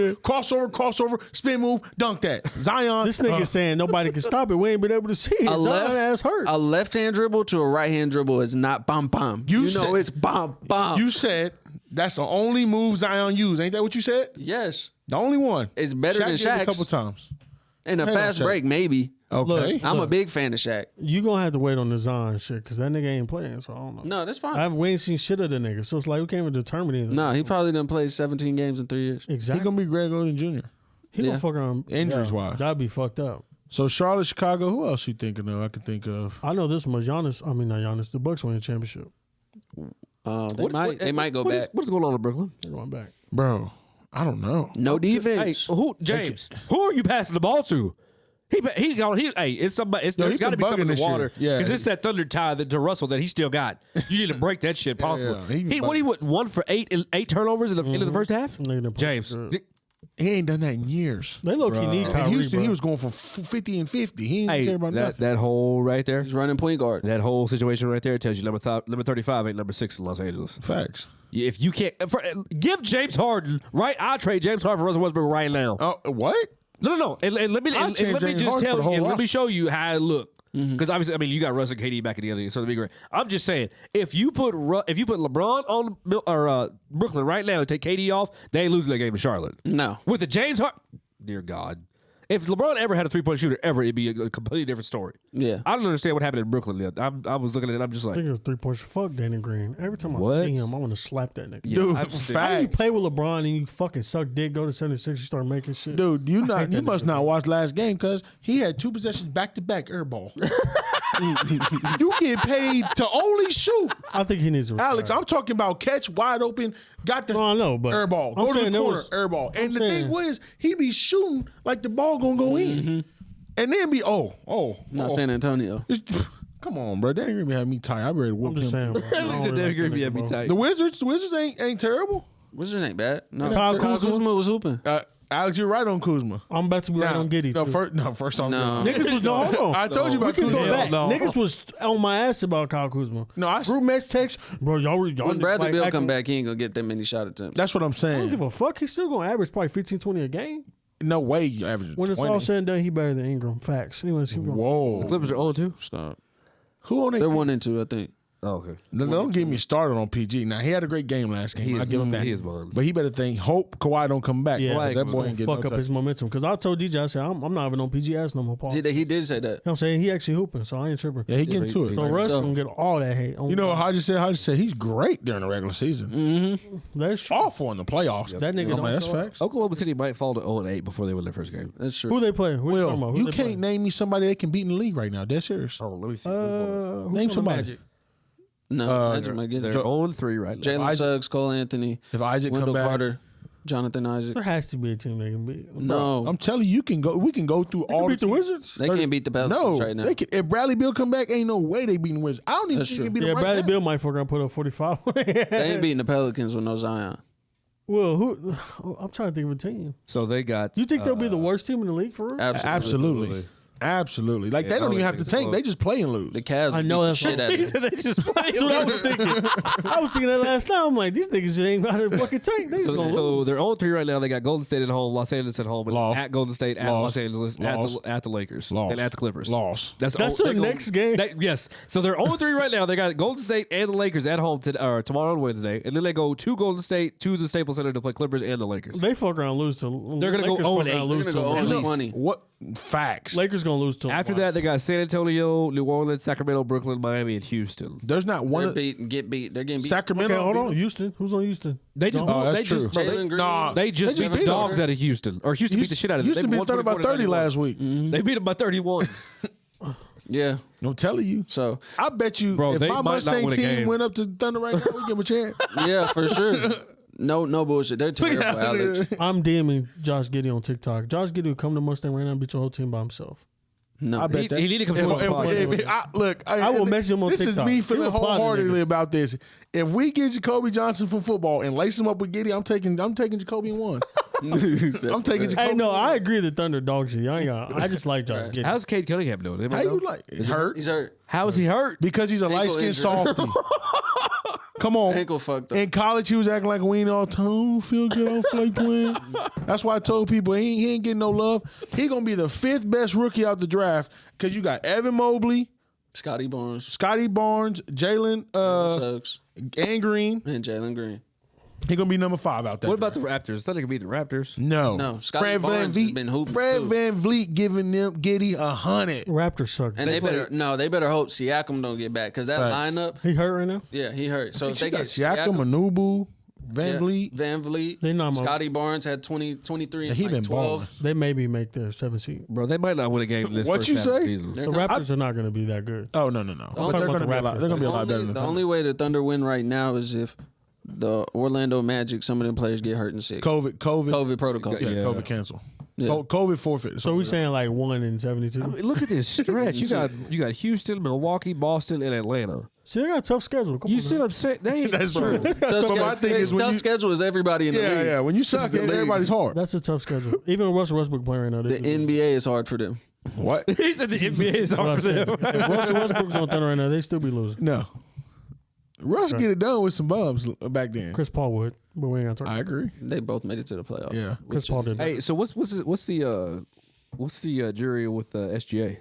S2: crossover, spin move, dunk that. Zion.
S3: This nigga saying nobody can stop it. We ain't been able to see it. Zion ass hurt.
S1: A left hand dribble to a right hand dribble is not bam bam. You know
S2: said-
S1: it's bam bam.
S2: You said that's the only move Zion used. Ain't that what you said?
S1: Yes,
S2: The only one.
S1: it's better than
S2: did it a
S1: Shaq's.
S2: couple times.
S1: In a
S2: Hang on,
S1: fast
S2: Shaq.
S1: break, maybe.
S2: Okay.
S1: I'm a big fan of Shaq.
S3: You gonna have to wait on the Zion shit because that nigga ain't playing. So I don't know.
S1: No, that's fine.
S3: We ain't seen shit of the nigga, so it's like we can't even determine anything.
S1: No, he probably done played 17 games in 3 years.
S2: He
S3: exactly.
S2: gonna be Greg Oden Jr.
S3: He
S1: Yeah.
S3: gonna fuck around
S2: Injuries-wise.
S3: That'd be fucked up.
S2: So Charlotte, Chicago. Who else you thinking of? I can think of.
S3: I know this one was Giannis. I mean, not Giannis. The Bucks win the championship.
S1: They might go back.
S4: What is going on in Brooklyn?
S3: They're going back.
S2: Bro, I don't know.
S1: No
S4: Hey,
S1: defense.
S4: James? Who are you passing the ball to? Hey, it's somebody. There's
S2: he
S4: got to
S2: been
S4: be something in
S2: bugging
S4: the
S2: this year.
S4: water.
S2: Yeah.
S4: because it's that thunder tie to Russell that he still got. You need to break that shit possible.
S2: Yeah, he
S4: He
S2: been
S4: 1 for 8 turnovers in the end of the first half.
S3: Nigga done played
S4: James,
S3: good.
S2: He ain't done that in years.
S3: They low key need
S2: In
S3: Kyrie.
S2: Houston,
S3: bro.
S2: he was going for 50 and 50. He ain't care
S4: hey,
S2: about nothing.
S4: that whole right there,
S1: He's running point guard.
S4: that whole situation right there tells you number 35 ain't number 6 in Los Angeles.
S2: Facts.
S4: If you can't give James Harden, right? I'll trade James Harden for Russell Westbrook right now.
S2: Oh, what?
S4: No. And let me
S2: I'll change James
S4: just
S2: Harden
S4: tell
S2: for the
S4: you.
S2: whole
S4: And let me
S2: roster.
S4: show you how it look. Because obviously, I mean, you got Russ and KD back in the other, so it'd be great. I'm just saying, if you put LeBron on Brooklyn right now and take KD off, they ain't losing that game to Charlotte.
S1: No.
S4: With the James Harden, dear God, if LeBron ever had a 3-point shooter ever, it'd be a completely different story.
S1: Yeah.
S4: I don't understand what happened in Brooklyn yet. I was looking at it, I'm just
S3: I
S4: like,
S3: think it was 3-point. Fuck Danny Green. Every time I
S4: What?
S3: see him, I want to slap that nigga.
S2: Dude,
S4: I-
S3: How do you
S2: facts.
S3: play with LeBron and you fucking suck dick, go to 76, you start making shit?
S2: Dude, you must
S3: nigga.
S2: not watch last game because he had 2 possessions back to back air ball. You get paid to only shoot.
S3: I think he needs to retire.
S2: Alex, I'm talking about catch wide open, got the
S3: No, I know, but
S2: air ball.
S3: I'm
S2: Go to
S3: saying
S2: the
S3: there
S2: corner,
S3: was-
S2: air ball. And the
S3: saying-
S2: thing was, he be shooting like the ball gonna go in. And then be,
S1: Not San Antonio.
S2: Come on, bro. They ain't gonna have me tight. I'm ready to
S3: I'm
S2: whoop
S3: just
S2: him.
S3: saying. Bro. I don't really like that nigga, bro.
S2: The Wizards ain't terrible.
S1: Wizards ain't bad. No.
S3: Kyle
S1: Kyle
S3: Kuzma?
S1: Kuzma was hooping.
S2: Alex, you're right on Kuzma.
S3: I'm about to be right on Giddy.
S2: No,
S3: too.
S2: first off,
S1: No.
S3: Niggas was hold on.
S2: I told you about
S3: We can go
S2: Kuzma.
S3: back.
S4: No.
S3: Niggas was on my ass about Kyle Kuzma.
S2: No, I-
S3: group message text, bro. Y'all
S1: When Bradley
S3: like,
S1: Beal
S3: acting-
S1: come back, he ain't gonna get that many shot attempts.
S2: That's what I'm
S3: I don't give
S2: saying.
S3: a fuck. He's still gonna average probably 15, 20 a game.
S2: No way you average
S3: When
S2: 20.
S3: it's all said and done, he better than Ingram. Facts. Anyways, keep going.
S2: Whoa.
S4: Clippers are 0-2.
S1: Stop.
S2: Who on
S1: They're
S2: that?
S1: 1 and 2, I think.
S4: Oh, okay.
S2: Don't get me started on PG. Now he had a great game last game. I give him that.
S4: He is mine.
S2: But he better hope Kawhi don't come back.
S3: Yeah,
S2: That boy ain't getting
S3: fuck up
S2: no
S3: his momentum. Because I told DJ, I said, I'm not even on PG ass no more, Paul.
S1: He did say that.
S3: You know what I'm saying? He actually hooping, so I ain't tripping.
S2: Yeah, he getting to it.
S3: So Russ gonna get all that hate.
S2: You know what Hodges said? Hodges said he's great during the regular season.
S3: That's true.
S2: Awful in the playoffs.
S3: That nigga don't
S2: that's
S3: show up.
S2: facts.
S4: Oklahoma City might fall to 0-8 before they win their first game.
S1: That's true.
S3: Who they playing? Who you talking about?
S2: Well,
S3: Who
S2: you
S3: they
S2: can't
S3: playing?
S2: name me somebody that can beat in the league right now. Dead serious.
S4: Oh, let me see.
S3: Who's
S2: Name
S3: on
S2: somebody.
S3: Magic?
S1: No, Magic might get
S4: They're
S1: it.
S4: 0-3 right now.
S1: Jalen Suggs, Cole Anthony,
S2: If Isaac
S1: Wendell
S2: come back,
S1: Carter, Jonathan Isaac.
S3: There has to be a team they can beat.
S1: No,
S2: I'm telling you, we can go through
S3: They
S2: all
S3: can beat the
S2: teams.
S3: Wizards.
S1: they can't beat the Pelicans
S2: No,
S1: right now.
S2: they can, if Bradley Beal come back, ain't no way they beating Wizards. I don't even
S1: That's
S2: think
S1: true.
S2: they beat
S3: Yeah,
S2: them right
S3: Bradley
S2: now.
S3: Beal might fuck around put up 45.
S1: They ain't beating the Pelicans with no Zion.
S3: Well, who? I'm trying to think of a team.
S4: So they got.
S3: You think they'll be the worst team in the league for real?
S2: Absolutely. Like
S4: Yeah,
S2: they
S4: I
S2: don't
S4: don't
S2: even have to
S4: think so.
S2: tank. They just play and lose.
S1: The Cavs.
S3: I know
S1: beat the
S3: that's
S1: shit out
S3: right.
S1: of them.
S4: they just play.
S3: That's what I was thinking. I was thinking that last night. I'm like, these niggas ain't got a fucking tank. They just gonna
S4: So
S3: lose.
S4: they're 0-3 right now. They got Golden State at home, Los Angeles at home, and
S2: Loss.
S4: at Golden State, at
S2: Loss.
S4: Los Angeles,
S2: Loss.
S4: at the Lakers,
S2: Loss.
S4: and at the Clippers.
S2: Loss.
S3: That's
S4: they
S3: their
S4: go-
S3: next game.
S4: Yes. So they're 0-3 right now. They got Golden State and the Lakers at home tomorrow and Wednesday, and then they go to Golden State to the Staples Center to play Clippers and the Lakers.
S3: They fuck around and lose to.
S4: They're gonna go
S3: Lakers
S4: 0-8.
S3: fuck around and lose
S1: They're
S3: to
S1: gonna go
S3: them.
S1: 0-20.
S2: What facts?
S3: Lakers gonna lose to.
S4: After that, they got San Antonio, New Orleans, Sacramento, Brooklyn, Miami, and Houston.
S2: There's not one.
S1: They're
S2: Of,
S1: beat and get beat. They're getting beat.
S2: Sacramento.
S3: Okay, hold
S2: beat
S3: on.
S2: them.
S3: Houston. Who's on Houston?
S4: They just,
S2: Oh, that's
S4: they
S2: true.
S4: just, bro,
S1: Jalen Green.
S2: Nah,
S4: they just
S2: They
S4: beat
S2: just
S4: the
S2: beat them.
S4: dogs out of Houston, or Houston beat the shit out of them.
S2: Houston
S4: They
S2: beat 30 by 30 last week.
S4: They beat them by 31.
S1: Yeah.
S2: I'm telling you.
S1: So
S2: I bet you
S4: Bro,
S2: if
S4: they
S2: my
S4: might not
S2: Mustang
S4: win a
S2: team
S4: game.
S2: went up to Thunder right now, we give them a chance.
S1: yeah, for sure. No bullshit. They're terrible, Alex.
S3: I'm DMing Josh Giddey on TikTok. Josh Giddey will come to Mustang right now and beat your whole team by himself.
S1: No,
S2: I bet that.
S4: He need to come to the podcast.
S2: Look,
S3: I will message him on
S2: this
S3: TikTok.
S2: is me
S3: He
S2: feeling
S3: replied to
S2: wholeheartedly
S3: niggas.
S2: about this. If we get Jacoby Johnson from football and lace him up with Giddey, I'm taking Jacoby in one. I'm taking Jacoby.
S3: Hey, no,
S2: in one.
S3: I agree that Thunder dog shit. I just like Josh Giddey.
S4: How's Cade Cunningham doing? Anybody
S2: How you
S4: know?
S2: like? It's hurt
S1: he's hurt.
S4: How is he hurt?
S2: because he's a light skinned
S1: injury.
S2: softy. Come on.
S1: Ankle fucked up.
S2: In college, he was acting like a weenie all the time. "Oh, feel good, I don't feel like playing." That's why I told people he ain't getting no love. He gonna be the 5th best rookie out the draft because you got Evan Mobley,
S1: Scotty Barnes,
S2: Scotty Barnes, Jalen
S1: Suggs,
S2: and Green.
S1: and Jalen Green.
S2: He gonna be number 5 out there.
S4: What about the Raptors? I thought they could beat the Raptors.
S2: No,
S1: Scotty
S2: Fred Van
S1: Barnes has
S2: Vliet.
S1: been hooping,
S2: Fred
S1: too.
S2: Van Vliet giving them Giddey 100.
S3: Raptors suck.
S1: And they better hope Siakam don't get back because that
S2: Facts.
S1: lineup,
S3: He hurt right now?
S1: yeah, he hurt. So if
S2: They
S1: they
S2: got
S1: get
S2: Siakam, Anubu, Van Vliet.
S1: Van Vliet,
S3: They not
S1: Scotty Barnes had 20, 23,
S2: Yeah,
S1: and
S2: he
S1: like
S2: been
S1: 12.
S2: balling.
S3: They maybe make the 7th seed.
S4: Bro, they might not win a game this
S2: What
S4: first
S2: you
S4: half of the
S2: say?
S4: season.
S3: The Raptors are not going to be that good.
S2: Oh no. But
S3: talking
S2: they're
S3: about
S2: gonna
S3: the
S2: be a lot.
S3: Raptors.
S2: They're gonna be a lot better than
S1: The
S2: the Thunder.
S1: only way the Thunder win right now is if the Orlando Magic, some of them players get hurt and sick.
S2: COVID
S1: protocol.
S2: Yeah,
S4: Yeah.
S2: COVID cancel.
S1: Yeah.
S2: COVID forfeit.
S3: So we saying like 1 in 72.
S4: I mean, look at this stretch. You got Houston, Milwaukee, Boston, and Atlanta.
S3: See, they got a tough schedule. Come
S4: You
S3: on,
S4: see what I'm saying? They ain't,
S2: That's
S4: bro.
S2: true.
S1: Tough
S2: my thing is when
S1: tough
S2: you-
S1: schedule is everybody in the league.
S2: Yeah. When you suck,
S1: the league.
S2: everybody's hard.
S3: That's a tough schedule. Even Russell Westbrook playing right now.
S1: The NBA is hard for them.
S2: What?
S4: He said the NBA is hard for them.
S3: If Russell Westbrook's on Thunder right now, they still be losing.
S2: No. Russ get it done with some bubs back then.
S3: Chris Paul would, but we ain't gonna talk.
S2: I agree.
S1: They both made it to the playoffs.
S2: Yeah.
S3: Chris Paul did.
S4: Hey, so what's the jury with SGA?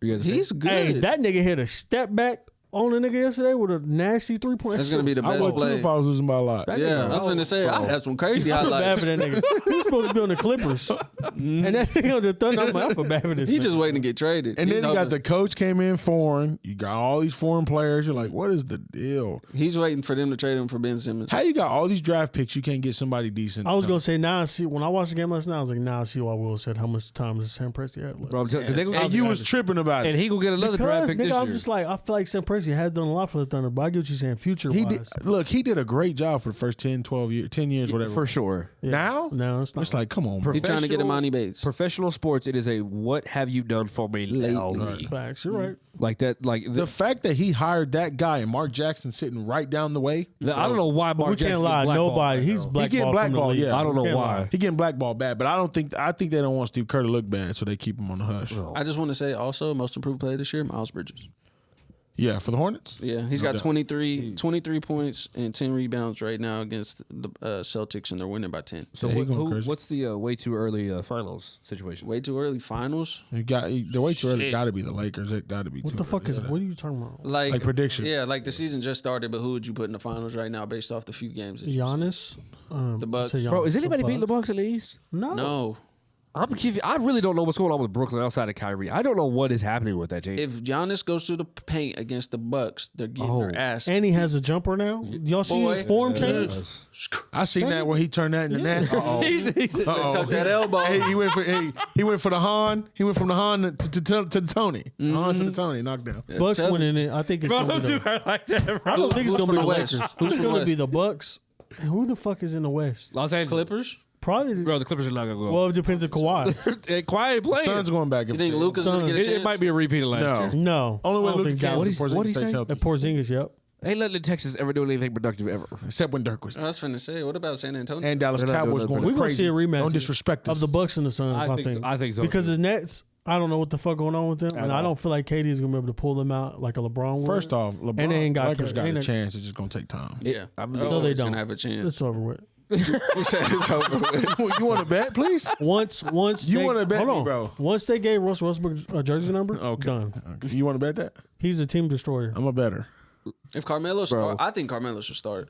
S4: You guys
S1: He's good.
S3: Hey, that nigga hit a step back on the nigga yesterday with a nasty 3-point.
S1: That's gonna be the
S2: I
S1: best
S2: would too
S1: play.
S2: if I was losing by a lot.
S3: That
S1: Yeah,
S3: nigga-
S1: I was going to say I had some crazy
S3: I feel bad
S1: highlights.
S3: for that nigga. He was supposed to be on the Clippers, and that nigga on the Thunder. I'm like, I feel bad for this.
S1: He's
S3: nigga.
S1: just waiting to get traded.
S2: And
S1: He's
S2: then you got
S1: hoping-
S2: the coach came in foreign. You got all these foreign players. You're like, what is the deal?
S1: He's waiting for them to trade him for Ben Simmons.
S2: How you got all these draft picks? You can't get somebody decent.
S3: I was gonna say now. I see when I watched the game last night. I was like, now I see why Will said how much time does Sam Presti have left.
S4: Bro, I'm telling you,
S2: And you was tripping about
S4: and
S2: it.
S4: he gonna get another draft
S3: Because
S4: pick this
S3: nigga, I'm
S4: year.
S3: just like I feel like Sam Presti has done a lot for the Thunder, but I get what you're saying. Future
S2: He
S3: wise,
S2: did. Look, he did a great job for the first 10, 12 years, 10 years, whatever.
S4: for sure.
S2: Now,
S3: no, it's not.
S2: it's like, come on, bro.
S1: He's trying to get Imani Bates.
S4: Professional sports, it is a what have you done for me lately?
S3: Facts. You're right.
S4: Like that, like
S2: The fact that he hired that guy and Mark Jackson sitting right down the way,
S4: I don't know why
S3: But
S4: Mark
S3: we can't
S4: Jackson
S3: lie.
S4: is blackballed
S3: Nobody.
S4: right
S3: He's
S4: now.
S3: blackballed.
S2: getting
S3: from the
S2: blackballed,
S3: league.
S2: yeah.
S4: I don't know
S3: Can't
S4: why.
S3: lie.
S2: he getting blackballed bad. But I think they don't want Steve Kerr to look bad, so they keep him on the hush.
S1: I just want to say also most improved player this year, Miles Bridges.
S2: Yeah, for the Hornets.
S1: Yeah, he's got
S2: doubt.
S1: 23 points and 10 rebounds right now against the Celtics, and they're winning by 10.
S4: So
S2: Yeah, he going crazy.
S4: what's the way too early finals situation?
S1: Way too early finals.
S2: The way too early
S1: Shit.
S2: got to be the Lakers. It got to be.
S3: What
S2: too
S3: the fuck
S2: early.
S3: is? What are you talking about?
S2: Like prediction?
S1: Yeah, like the season just started, but who would you put in the finals right now based off the few games? That you
S3: Giannis.
S1: The Bucks.
S3: say Giannis.
S4: Bro, is anybody
S3: The
S4: beating the Bucks in the East?
S3: No.
S1: No.
S4: I really don't know what's going on with Brooklyn outside of Kyrie. I don't know what is happening with that team.
S1: If Giannis goes through the paint against the Bucks, they're getting their ass.
S3: And he has a jumper now. Y'all see his form change?
S2: I seen that where he turned that into that. Uh-oh. Uh-oh.
S1: Tuck that elbow.
S2: He went for the Han. He went from the Han to the Tony. Han to the Tony. Knockdown.
S3: Bucks
S1: tell
S3: winning it. I think it's
S4: Bro,
S3: going to
S4: don't
S3: be
S4: do
S3: the,
S4: her like that, bro.
S3: I don't think it's
S1: Who's
S3: going to be
S1: from
S3: the
S1: the West?
S3: Lakers.
S1: Who's
S3: It's
S1: from
S3: going
S1: the
S3: to be
S1: West?
S3: the Bucks. And who the fuck is in the West?
S4: Los Angeles.
S1: Clippers?
S3: Probably.
S4: Bro, the Clippers are not going to go.
S3: Well, it depends on Kawhi.
S4: Quiet playing.
S2: Suns going back.
S1: You think Luka's going to get a chance?
S4: It might be a repeat of last
S2: No.
S4: year.
S3: No.
S2: Only
S3: I
S2: way
S3: don't
S2: Luka
S3: think
S2: can
S3: Dallas.
S2: is if
S4: What'd
S2: Porzingis
S4: he
S2: stays
S4: say?
S2: healthy.
S3: At Porzingis, yep.
S4: Ain't letting the Texas ever do anything productive ever.
S2: Except when Dirk was
S1: I was finna say, what about San Antonio?
S2: and Dallas
S4: They're not
S2: Cowboys
S4: doing
S2: going
S4: nothing.
S3: We're going to
S2: crazy.
S3: see a rematch.
S2: Don't disrespect us.
S3: Of the Bucks and the Suns, I think.
S4: so.
S3: Because
S4: too.
S3: the Nets, I don't know what the fuck going on with them. And I don't feel like KD is going to be able to pull them out like a LeBron would.
S2: First off, LeBron,
S3: And they ain't got
S2: Lakers got
S3: ain't
S2: a
S3: a-
S2: chance. It's just going to take time.
S1: Yeah.
S3: No, they don't.
S1: Gonna have a chance.
S3: It's over with.
S1: He said it's over with.
S2: You want to bet, please?
S3: Once
S2: You
S3: they-
S2: wanna bet
S3: hold
S2: me,
S3: on.
S2: bro?
S3: Once they gave Russ Westbrook a jersey number, done.
S2: Okay. You want to bet that?
S3: He's a team destroyer.
S2: I'm a better.
S1: If Carmelo start, I think Carmelo should start.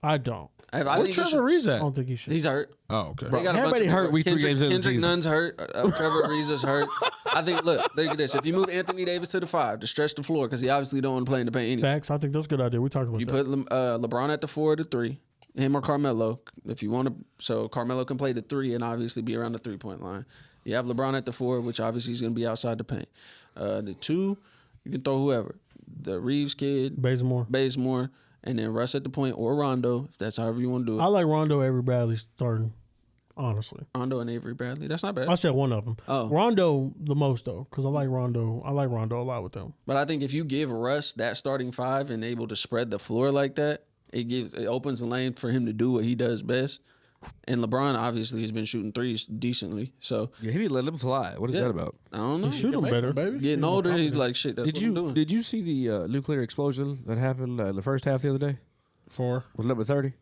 S3: I don't.
S1: I
S2: Where
S1: think he
S2: Trevor
S1: should.
S2: Reeves
S3: I
S2: at?
S3: don't think he should.
S1: He's hurt.
S2: Oh, okay.
S1: They got a bunch
S4: Everybody
S1: of
S4: hurt
S1: people.
S4: week 3 games into the
S1: Kendrick
S4: season.
S1: Nunn's hurt. Trevor Reeves is hurt. I think. Look at this. If you move Anthony Davis to the 5 to stretch the floor, because he obviously don't want to play in the paint anyway.
S3: Facts. I think that's a good idea. We talked about
S1: You
S3: that.
S1: put LeBron at the 4 or the 3, him or Carmelo, if you want to. So Carmelo can play the 3 and obviously be around the 3-point line. You have LeBron at the 4, which obviously is going to be outside the paint. The 2, you can throw whoever. The Reeves kid, Bazemore, and then Russ at the point or Rondo, if that's however you want to do it.
S3: I like Rondo, Avery Bradley starting. Honestly,
S1: Rondo and Avery Bradley. That's not bad.
S3: I said one of them.
S1: Oh.
S3: Rondo the most though, because I like Rondo. I like Rondo a lot with them.
S1: But I think if you give Russ that starting 5 and able to spread the floor like that, it opens the lane for him to do what he does best. And LeBron obviously has been shooting threes decently. So
S4: Yeah, he be letting them fly. What is that about?
S1: I don't know.
S3: Shoot them better.
S2: baby.
S1: Getting older, he's like, shit, that's what I'm doing.
S4: Did you see the nuclear explosion that happened in the first half the other day?
S2: Four.
S4: Was number 30?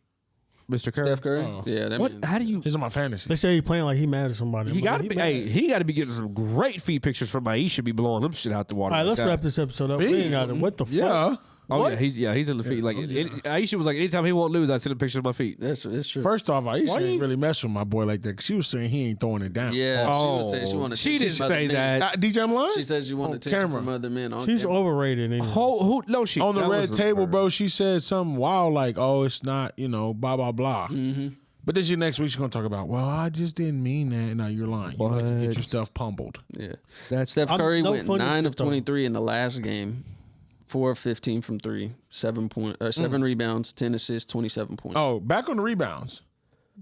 S4: Mr. Curry?
S1: Steph Curry?
S2: Oh.
S1: Yeah, that
S4: What?
S1: man.
S4: How do you?
S2: He's on my fantasy.
S3: They say he playing like he mad at somebody.
S4: He
S3: but
S4: got to
S3: he
S4: be.
S3: mad.
S4: Hey, he got to be getting some great feed pictures from Aisha. Be blowing them shit out the water.
S3: All right,
S4: like
S3: let's
S4: that.
S3: wrap this episode up.
S2: Me?
S3: We ain't got it. What the fuck?
S2: Yeah.
S4: Oh
S3: What?
S4: yeah, he's in the feed. Like Aisha was like, anytime he won't lose, I send a picture of my feet.
S1: That's true.
S2: First off, Aisha
S3: Why
S2: ain't
S3: you-
S2: really mess with my boy like that. 'Cause she was saying he ain't throwing it down.
S1: Yeah, she was saying she wanted
S4: she didn't say that.
S2: DJ, I'm lying?
S1: She says you want
S2: On
S1: attention
S2: camera.
S1: from other men on
S3: She's
S1: camera.
S3: overrated. Anyway.
S4: No, she
S2: On the
S4: that
S2: red
S4: was
S2: table,
S4: her.
S2: bro, she said something wild like, oh, it's not, blah, blah, blah. Mm-hmm. But then next week she's going to talk about, well, I just didn't mean that. No, you're lying. You like to get
S4: What?
S2: your stuff pummeled.
S1: Yeah.
S4: That's
S1: Steph Curry
S3: no
S1: went
S3: funny
S1: 9
S3: shit,
S1: of 23 in the last game. 4 of 15 from 3, 7 rebounds, 10 assists, 27 points.
S2: Oh, back on the rebounds.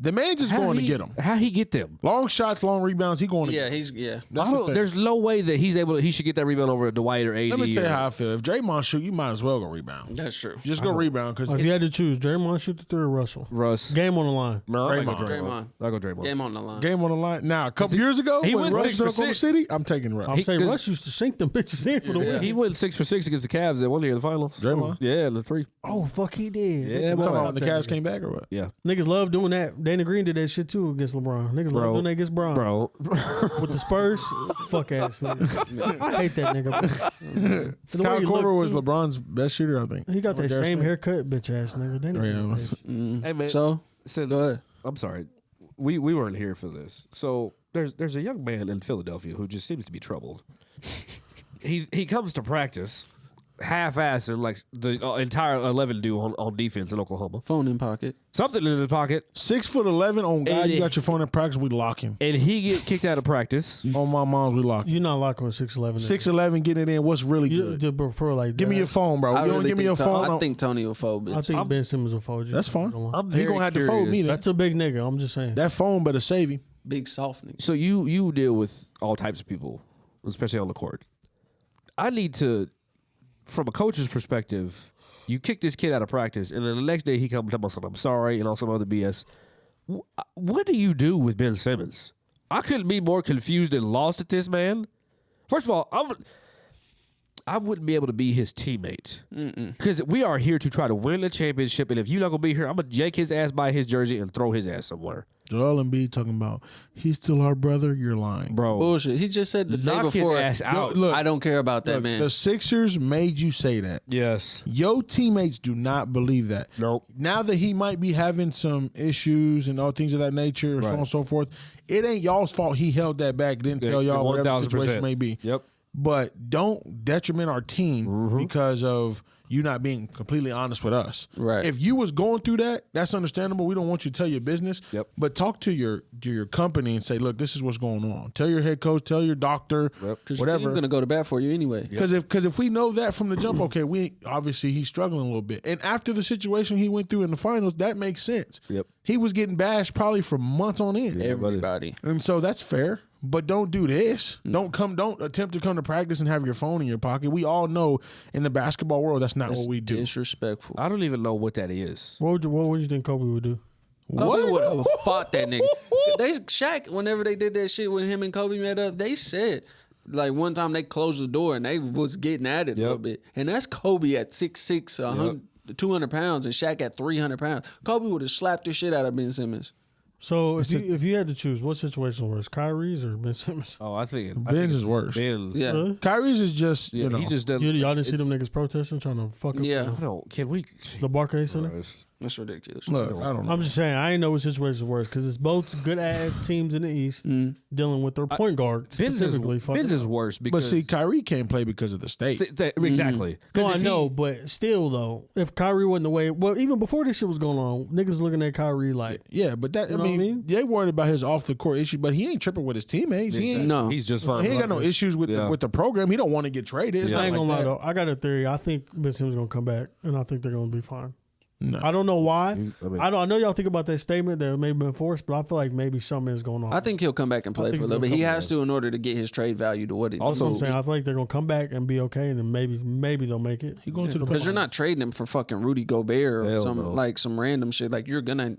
S2: The man just
S4: how
S2: going
S4: he,
S2: to get them.
S4: How he get them?
S2: Long shots, long rebounds. He going to
S1: Yeah,
S2: get 'em.
S1: he's
S2: That's his thing.
S4: There's no way that he should get that rebound over Dwight or AD.
S2: Let me tell you
S4: or-
S2: how I feel. If Draymond shoot, you might as well go rebound.
S1: That's true.
S2: Just go rebound because
S3: If you had to choose, Draymond shoot the 3 or Russell.
S4: Russ.
S3: Game on the line.
S4: No, I go
S2: Draymond.
S1: Draymond.
S4: I go Draymond.
S1: Game on the line.
S2: game on the line. Now, a couple years ago,
S4: he
S2: when
S4: went
S2: Russ
S4: 6 for
S2: was in Oklahoma
S4: 6.
S2: City, I'm taking Russ.
S3: I'm saying
S4: does-
S3: Russ used to sink them bitches in for the win.
S4: He went 6 for 6 against the Cavs at one year in the finals.
S2: Draymond?
S4: Yeah, the 3.
S3: Oh, fuck, he did.
S4: Yeah,
S3: Niggas
S4: boy.
S2: Talking
S3: love
S2: about when the
S3: that
S2: Cavs
S3: nigga.
S2: came back or what?
S4: Yeah,
S3: Niggas love doing that. Danny Green did that shit too against LeBron. Niggas love doing that against Bron.
S4: bro.
S3: With the Spurs, fuck ass nigga. I hate that nigga. Bro. The way
S2: Kyle
S3: he
S2: Korver
S3: looked,
S2: was
S3: too.
S2: LeBron's best shooter, I think.
S3: He got that
S2: Garrett
S3: same
S2: Smith.
S3: haircut, bitch ass nigga. Danny Green,
S2: Yeah.
S3: bitch.
S4: Hey man,
S1: So,
S4: since,
S1: go ahead.
S4: I'm sorry, we weren't here for this. So there's a young man in Philadelphia who just seems to be troubled. He comes to practice half-assing like the entire 11 do on defense in Oklahoma.
S1: Phone in pocket.
S4: Something in his pocket,
S2: 6'11" on God.
S4: And
S2: You got your phone in practice, we lock him.
S4: and he get kicked out of practice.
S2: On my mom's, we lock him.
S3: You're not locking with 6'11".
S2: 6'11", getting it in. What's really
S3: You
S2: good?
S3: just prefer like
S2: Give me
S3: that.
S2: your phone, bro.
S1: I
S2: You don't
S1: really
S2: give me your
S1: think
S2: phone.
S1: I think Tony will fold,
S3: I
S1: bitch.
S3: think Ben Simmons will fold you.
S2: That's fine.
S4: I'm
S2: He
S4: very
S2: gonna have to fold me
S4: curious.
S2: then.
S3: That's a big nigga. I'm just saying.
S2: That phone better save him.
S1: Big soft nigga.
S4: So you deal with all types of people, especially on the court. I need to, from a coach's perspective, you kick this kid out of practice, and then the next day he comes up with something, I'm sorry, and all some other BS. What do you do with Ben Simmons? I couldn't be more confused and lost at this man. First of all, I wouldn't be able to be his teammate because we are here to try to win the championship. And if you're not gonna be here, I'm gonna yank his ass by his jersey and throw his ass somewhere.
S2: Joel Embiid talking about he's still our brother. You're lying,
S4: Bro.
S1: Bullshit. He just said the day
S4: Knock
S1: before.
S4: his ass out.
S2: Look,
S1: I don't care about that,
S2: look,
S1: man.
S2: the Sixers made you say that.
S4: Yes.
S2: Your teammates do not believe that.
S4: Nope.
S2: Now that he might be having some issues and all things of that nature, so on and so forth, it ain't y'all's fault he held that back, didn't tell y'all whatever the situation may be.
S4: Yep.
S2: But don't detriment our team because of you not being completely honest with us.
S1: Right.
S2: If you was going through that, that's understandable. We don't want you to tell your business.
S4: Yep.
S2: But talk to your company and say, look, this is what's going on. Tell your head coach, tell your doctor,
S1: Because
S2: whatever.
S1: you're going to go to bat for you anyway.
S2: Because if we know that from the jump, okay, we obviously he's struggling a little bit. And after the situation he went through in the finals, that makes sense.
S4: Yep.
S2: He was getting bashed probably for months on end.
S1: Everybody.
S2: And so that's fair. But don't do this. Don't attempt to come to practice and have your phone in your pocket. We all know in the basketball world that's not what we do.
S1: Disrespectful.
S4: I don't even know what that is.
S3: What would you think Kobe would do?
S1: Kobe would have fought that nigga. Shaq, whenever they did that shit when him and Kobe met up, they said, like, one time they closed the door and they was getting at it a little bit. And that's Kobe at 6'6", 200 pounds, and Shaq at 300 pounds. Kobe would have slapped the shit out of Ben Simmons.
S3: So if you had to choose, what situation was Kyrie's or Ben Simmons?
S4: Oh, I think
S2: Ben's is worse.
S4: Ben.
S1: Yeah.
S3: Really?
S2: Kyrie's is just,
S4: Yeah, he just doesn't.
S3: Y'all didn't see them niggas protesting, trying to fuck up
S1: Yeah.
S4: I don't. Can we?
S3: the Barclays Center?
S1: That's ridiculous.
S2: look, I don't know.
S3: I'm just saying, I ain't know what situation is worse because it's both good ass teams in the East dealing with their point guard specifically.
S4: Ben's is worse
S2: But
S4: because.
S2: see, Kyrie can't play because of the state.
S4: Exactly.
S3: No,
S4: 'Cause
S3: I
S4: if
S3: know, but still though, if Kyrie wasn't the way, well, even before this shit was going on, niggas looking at Kyrie like,
S2: Yeah, but that, I
S3: know what I
S2: mean,
S3: mean?
S2: they worried about his off the court issue, but he ain't tripping with his teammates. He ain't,
S1: No.
S4: he's just fine.
S2: he ain't got no issues with the program. He don't want to get traded. It's
S4: Yeah.
S2: not
S3: I ain't
S2: like
S3: gonna lie
S2: that.
S3: though, I got a theory. I think Ben Simmons gonna come back, and I think they're gonna be fine.
S2: No.
S3: I don't know why.
S4: mean-
S3: I know y'all think about that statement that may have been forced, but I feel like maybe something is going on.
S1: I think he'll come back and play
S3: think
S1: for a
S3: he's
S1: little bit.
S3: gonna
S1: He
S3: come
S1: has to in order to get his trade value to what it
S4: Also,
S3: That's what I'm saying. I feel like they're gonna come back and be okay, and then maybe they'll make it.
S2: He going to the
S1: because you're not trading him for fucking Rudy Gobert or
S4: Hell
S1: some
S4: no.
S1: like some random shit. Like you're gonna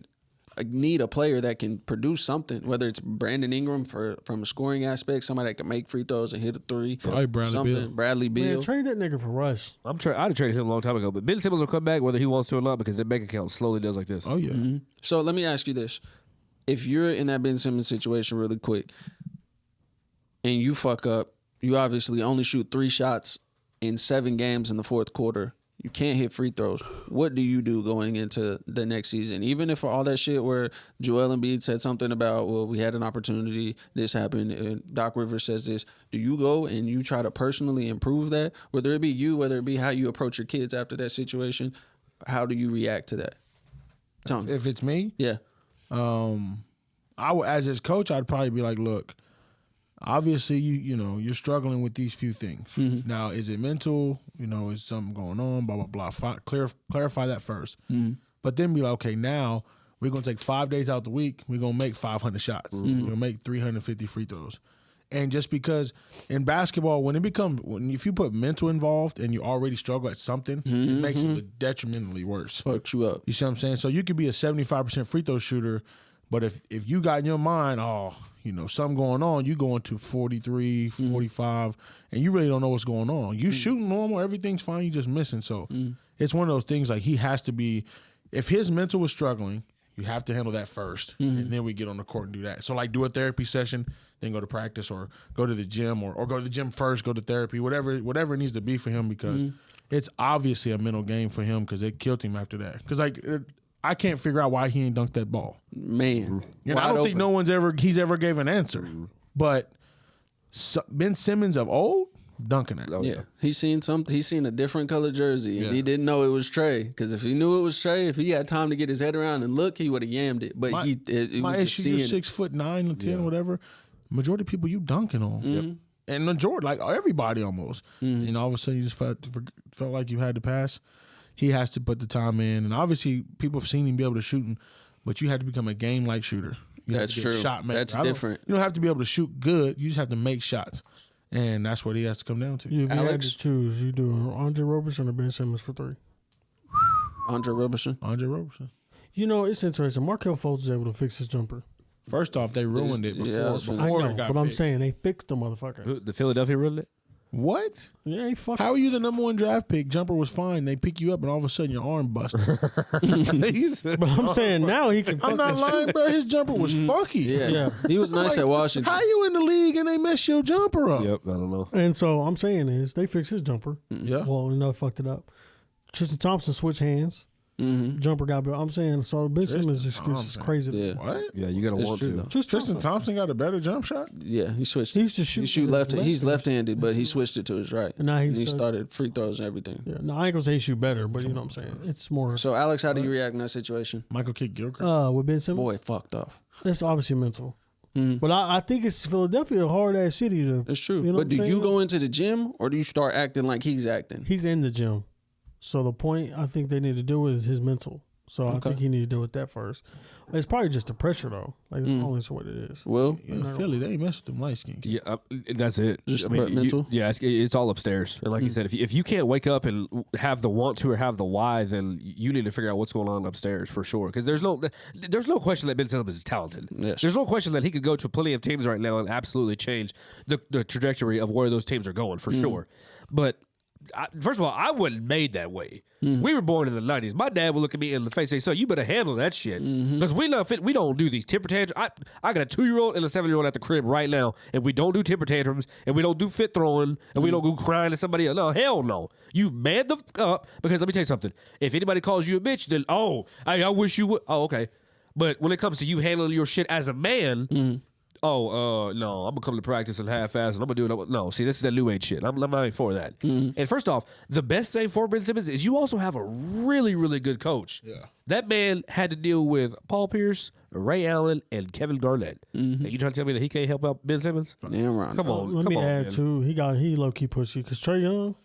S1: need a player that can produce something, whether it's Brandon Ingram from a scoring aspect, somebody that can make free throws and hit a three.
S2: Probably Bradley
S1: something.
S2: Beal.
S1: Bradley Beal.
S3: Man, trade that nigga for Russ.
S4: I'd have traded him a long time ago, but Ben Simmons will come back whether he wants to or not because their bank account slowly does like this.
S2: Oh yeah.
S1: So let me ask you this: if you're in that Ben Simmons situation really quick, and you fuck up, you obviously only shoot 3 shots in 7 games in the fourth quarter. You can't hit free throws. What do you do going into the next season? Even if all that shit where Joel Embiid said something about, well, we had an opportunity, this happened, and Doc Rivers says this, do you go and you try to personally improve that? Whether it be you, whether it be how you approach your kids after that situation, how do you react to that? Tell me.
S2: If it's me,
S1: Yeah.
S2: I would, as his coach, I'd probably be like, look, obviously you're struggling with these few things. Now, is it mental? Is something going on? Blah blah blah. Clarify that first. But then be like, okay, now we're gonna take 5 days out the week. We're gonna make 500 shots. We're gonna make 350 free throws. And just because in basketball, if you put mental involved and you already struggle at something, it makes it detrimentally worse.
S1: Fucks you up.
S2: You see what I'm saying? So you could be a 75% free throw shooter, but if you got in your mind, something going on, you going to 43, 45, and you really don't know what's going on. You shooting normal, everything's fine, you just missing. So it's one of those things like he has to be, if his mental was struggling, you have to handle that first, and then we get on the court and do that. So like do a therapy session, then go to practice or go to the gym or go to the gym first, go to therapy, whatever it needs to be for him because it's obviously a mental game for him because it killed him after that. Because I can't figure out why he ain't dunked that ball.
S1: Man.
S2: I don't think he's ever gave an answer. But Ben Simmons of old, dunking it.
S1: Yeah, he's seen a different color jersey, and he didn't know it was Trey. Because if he knew it was Trey, if he had time to get his head around and look, he would have yammed it. But
S2: My issue is 6'9" or 10, whatever. Majority of people you dunking on, and majority like everybody almost. And all of a sudden you just felt like you had to pass. He has to put the time in, and obviously people have seen him be able to shoot, but you have to become a game-like shooter.
S1: That's true.
S2: Shot maker.
S1: That's different.
S2: You don't have to be able to shoot good. You just have to make shots, and that's what he has to come down to.
S3: If you had
S1: Alex?
S3: to choose, you do Andre Roberson or Ben Simmons for 3.
S1: Andre Roberson.
S2: Andre Roberson.
S3: It's interesting. Markelle Fultz is able to fix his jumper.
S2: First off, they ruined it before
S1: I
S3: I know,
S2: it got
S3: but I'm
S2: fixed.
S3: saying they fixed the motherfucker.
S4: The Philadelphia ruined it.
S2: What?
S3: Yeah, he fucking.
S2: How are you the number 1 draft pick? Jumper was fine. They pick you up, and all of a sudden your arm busted.
S3: But I'm saying now he can.
S2: I'm not lying, bro. His jumper was funky.
S1: Yeah. He was nice at Washington.
S2: How you in the league and they mess your jumper up?
S4: Yep, I don't know.
S3: And so I'm saying is they fixed his jumper.
S2: Yeah.
S3: Well, no, fucked it up. Tristan Thompson switched hands. Jumper got better. I'm saying so. Ben Simmons' excuse is crazy.
S1: Yeah.
S2: What?
S4: Yeah, you gotta
S1: It's
S4: want
S1: true,
S4: to.
S1: though.
S2: Tristan Thompson got a better jump shot?
S1: Yeah, he switched.
S3: He used to shoot.
S1: He shoot
S3: with
S1: left.
S3: his
S1: He's left-handed, but he switched it to his right.
S3: And now
S1: And
S3: he's
S1: he started free throws and everything.
S3: Yeah, no, I ain't gonna say he shoot better, but you know what I'm saying. It's more.
S1: So, Alex, how do you react in that situation?
S2: Michael kicked Gilchrist.
S3: With Ben Simmons,
S1: Boy, fucked off.
S3: it's obviously mental. But I think it's Philadelphia, a hard ass city to.
S1: It's true.
S3: You know
S1: but
S3: what I'm
S1: do you
S3: saying?
S1: go into the gym or do you start acting like he's acting?
S3: He's in the gym, so the point I think they need to deal with is his mental. So I think he need to deal with that first. It's probably just the pressure though. Like it's only what it is.
S1: Well,
S2: In Philly, they messed with them light skin kids.
S4: Yeah, that's it.
S1: Just
S4: you-
S1: mental?
S4: yeah, it's all upstairs. And like you said, if you can't wake up and have the want to or have the why, then you need to figure out what's going on upstairs for sure. Because there's no question that Ben Simmons is talented.
S1: Yes.
S4: There's no question that he could go to plenty of teams right now and absolutely change the trajectory of where those teams are going for sure. But first of all, I wasn't made that way. We were born in the 90s. My dad would look at me in the face and say, "So you better handle that shit because we don't do these temper tantrums." I got a 2-year-old and a 7-year-old at the crib right now, and we don't do temper tantrums, and we don't do fit throwing, and we don't go crying at somebody else. No, hell no. You man the fuck up because let me tell you something. If anybody calls you a bitch, then I wish you would. Oh, okay. But when it comes to you handling your shit as a man. No, I'm gonna come to practice and half-ass, and I'm gonna do it. No, see, this is that new age shit. I'm not for that. And first off, the best thing for Ben Simmons is you also have a really, really good coach. Yeah, that man had to deal with Paul Pierce, Ray Allen, and Kevin Garnett. And you trying to tell me that he can't help out Ben Simmons?
S1: damn right.
S4: Come on,
S3: Let
S4: come
S3: me
S4: on,
S3: add
S4: man.
S3: too. He low key pussy because Trae Young.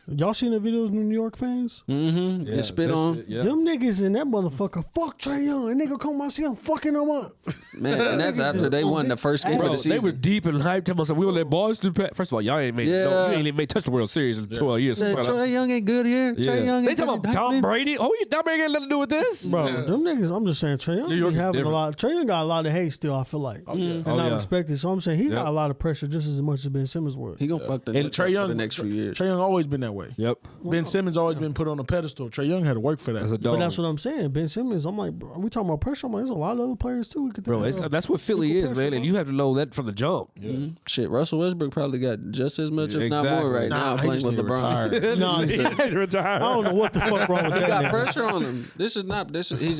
S3: Y'all seen the videos of New York fans?
S1: Mm-hmm.
S4: Yeah,
S1: Get spit
S4: that
S1: on.
S4: shit, yeah.
S3: Them niggas in that motherfucker fuck Trae Young. And nigga come out see him fucking him up.
S1: Man, and that's after they won the first game
S4: Bro,
S1: of the season.
S4: they were deep and hyped. Tell myself, we were let boys do. First of all, y'all ain't made.
S1: Yeah.
S4: No, you ain't even touched the World Series in 12 years.
S1: Said Trae Young ain't good here.
S4: Yeah.
S1: Trae Young
S4: They
S1: ain't
S4: talking
S1: good.
S4: about Tom Brady. Oh, Tom Brady got nothing to do with this.
S3: Bro, them niggas, I'm just saying Trae Young
S4: New York
S3: be
S4: is
S3: having a
S4: different.
S3: lot. Trae Young got a lot of hate still, I feel like. And
S4: Oh,
S3: I
S4: yeah.
S3: respect it. So I'm saying he got
S4: Yep.
S3: a lot of pressure just as much as Ben Simmons would.
S1: He gonna fuck the
S4: And
S1: Knicks
S2: Trae
S1: up
S2: Young
S1: for the next few years.
S2: Trae Young always been that way.
S4: Yep.
S2: Ben Simmons always been put on a pedestal. Trae Young had to work for that.
S4: As a
S3: But
S4: dog.
S3: that's what I'm saying. Ben Simmons, I'm like, bro, we talking about pressure. I'm like, there's a lot of other players too. We could
S4: Bro,
S3: think of.
S4: that's what Philly is, man, and you have to know that from the jump.
S1: Shit, Russell Westbrook probably got just as much, if not
S4: Exactly.
S1: more, right
S2: Nah,
S1: now
S2: he
S1: playing
S2: just
S1: with
S2: need to
S1: LeBron.
S2: retire.
S3: No, I don't know what the fuck wrong with
S1: He
S3: that.
S1: got
S3: nigga.
S1: pressure on him. He's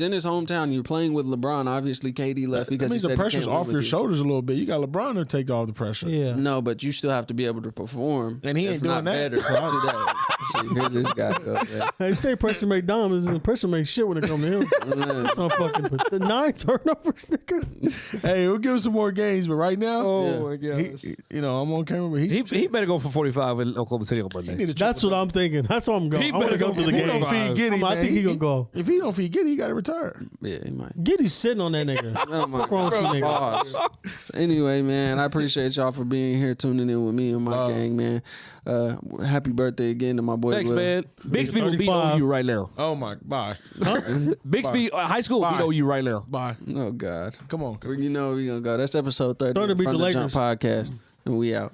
S1: in his hometown. You're playing with LeBron. Obviously, KD left because
S2: That means
S1: he
S2: the
S1: said he
S2: pressure's
S1: can't win
S2: off
S1: with
S2: your
S1: you.
S2: shoulders a little bit. You got LeBron to take off the pressure.
S3: Yeah.
S1: No, but you still have to be able to perform.
S2: And he
S1: if
S2: ain't
S1: not
S2: doing that.
S1: better to that. See, here this guy go. Yeah.
S3: They say pressure make diamonds and pressure make shit when it comes to him. Some fucking the 9 turnovers, nigga.
S2: Hey, we'll give him some more games, but right now,
S4: Oh my god.
S2: I'm on camera, but
S4: He better go for 45 in Oklahoma City on Monday.
S3: That's what I'm thinking. That's what I'm going.
S4: He
S3: I want to
S4: better
S3: go
S4: go
S3: to the
S4: for
S3: game.
S4: 45.
S2: feed Giddy,
S3: I
S2: man.
S3: think he gonna go.
S2: If he don't feed Giddy, he got to retire.
S1: Yeah, he might.
S3: Giddy's sitting on that nigga.
S1: Oh my
S3: What's wrong with you niggas?
S1: Pause. So anyway, man, I appreciate y'all for being here, tuning in with me and my gang, man. Happy birthday again to my boy.
S4: Thanks,
S1: Will.
S4: man. Bixby will beat
S3: 35.
S4: OU right now.
S2: Oh my, bye,
S4: Bixby High School will beat
S2: Bye.
S4: OU right now.
S2: bye.
S1: Oh God.
S2: Come on.
S1: You know we gonna go. That's episode 30
S3: 30 beat
S1: from
S3: the
S1: the Jump
S3: Lakers.
S1: Podcast, and we out.